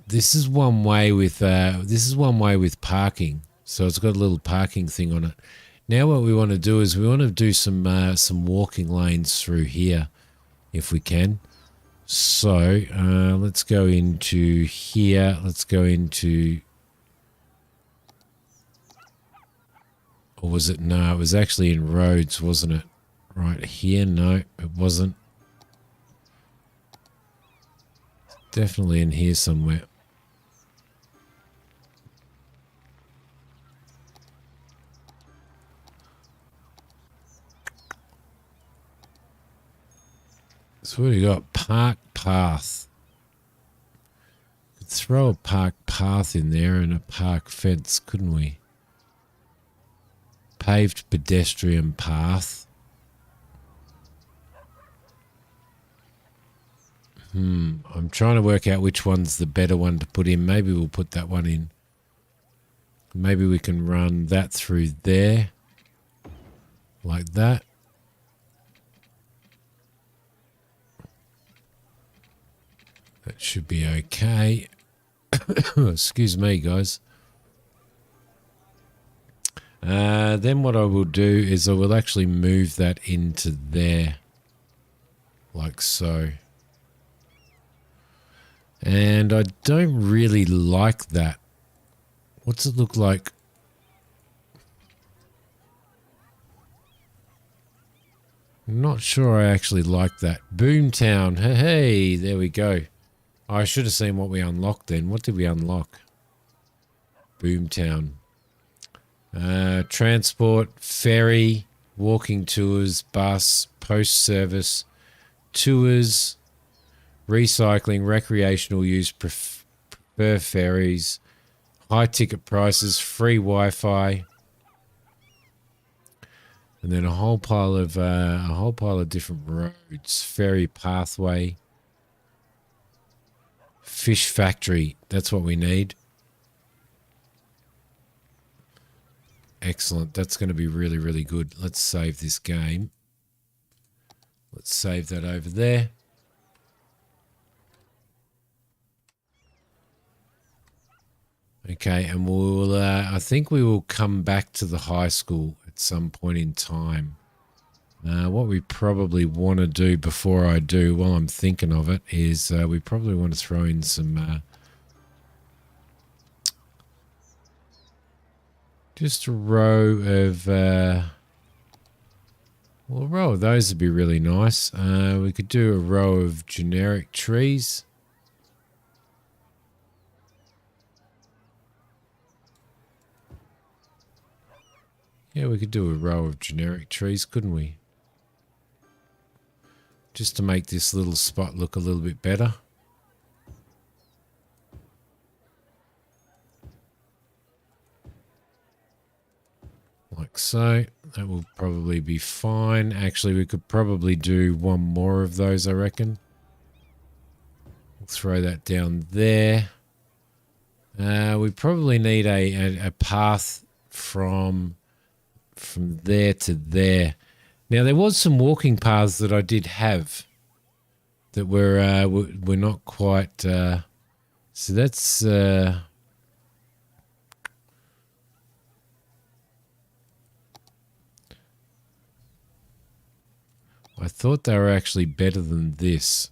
S1: this is one way with parking. So it's got a little parking thing on it. Now what we want to do is we want to do some walking lanes through here if we can. So let's go into here. Let's go into, or was it? No, it was actually in roads, wasn't it? Right here. No, it wasn't. Definitely in here somewhere. So what do you got? Park path. Could throw a park path in there and a park fence, couldn't we? Paved pedestrian path. I'm trying to work out which one's the better one to put in. Maybe we'll put that one in. Maybe we can run that through there. Like that. That should be okay. Excuse me, guys. Then what I will do is I will actually move that into there. Like so. And I don't really like that. What's it look like? I'm not sure I actually like that. Boomtown. Hey, there we go. I should have seen what we unlocked then. What did we unlock? Boomtown. Transport, ferry, walking tours, bus, post service, tours, recycling, recreational use, prefer ferries, high ticket prices, free Wi-Fi, and then a whole pile of different roads, ferry pathway, fish factory. That's what we need. Excellent. That's going to be really, really good. Let's save this game. Let's save that over there. Okay, and we'll, I think we will come back to the high school at some point in time. What we probably want to do before I do, while I'm thinking of it, is we probably want to throw in some, just a row of, well, a row of those would be really nice. We could do a row of generic trees. Yeah, we could do a row of generic trees, couldn't we? Just to make this little spot look a little bit better. Like so. That will probably be fine. Actually, we could probably do one more of those, I reckon. We'll throw that down there. We probably need a path from there to there. Now, there was some walking paths that I did have that were not quite. So that's. I thought they were actually better than this.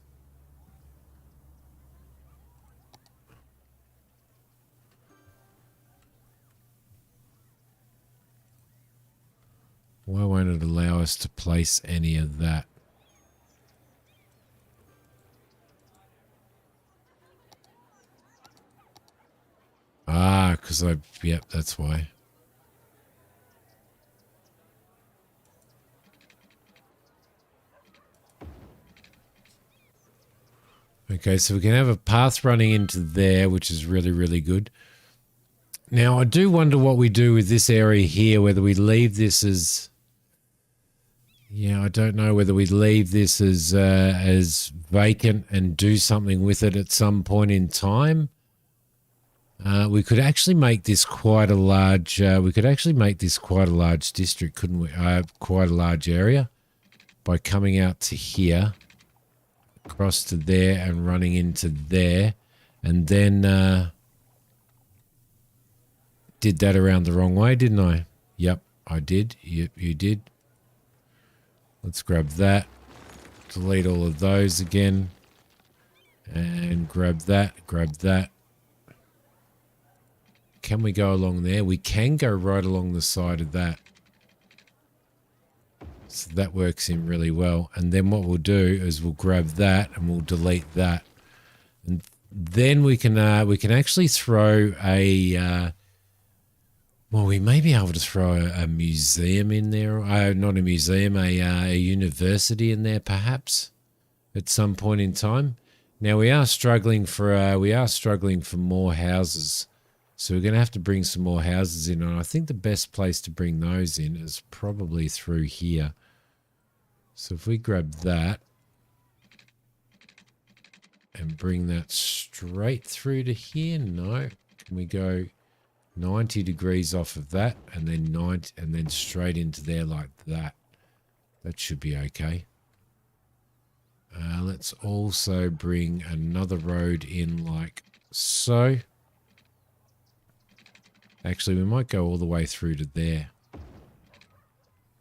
S1: Why won't it allow us to place any of that? Ah, because yep, that's why. Okay, so we can have a path running into there, which is really, really good. Now, I do wonder what we do with this area here, whether we leave this as... Yeah, I don't know whether we leave this as vacant and do something with it at some point in time, We could actually make this quite a large. We could actually make this quite a large district, couldn't we? Quite a large area by coming out to here, across to there, and running into there, and then did that around the wrong way, didn't I? Yep, I did. Yep, you did. Let's grab that. Delete all of those again, and grab that. Grab that. Can we go along there? We can go right along the side of that. So that works in really well. And then what we'll do is we'll grab that and we'll delete that. And then we can actually throw a well, we may be able to throw a museum in there. Not a museum, a university in there perhaps at some point in time. Now we are struggling for more houses. So we're going to have to bring some more houses in, and I think the best place to bring those in is probably through here. So if we grab that and bring that straight through to here, no, can we go 90 degrees off of that and then 90 and then straight into there like that? That should be okay. Let's also bring another road in like so. Actually, we might go all the way through to there.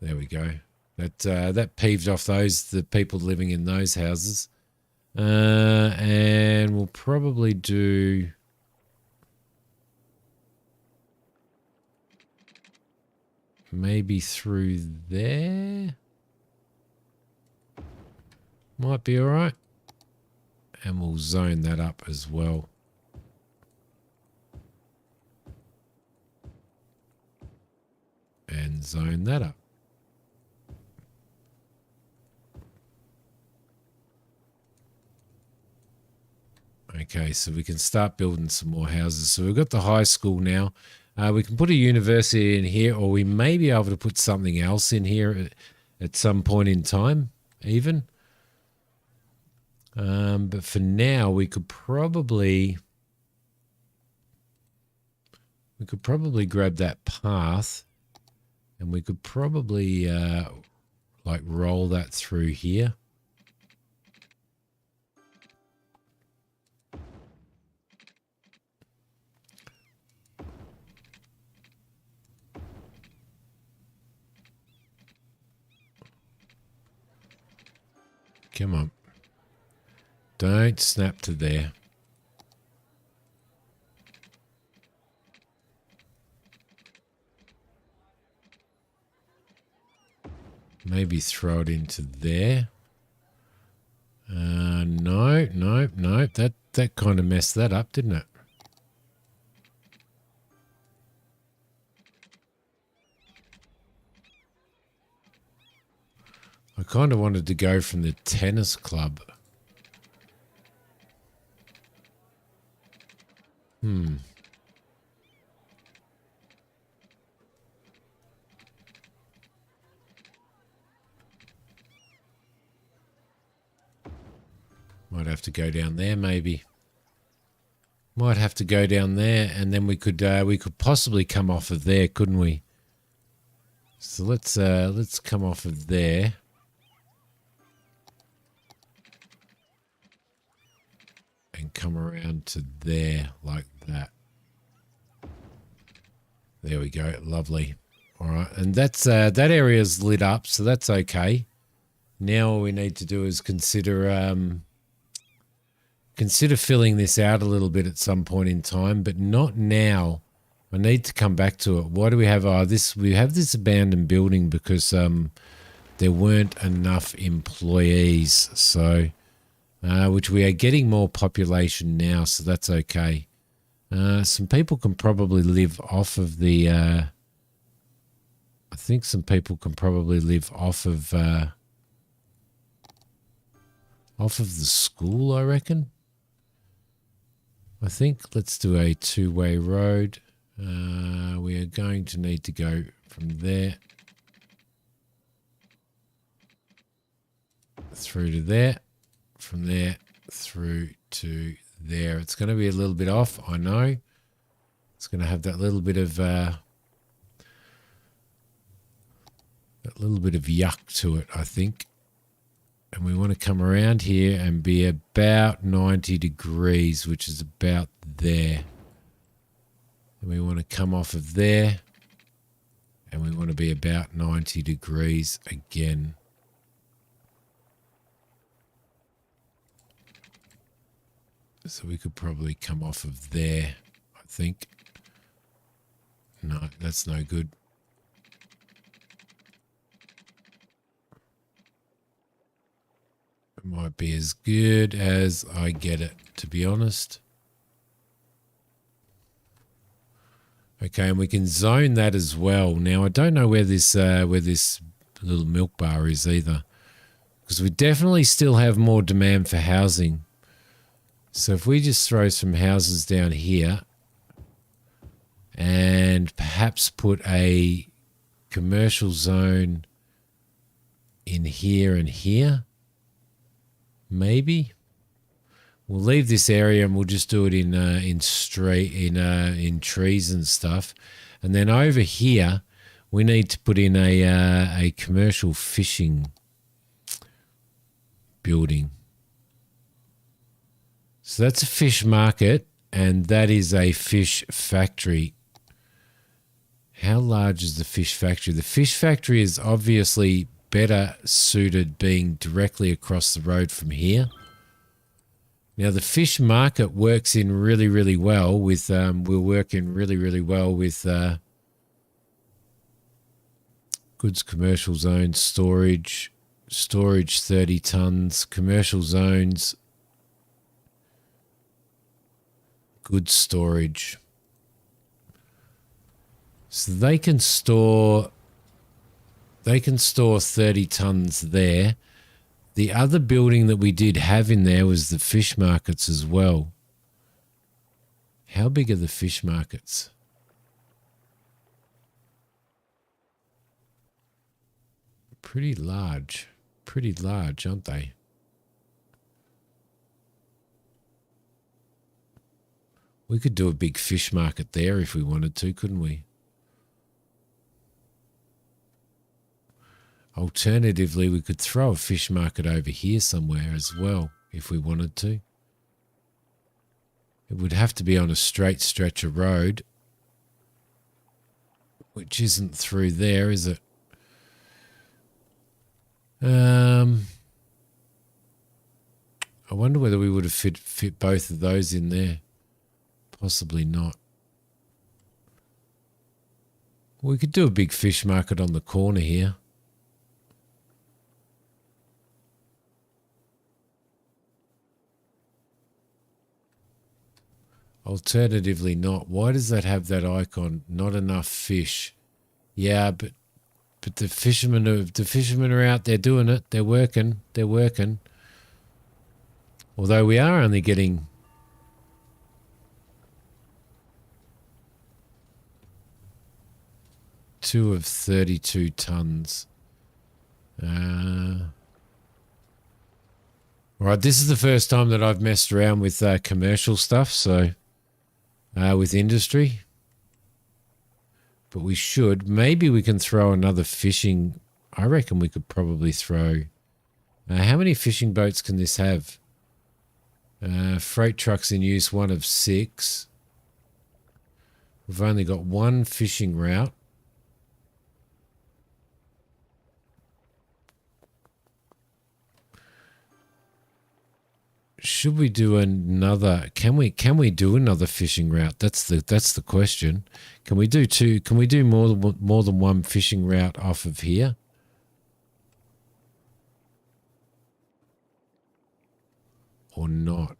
S1: There we go. That peeved off the people living in those houses. And we'll probably do... maybe through there. Might be all right. And we'll zone that up as well. And zone that up. Okay, so we can start building some more houses. So we've got the high school now. We can put a university in here, or we may be able to put something else in here at some point in time, even. But for now, we could probably grab that path. And we could probably like roll that through here. Come on. Don't snap to there. Maybe throw it into there. No. That kind of messed that up, didn't it? I kind of wanted to go from the tennis club. Might have to go down there, maybe. Might have to go down there, and then we could possibly come off of there, couldn't we? So let's come off of there. And come around to there like that. There we go. Lovely. All right, and that's that area's lit up, so that's okay. Now all we need to do is consider filling this out a little bit at some point in time, but not now. I need to come back to it. Why do we have we have this abandoned building because there weren't enough employees, so which we are getting more population now, so that's okay. Some people can probably live off of the I think some people can probably live off of the school, I reckon. I think let's do a two-way road. We are going to need to go from there through to there, from there through to there. It's going to be a little bit off, I know, It's going to have that little bit of yuck to it, I think. And we want to come around here and be about 90 degrees, which is about there. And we want to come off of there, and we want to be about 90 degrees again. So we could probably come off of there, I think. No, that's no good. It might be as good as I get it, to be honest. Okay, and we can zone that as well. Now, I don't know where this little milk bar is either, because we definitely still have more demand for housing. So if we just throw some houses down here and perhaps put a commercial zone in here and here, maybe we'll leave this area and we'll just do it in trees and stuff. And then over here, we need to put in a commercial fishing building. So that's a fish market, and that is a fish factory. How large is the fish factory? The fish factory is obviously better suited being directly across the road from here. Now, the fish market works in really, really well with, will work in really, really well with goods commercial zones, storage 30 tons, commercial zones, goods storage. So they can store 30 tons there. The other building that we did have in there was the fish markets as well. How big are the fish markets? Pretty large, aren't they? We could do a big fish market there if we wanted to, couldn't we? Alternatively, we could throw a fish market over here somewhere as well if we wanted to. It would have to be on a straight stretch of road, which isn't through there, is it? I wonder whether we would have fit both of those in there. Possibly not. We could do a big fish market on the corner here. Alternatively not. Why does that have that icon? Not enough fish. Yeah, but the fishermen are out there doing it. They're working. Although we are only getting 2 of 32 tons. All right, this is the first time that I've messed around with commercial stuff, so with industry. But we should. Maybe we can throw another fishing. I reckon we could probably throw. How many fishing boats can this have? Freight trucks in use, 1 of 6. We've only got 1 fishing route. Should we do another? Can we do another fishing route? That's the question. Can we do 2? Can we do more than 1 fishing route off of here? Or not?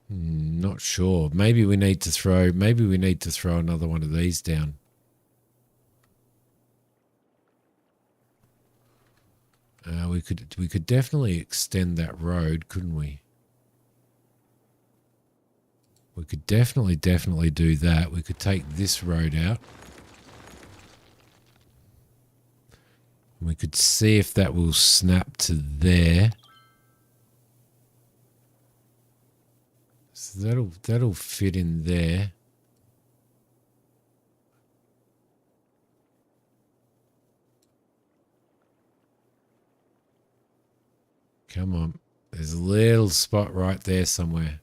S1: Not sure. Maybe we need to throw another one of these down. We could definitely extend that road, couldn't we? We could definitely do that. We could take this road out. We could see if that will snap to there. So that'll fit in there. Come on. There's a little spot right there somewhere.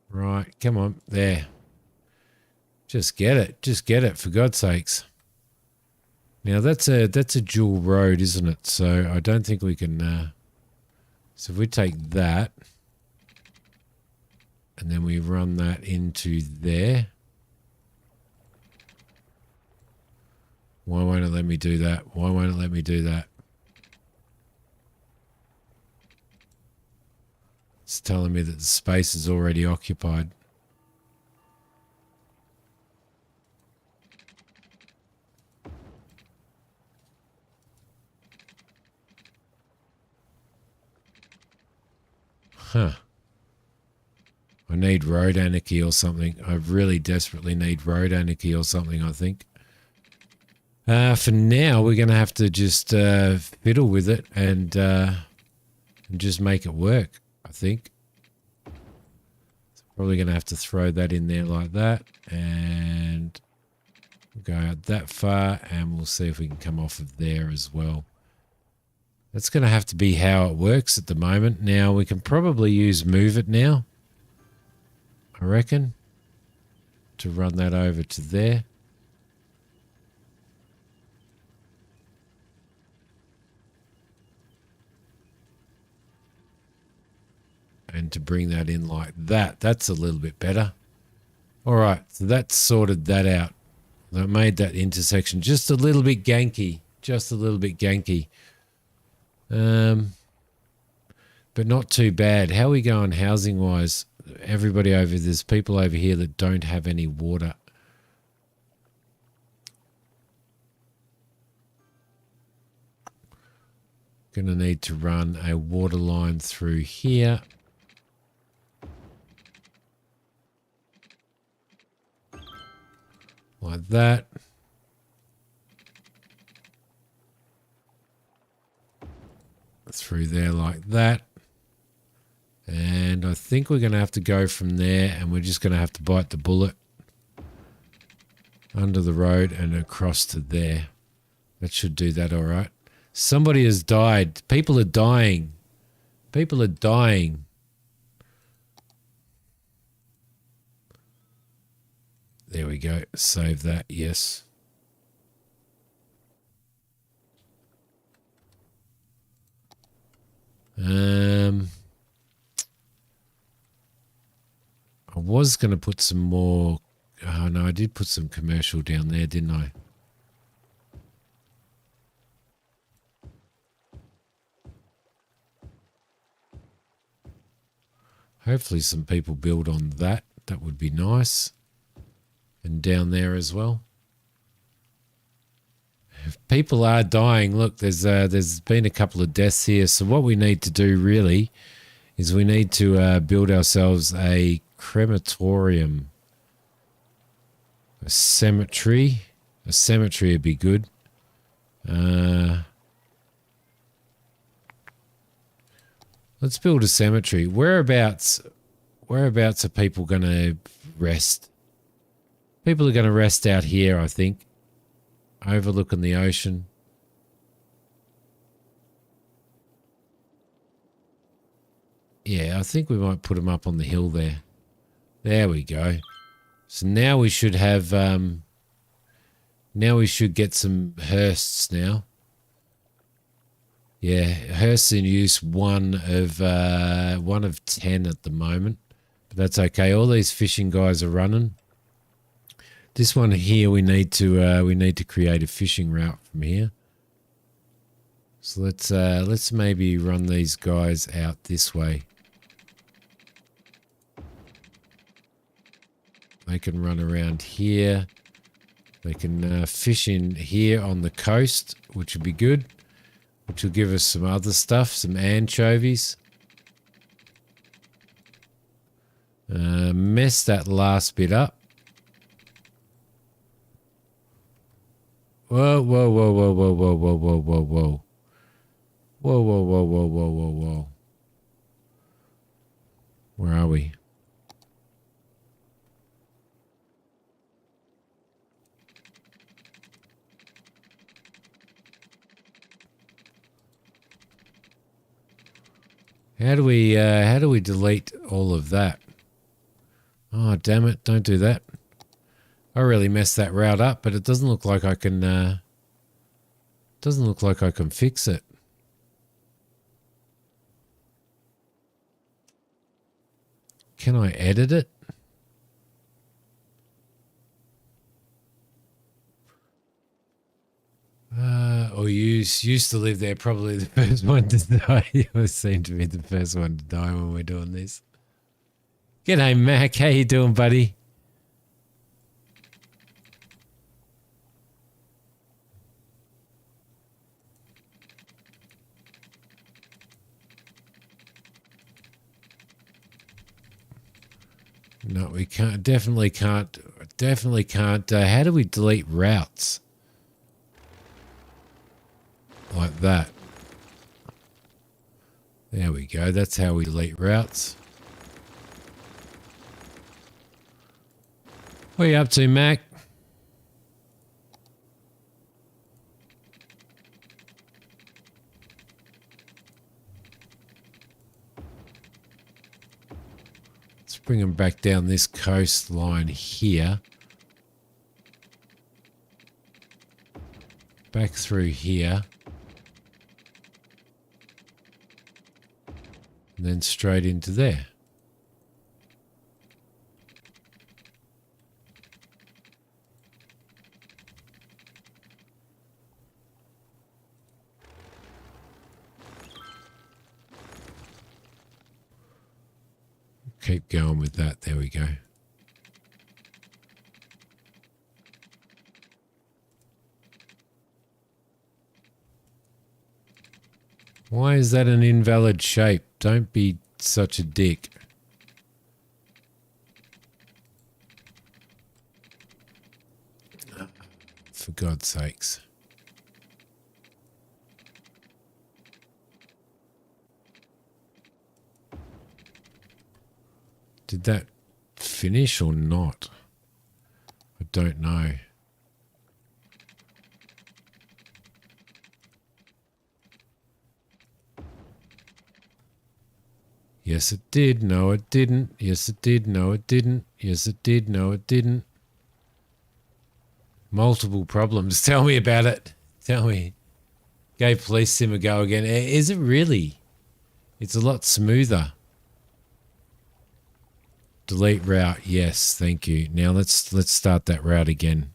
S1: Right, come on, there. Just get it, for God's sakes. Now that's a dual road, isn't it? So I don't think we can. So if we take that, and then we run that into there. Why won't it let me do that? Why won't it let me do that? It's telling me that the space is already occupied. Huh. I need road anarchy or something. I really desperately need road anarchy or something, I think. For now, we're going to have to just fiddle with it and just make it work, I think. So probably going to have to throw that in there like that and go out that far, and we'll see if we can come off of there as well. That's going to have to be how it works at the moment. Now, we can probably use Move It now, I reckon, to run that over to there. And to bring that in like that. That's a little bit better. All right, so that sorted that out. That made that intersection just a little bit ganky. Just a little bit ganky. But not too bad. How are we going housing-wise? Everybody over, there's people over here that don't have any water. Going to need to run a water line through here. Like that. Through there like that. And I think we're going to have to go from there, and we're just going to have to bite the bullet under the road and across to there. That should do that all right. Somebody has died. People are dying. People are dying. There we go. Save that. Yes. I was going to put some more. Oh, no, I did put some commercial down there, didn't I? Hopefully some people build on that. That would be nice. And down there as well. If people are dying, look, there's been a couple of deaths here. So what we need to do really is we need to build ourselves a crematorium. A cemetery. A cemetery would be good. Let's build a cemetery. Whereabouts are people going to rest? People are going to rest out here, I think. Overlooking the ocean. Yeah, I think we might put them up on the hill there. There we go. So now we should have, now we should get some hearses now. Yeah, hearses in use, one of 10 at the moment. But that's okay. All these fishing guys are running. This one here, we need to create a fishing route from here. So let's maybe run these guys out this way. They can run around here. They can fish in here on the coast, which would be good. Which will give us some other stuff, some anchovies. Mess that last bit up. Whoa, whoa, whoa, whoa, whoa, whoa, whoa, whoa, whoa, whoa. Whoa, whoa, whoa, whoa, whoa, whoa, whoa. Where are we? How do we delete all of that? Oh, damn it, don't do that. I really messed that route up, but it doesn't look like I can fix it. Can I edit it? Or you used to live there, probably the first one to die. You seem to be the first one to die when we're doing this. G'day, Mac. How you doing, buddy? No, we can't. Definitely can't. Definitely can't. How do we delete routes? Like that. There we go. That's how we delete routes. What are you up to, Mac? Let's bring them back down this coastline here. Back through here. And then straight into there. Keep going with that. There we go. Why is that an invalid shape? Don't be such a dick. For God's sakes. Did that finish or not? I don't know. Yes, it did. No, it didn't. Yes, it did. No, it didn't. Yes, it did. No, it didn't. Multiple problems. Tell me about it. Tell me. Gave police sim a go again. Is it really? It's a lot smoother. Delete route. Yes, thank you. Now let's start that route again.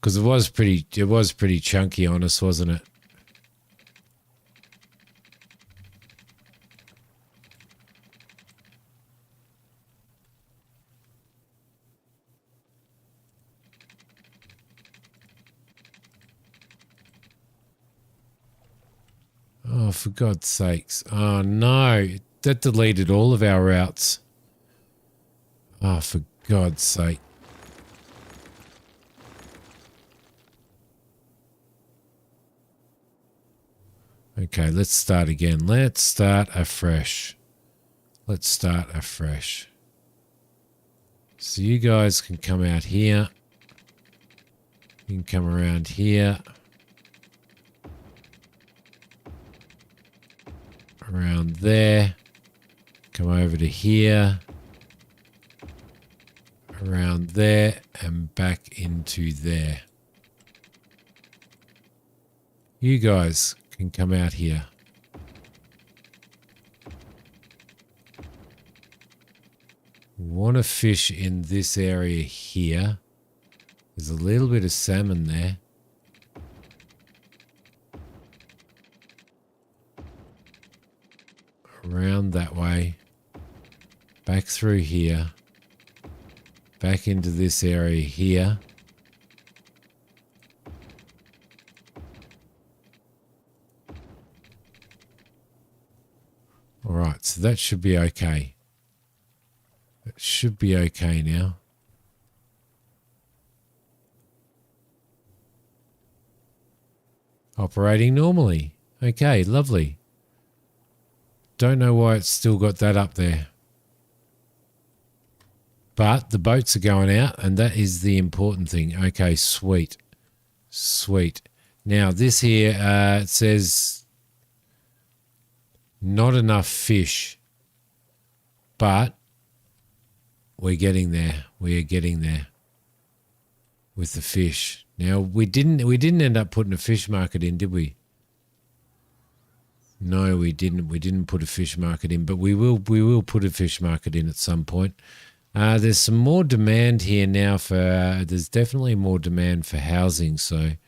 S1: Because it was pretty chunky on us, wasn't it? Oh, for God's sakes. Oh, no. That deleted all of our routes. Oh, for God's sake. Okay, let's start again. Let's start afresh. Let's start afresh. So you guys can come out here. You can come around here. Around there. Come over to here. Around there and back into there. You guys can come out here. Want to fish in this area here. There's a little bit of salmon there. Around that way. Back through here. Back into this area here. All right, so that should be okay. That should be okay now. Operating normally. Okay, lovely. Don't know why it's still got that up there. But the boats are going out, and that is the important thing. Okay, sweet. Sweet. Now, this here, it says not enough fish, but we're getting there. We are getting there with the fish. Now, we didn't end up putting a fish market in, did we? No, we didn't. We didn't put a fish market in, but we will put a fish market in at some point. There's some more demand here now for, there's definitely more demand for housing, so I'm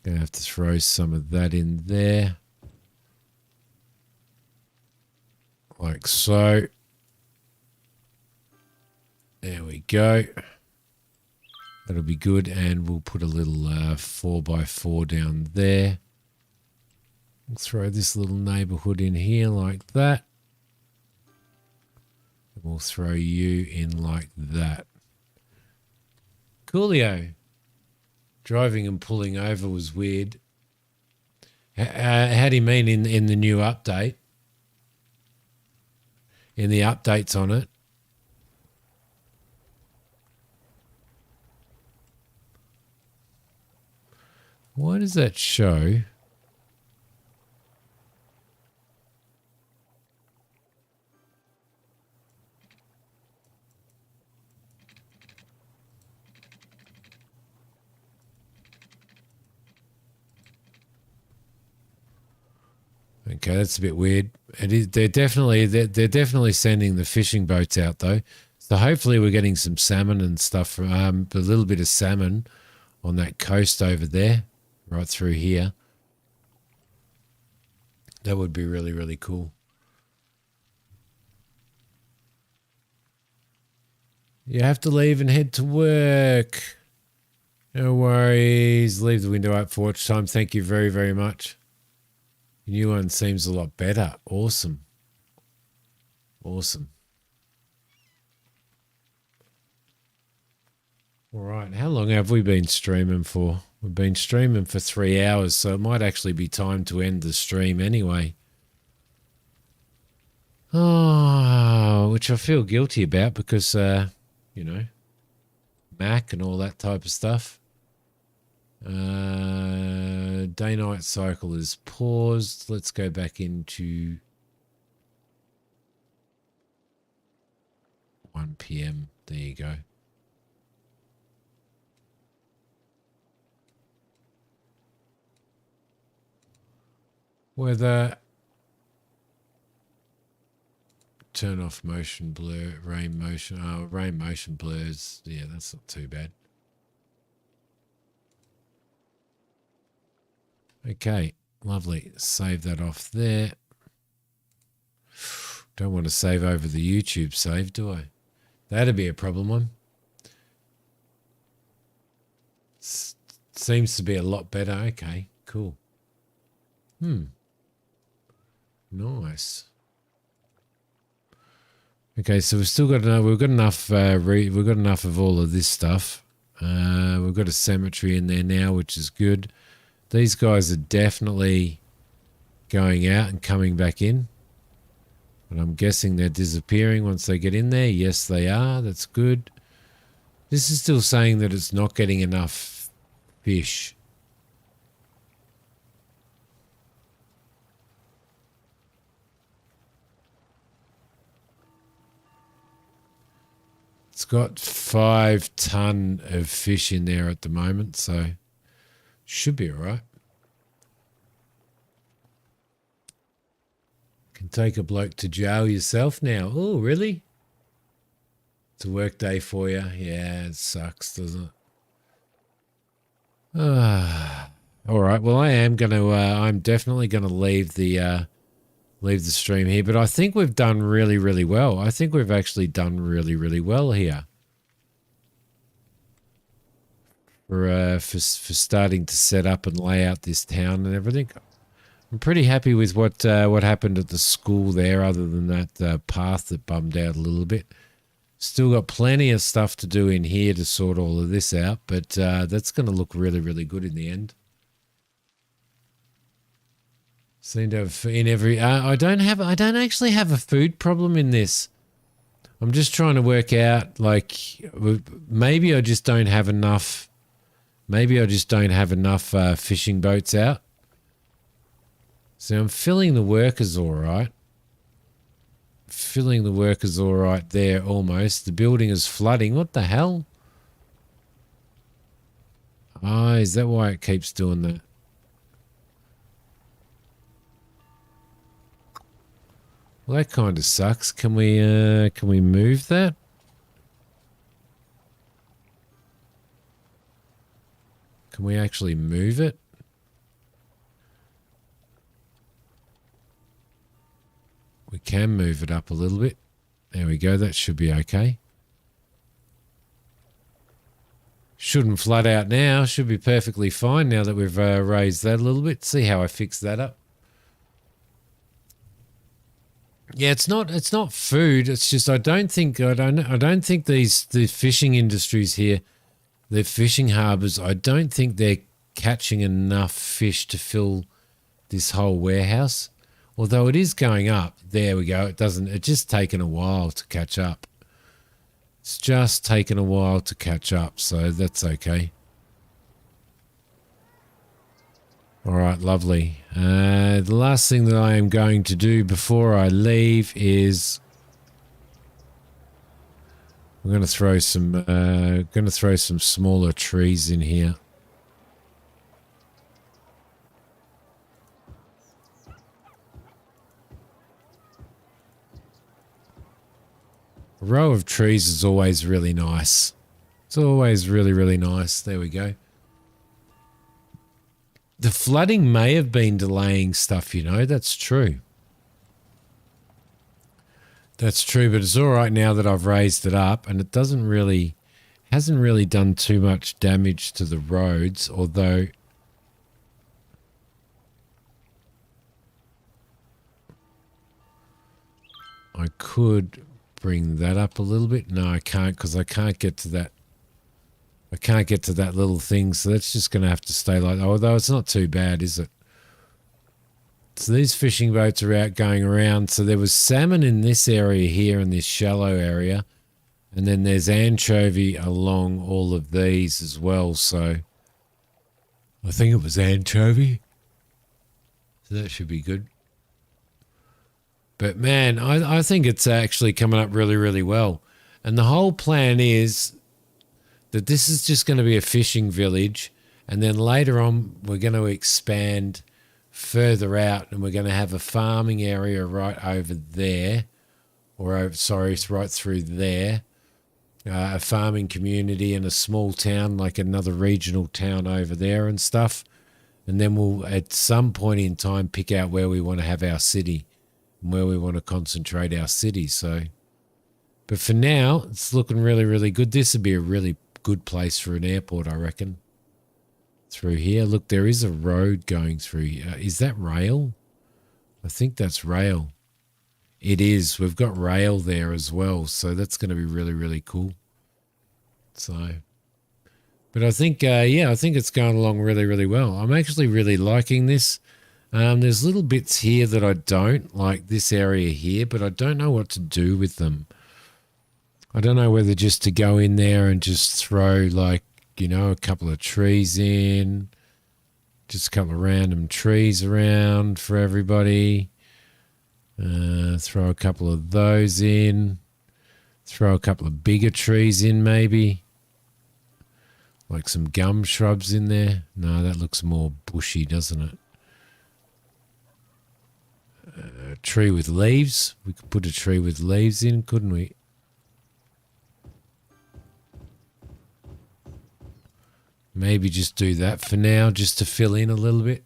S1: going to have to throw some of that in there. Like so. There we go. That'll be good, and we'll put a little 4x4 down there. We'll throw this little neighbourhood in here like that. We'll throw you in like that. Coolio. Driving and pulling over was weird. How do you mean in the new update? In the updates on it? Why does that show? Okay, that's a bit weird. It is, they're definitely sending the fishing boats out though. So hopefully we're getting some salmon and stuff from a little bit of salmon on that coast over there, right through here. That would be really, really cool. You have to leave and head to work. No worries. Leave the window up for watch time. Thank you very, very much. The new one seems a lot better. Awesome. Awesome. All right. How long have we been streaming for? We've been streaming for 3 hours, so it might actually be time to end the stream anyway. Oh, which I feel guilty about because, you know, Mac and all that type of stuff. Day-night cycle is paused. Let's go back into 1 p.m. There you go. Weather. Turn off motion blur, rain motion. Oh, rain motion blurs. Yeah, that's not too bad. Okay, lovely. Save that off there. Don't want to save over the YouTube save, do I? That'd be a problem one. Seems to be a lot better. Okay, cool. Nice. Okay, so we've still got enough. We've got enough. We've got enough of all of this stuff. We've got a cemetery in there now, which is good. These guys are definitely going out and coming back in. But I'm guessing they're disappearing once they get in there. Yes, they are. That's good. This is still saying that it's not getting enough fish. It's got 5 ton of fish in there at the moment, so should be all right. Can take a bloke to jail yourself now. Oh, really? It's a work day for you. Yeah, it sucks, doesn't it? All right. Well, I'm definitely gonna leave the stream here, but I think we've done really, really well. I think we've actually done really, really well here. For starting to set up and lay out this town and everything. I'm pretty happy with what happened at the school there, other than that path that bummed out a little bit. Still got plenty of stuff to do in here to sort all of this out, but that's going to look really, really good in the end. Seem to have in every. I don't actually have a food problem in this. I'm just trying to work out, like, maybe I just don't have enough. Maybe I just don't have enough fishing boats out. So I'm filling the workers all right. Filling the workers all right there almost. The building is flooding. What the hell? Oh, is that why it keeps doing that? Well, that kind of sucks. Can we move that? Can we actually move it? We can move it up a little bit. There we go. That should be okay. Shouldn't flood out now. Should be perfectly fine now that we've raised that a little bit. See how I fix that up. Yeah, it's not food. It's just I don't think the fishing industries here, the fishing harbours, I don't think they're catching enough fish to fill this whole warehouse. Although it is going up. There we go. It's just taken a while to catch up. It's just taken a while to catch up, so that's okay. All right, lovely. The last thing that I am going to do before I leave is I'm going to throw some smaller trees in here. A row of trees is always really nice. It's always really, really nice. There we go. The flooding may have been delaying stuff, you know. That's true. That's true, but it's all right now that I've raised it up, and it hasn't really done too much damage to the roads, although I could bring that up a little bit. No, I can't, because I can't get to that. I can't get to that little thing, so that's just going to have to stay like that. Although it's not too bad, is it? So these fishing boats are out going around. So there was salmon in this area here, in this shallow area. And then there's anchovy along all of these as well. So I think it was anchovy. So that should be good. But man, I think it's actually coming up really, really well. And the whole plan is that this is just going to be a fishing village, and then later on we're going to expand further out, and we're going to have a farming area right over there, right through there, a farming community and a small town, like another regional town over there and stuff. And then we'll at some point in time pick out where we want to have our city and where we want to concentrate our city. So, but for now, it's looking really, really good. This would be a really good place for an airport, I reckon. Through here. Look, there is a road going through here. Is that rail? I think that's rail. It is. We've got rail there as well, so that's going to be really, really cool. So, but I think, I think it's going along really, really well. I'm actually really liking this. There's little bits here that I don't like, this area here, but I don't know what to do with them. I don't know whether just to go in there and just throw, like, you know, a couple of trees in, just a couple of random trees around for everybody. Throw a couple of those in. Throw a couple of bigger trees in, maybe. Like some gum shrubs in there. No, that looks more bushy, doesn't it? A tree with leaves. We could put a tree with leaves in, couldn't we? Maybe just do that for now, just to fill in a little bit.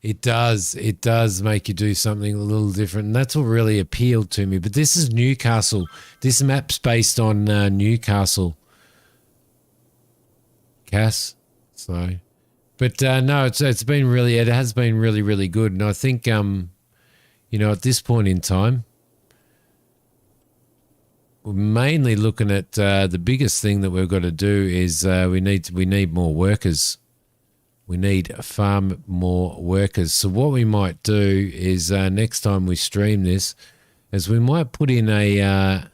S1: It does make you do something a little different, and that's what really appealed to me. But this is Newcastle. This map's based on Newcastle, Cass. So, but no, it has been really, really good, and I think you know, at this point in time, we're mainly looking at the biggest thing that we've got to do is we need more workers. We need far more workers. So what we might do is next time we stream this, is we might put in a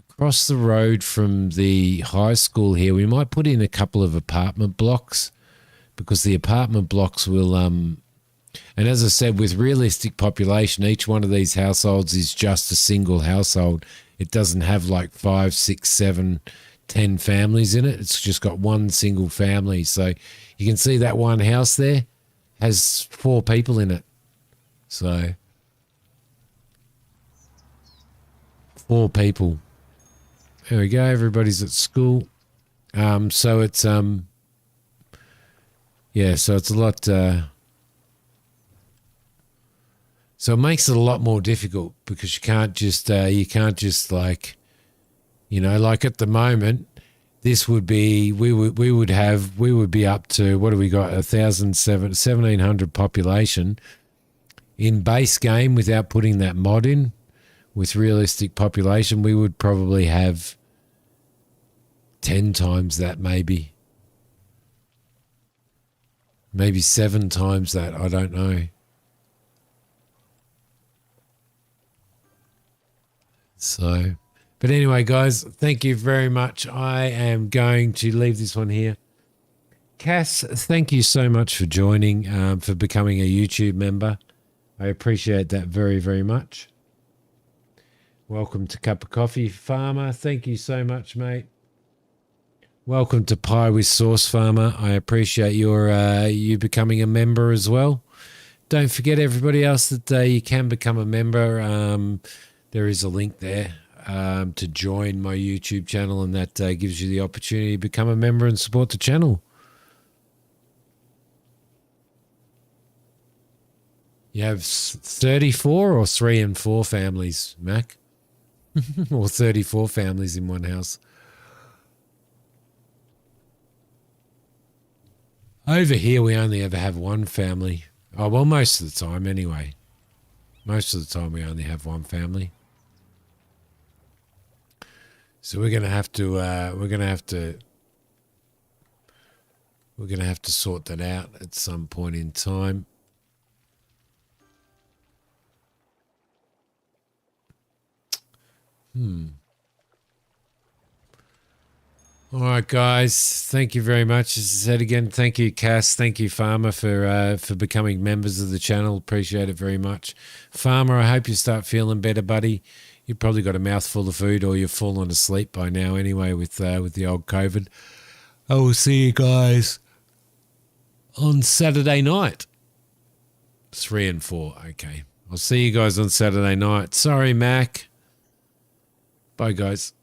S1: across the road from the high school here. We might put in a couple of apartment blocks, because the apartment blocks will and as I said, with realistic population, each one of these households is just a single household. It doesn't have like 5, 6, 7, 10 families in it. It's just got one single family. So you can see that one house there has 4 people in it. So 4 people. There we go. Everybody's at school. So it's so it's a lot. So it makes it a lot more difficult, because you can't just like, like at the moment, this would be, we would be up to, what do we got, 1,700 population in base game without putting that mod in. With realistic population, we would probably have 10 times that, maybe 7 times that. I don't know. So, but anyway, guys, thank you very much. I am going to leave this one here. Cass, thank you so much for joining, for becoming a YouTube member. I appreciate that very, very much. Welcome to Cup of Coffee. Farmer, thank you so much, mate. Welcome to Pie with Sauce, Farmer. I appreciate you becoming a member as well. Don't forget, everybody else, that you can become a member. There is a link there to join my YouTube channel, and that gives you the opportunity to become a member and support the channel. You have 34 or 3 and 4 families, Mac? Or 34 families in one house. Over here, we only ever have one family. Oh, well, most of the time anyway. Most of the time we only have one family. So we're going to have to sort that out at some point in time. All right, guys. Thank you very much. As I said again, thank you, Cass. Thank you, Farmer, for becoming members of the channel. Appreciate it very much. Farmer, I hope you start feeling better, buddy. You've probably got a mouthful of food, or you've fallen asleep by now anyway with the old COVID. I will see you guys on Saturday night. 3 and 4. Okay. I'll see you guys on Saturday night. Sorry, Mac. Bye, guys.